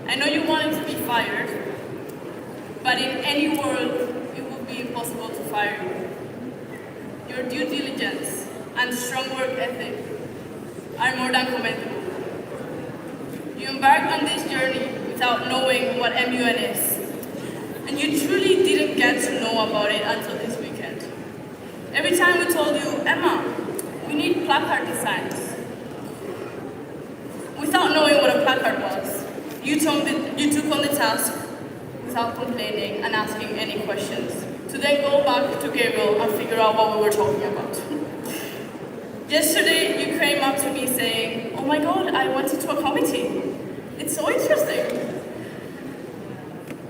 I know you wanted to be fired, but in any world, it would be impossible to fire you. Your due diligence and strong work ethic are more than commendable. You embarked on this journey without knowing what MUN is, and you truly didn't get to know about it until this weekend. Every time we told you, Emma, we need placard designs. Without knowing what a placard was, you took on the task without complaining and asking any questions, to then go back to Gabriel and figure out what we were talking about. Yesterday, you came up to me saying, oh my God, I went into a committee. It's so interesting.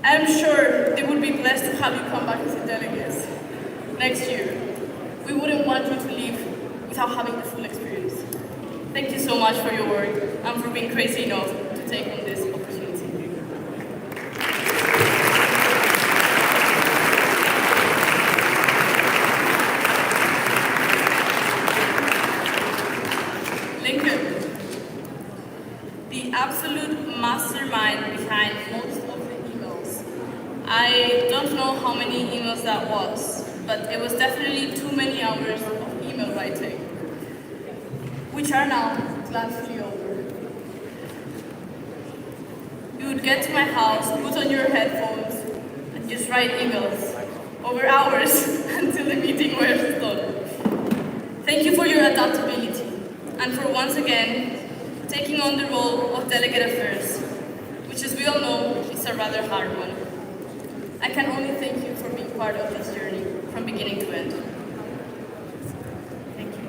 I'm sure they would be blessed to have you come back as a delegate next year. We wouldn't want you to leave without having the full experience. Thank you so much for your work and for being crazy enough to take on this opportunity. Lincoln, the absolute mastermind behind most of the emails. I don't know how many emails that was, but it was definitely too many hours of email writing, which are now gladly over. You would get to my house, put on your headphones, and just write emails over hours until the meeting was done. Thank you for your adaptability and for once again taking on the role of Delegate Affairs, which as we all know is a rather hard one. I can only thank you for being part of this journey from beginning to end. Thank you.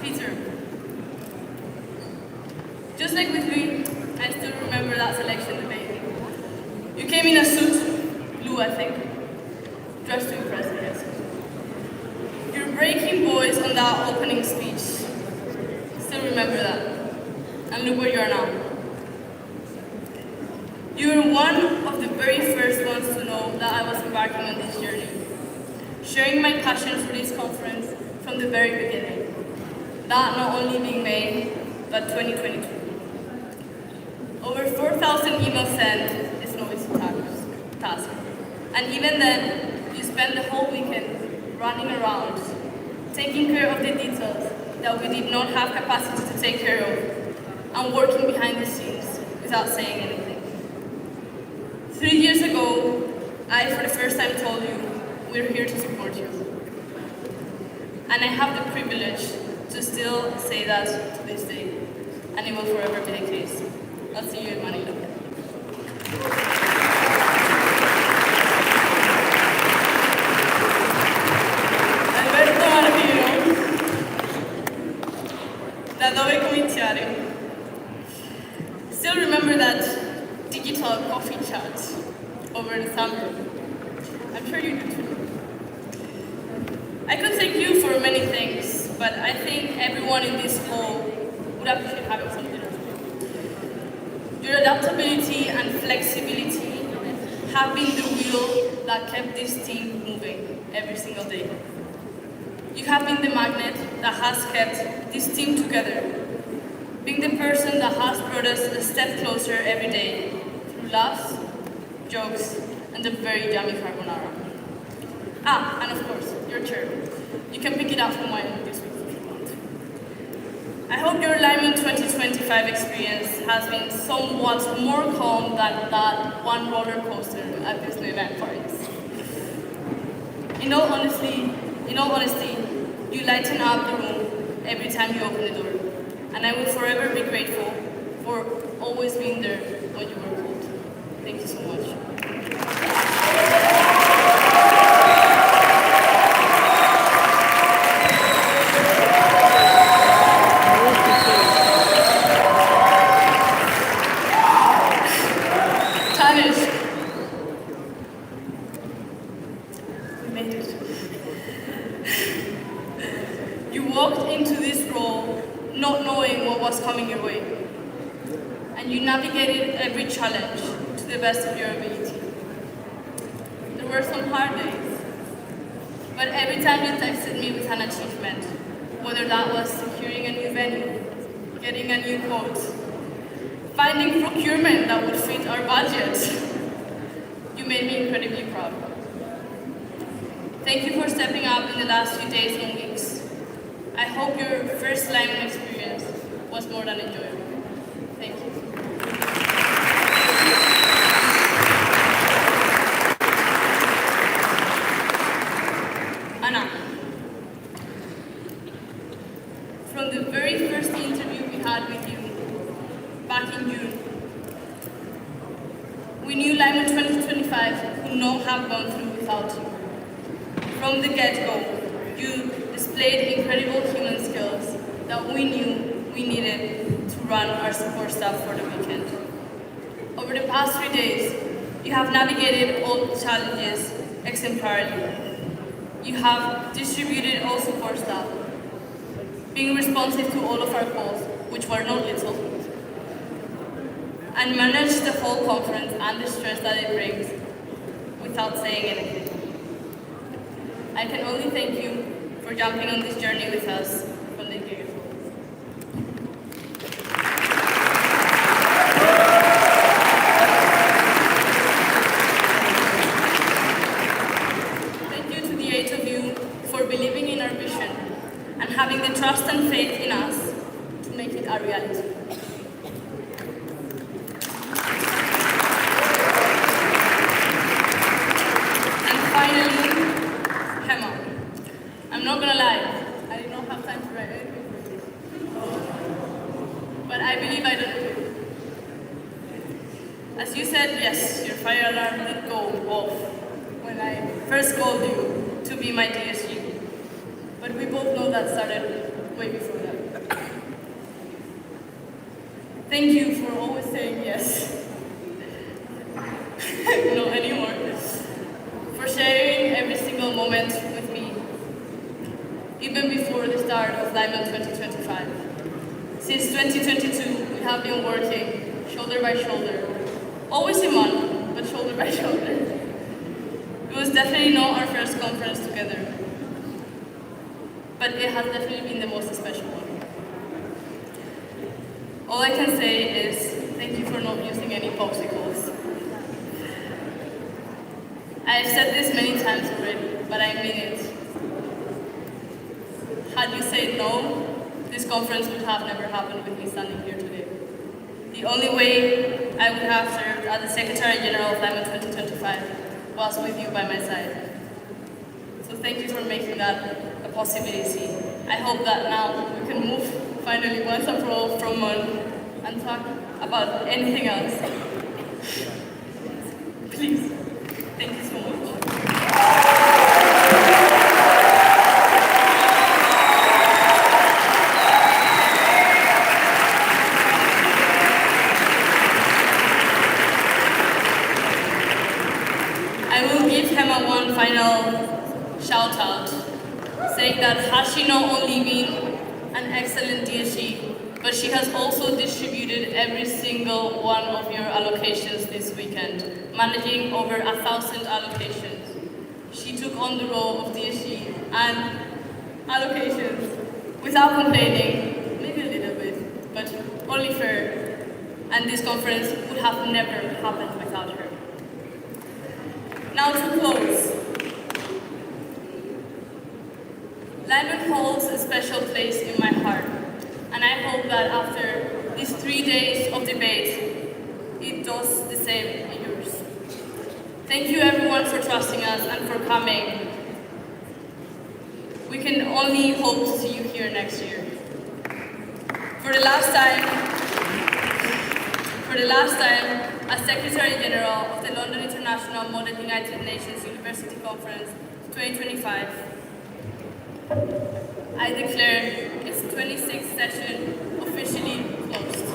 Peter, just like with me, I still remember that selection debate. You came in a suit, blue I think, dressed to impress, I guess. Your breaking voice on that opening speech. Still remember that. And look where you are now. You were one of the very first ones to know that I was embarking on this journey, sharing my passion for this conference from the very beginning. That not only being May, but 2022. Over 4,000 emails sent is no easy task. And even then, you spent the whole weekend running around, taking care of the details that we did not have capacity to take care of, and working behind the scenes without saying anything. 3 years ago, I for the first time told you, we're here to support you. And I have the privilege to still say that to this day, and it will forever be the case. I'll see you in Manila. Da dove cominciare? Still remember that digital coffee chat over the summer? I'm sure you do too. I could thank you for many things, but I think everyone in this hall would appreciate having some dinner. Your adaptability and flexibility have been the wheel that kept this team moving every single day. You have been the magnet that has kept this team together, being the person that has brought us a step closer every day through laughs, jokes, and a very yummy carbonara. Ah, and of course, your chair. You can pick it up from mine this week if you want. I hope your LIMUN 2025 experience has been somewhat more calm than that one roller coaster at Disneyland Paris. In all honesty, you lighten up the room every time you open the door, and I will forever be grateful for always being there when you were cold. Thank you so much. You walked into this role not knowing what was coming your way, and you navigated every challenge to the best of your ability. There were some hard days, but every time you texted me with an achievement, whether that was securing a new venue, getting a new quote, finding procurement that would fit our budget, you made me incredibly proud. Thank you for stepping up in the last few days and weeks. I hope your first LIMUN experience was more than enjoyable. Thank you. Anna, from the very first interview we had with you back in June, we knew LIMUN 2025 could not have gone through without you. From the get-go, you displayed incredible human skills that we knew we needed to run our support staff for the weekend. Over the past 3 days, you have navigated all the challenges exemplarily. You have distributed all support staff, being responsive to all of our calls, which were not little, and managed the whole conference and the stress that it brings without saying anything. I can only thank you for jumping on this journey with us from the get-go. Thank you to the 8 of you for believing in our vision and having the trust and faith in us to make it a reality. And finally, Hema. I'm not gonna lie, I did not have time to write anything for you. But I believe I don't do it. As you said, yes, your fire alarm did go off when I first called you to be my DSG. But we both know that started way before that. Thank you for always saying yes. Not anymore. For sharing every single moment with me, even before the start of LIMUN 2025. Since 2022, we have been working shoulder by shoulder, always in one, but shoulder by shoulder. It was definitely not our first conference together, but it has definitely been the most special one. All I can say is thank you for not using any popsicles. I've said this many times already, but I mean it. Had you said no, this conference would have never happened with me standing here today. The only way I would have served as the Secretary General of LIMUN 2025 was with you by my side. So thank you for making that a possibility. I hope that now we can move finally once and for all from MUN and talk about anything else. Please. Thank you so much. I will give Hema one final shout out, saying that has she not only been an excellent DSG, but she has also distributed every single one of your allocations this weekend, managing over 1,000 allocations. She took on the role of DSG and allocations without complaining, maybe a little bit, but only fair. And this conference would have never happened without her. Now to close. LIMUN holds a special place in my heart, and I hope that after these 3 days of debate, it does the same in yours. Thank you everyone for trusting us and for coming. We can only hope to see you here next year. For the last time, as Secretary General of the London International Model United Nations University Conference 2025, I declare its 26th session officially closed.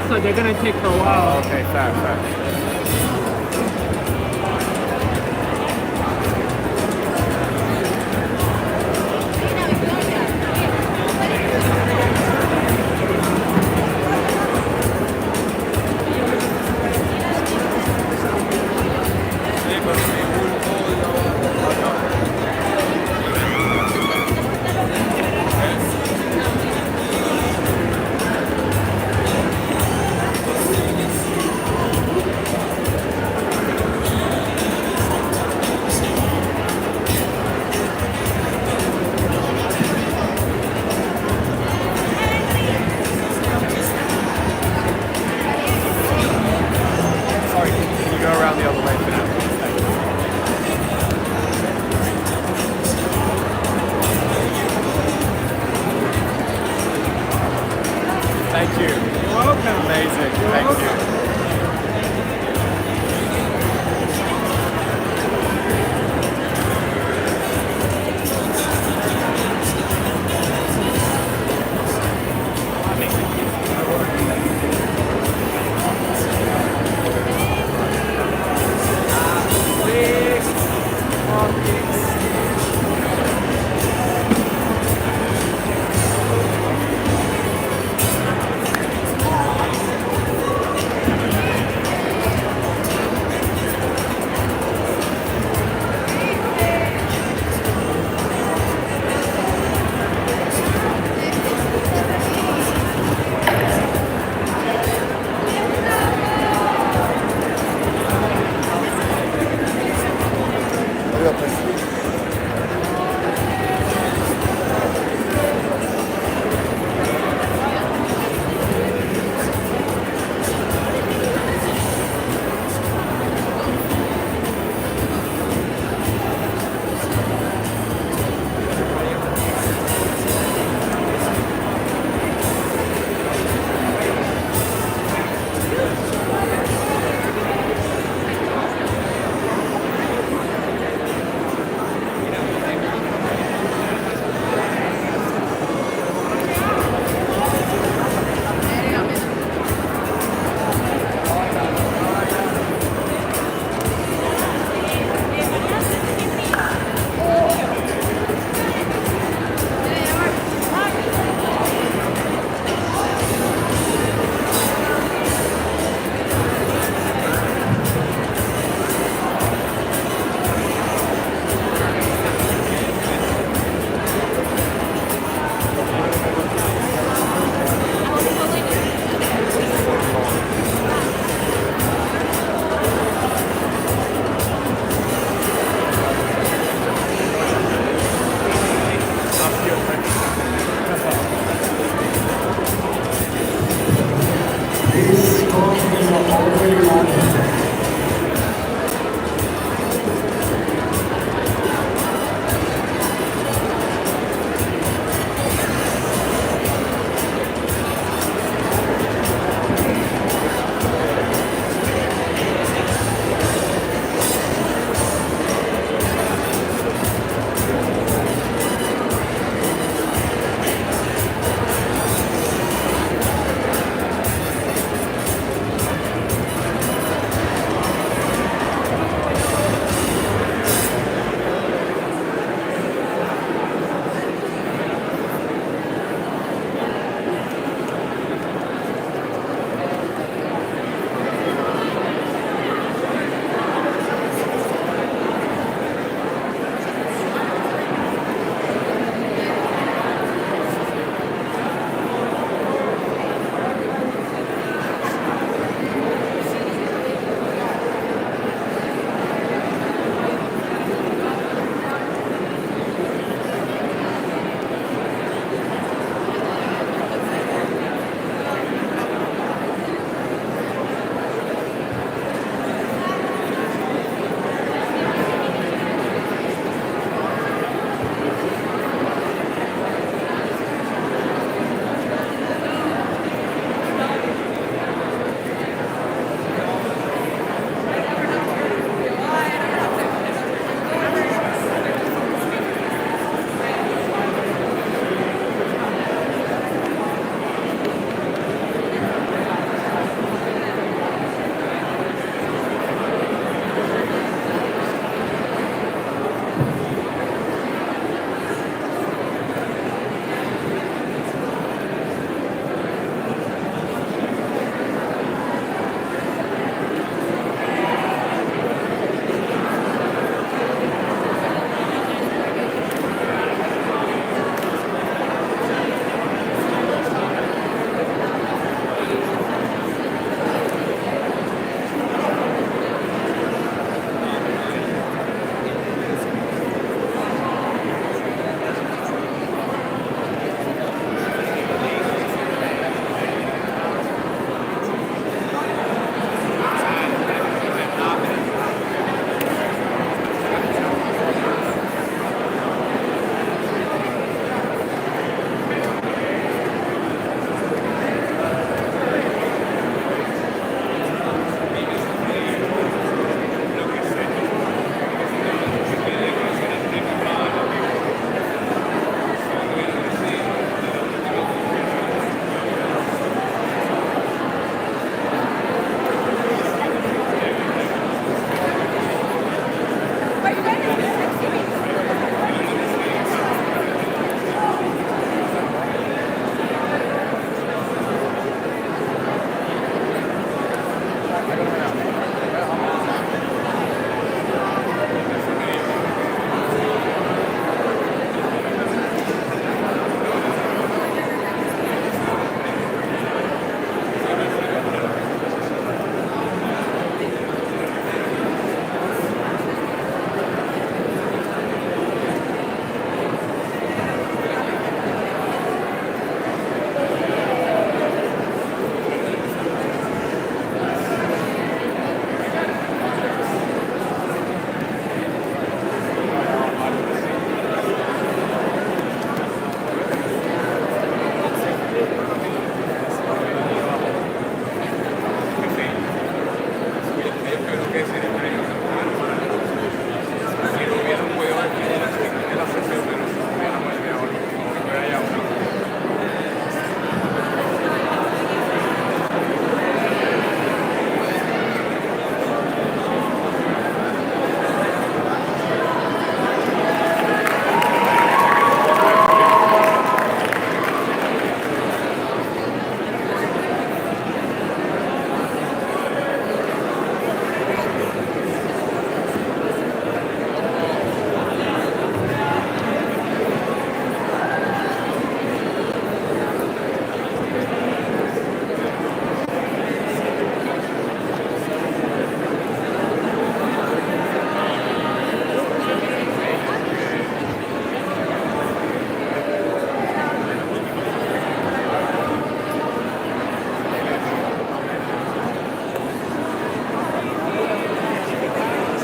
So they're gonna take for a while. Okay, fair.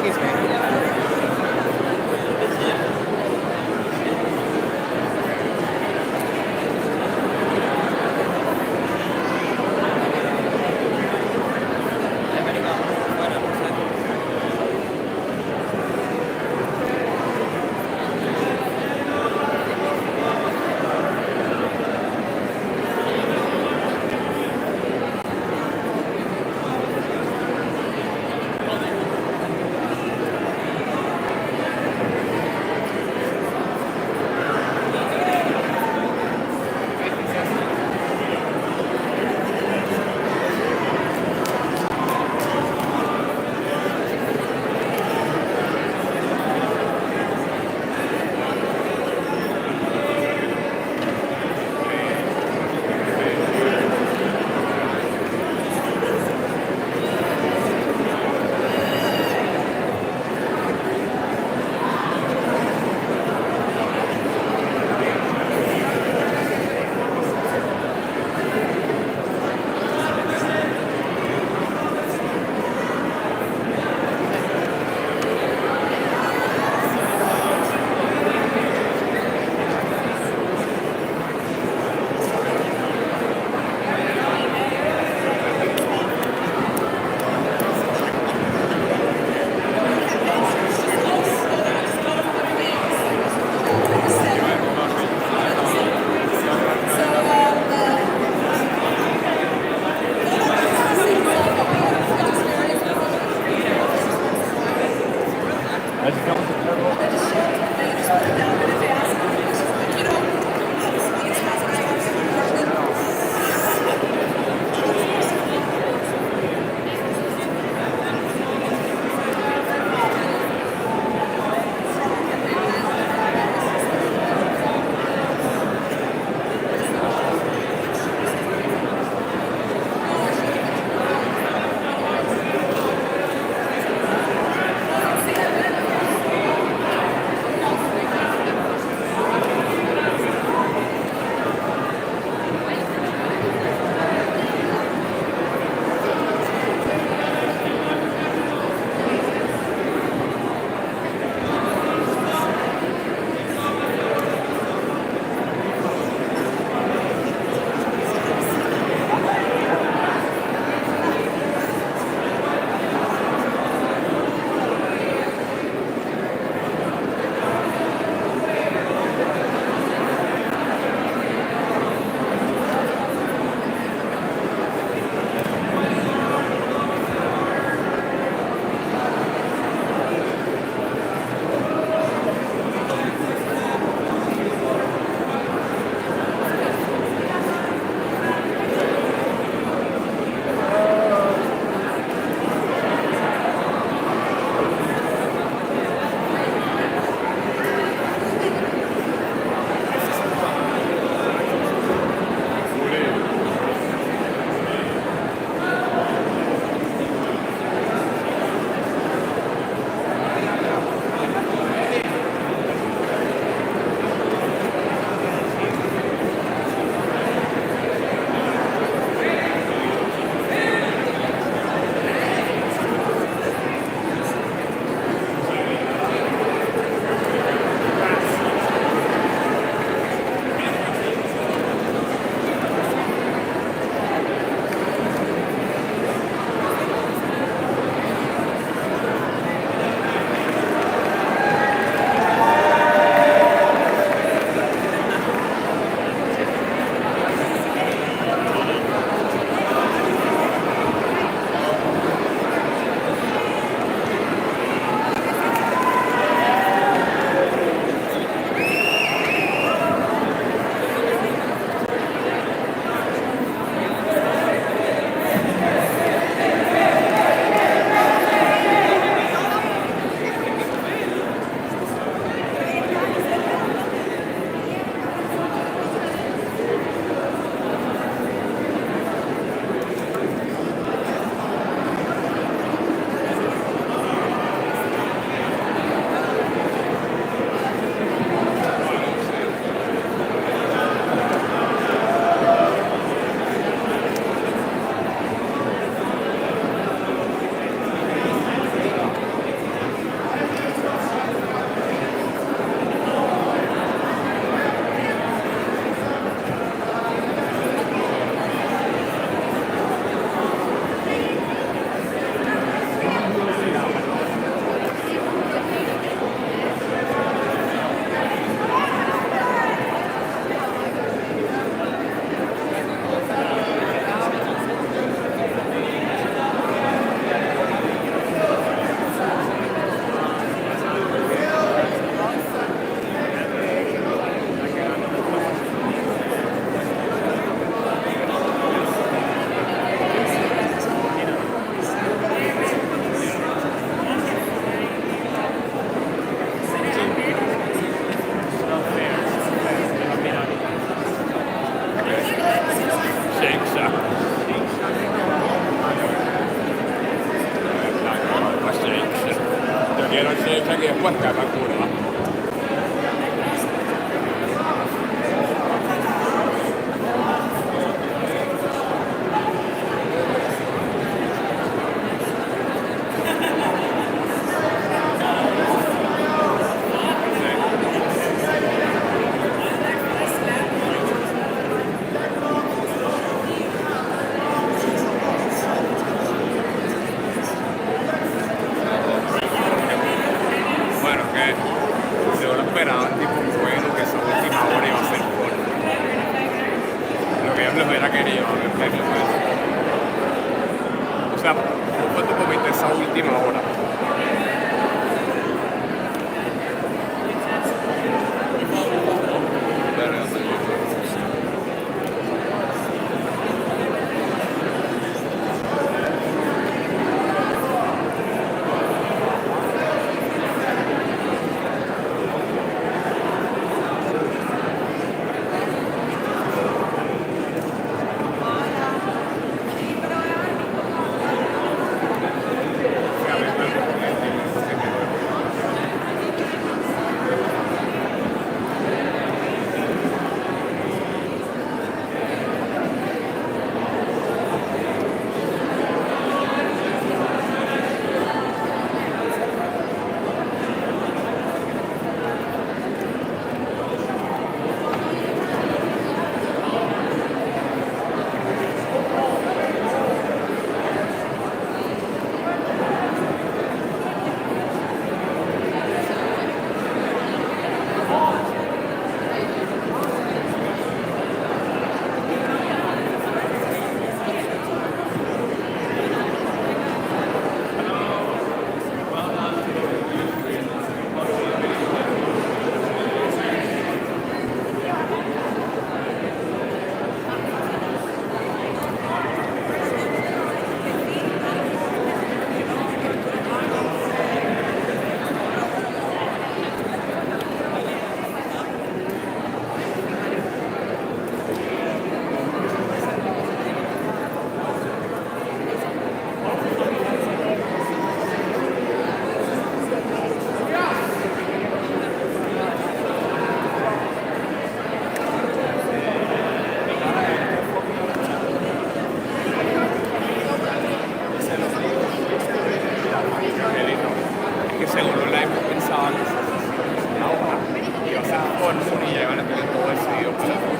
Excuse me. Quiero ser que después te curva. Bueno, que yo lo esperaba, tipo un juego que esa última hora iba a ser bueno. Lo que yo les hubiera querido, en serio, pues. O sea, ¿cuánto comiste esa última hora? Que seguro la hemos pensado antes. Ahora, y o sea, con y llegan a tener todo decidido para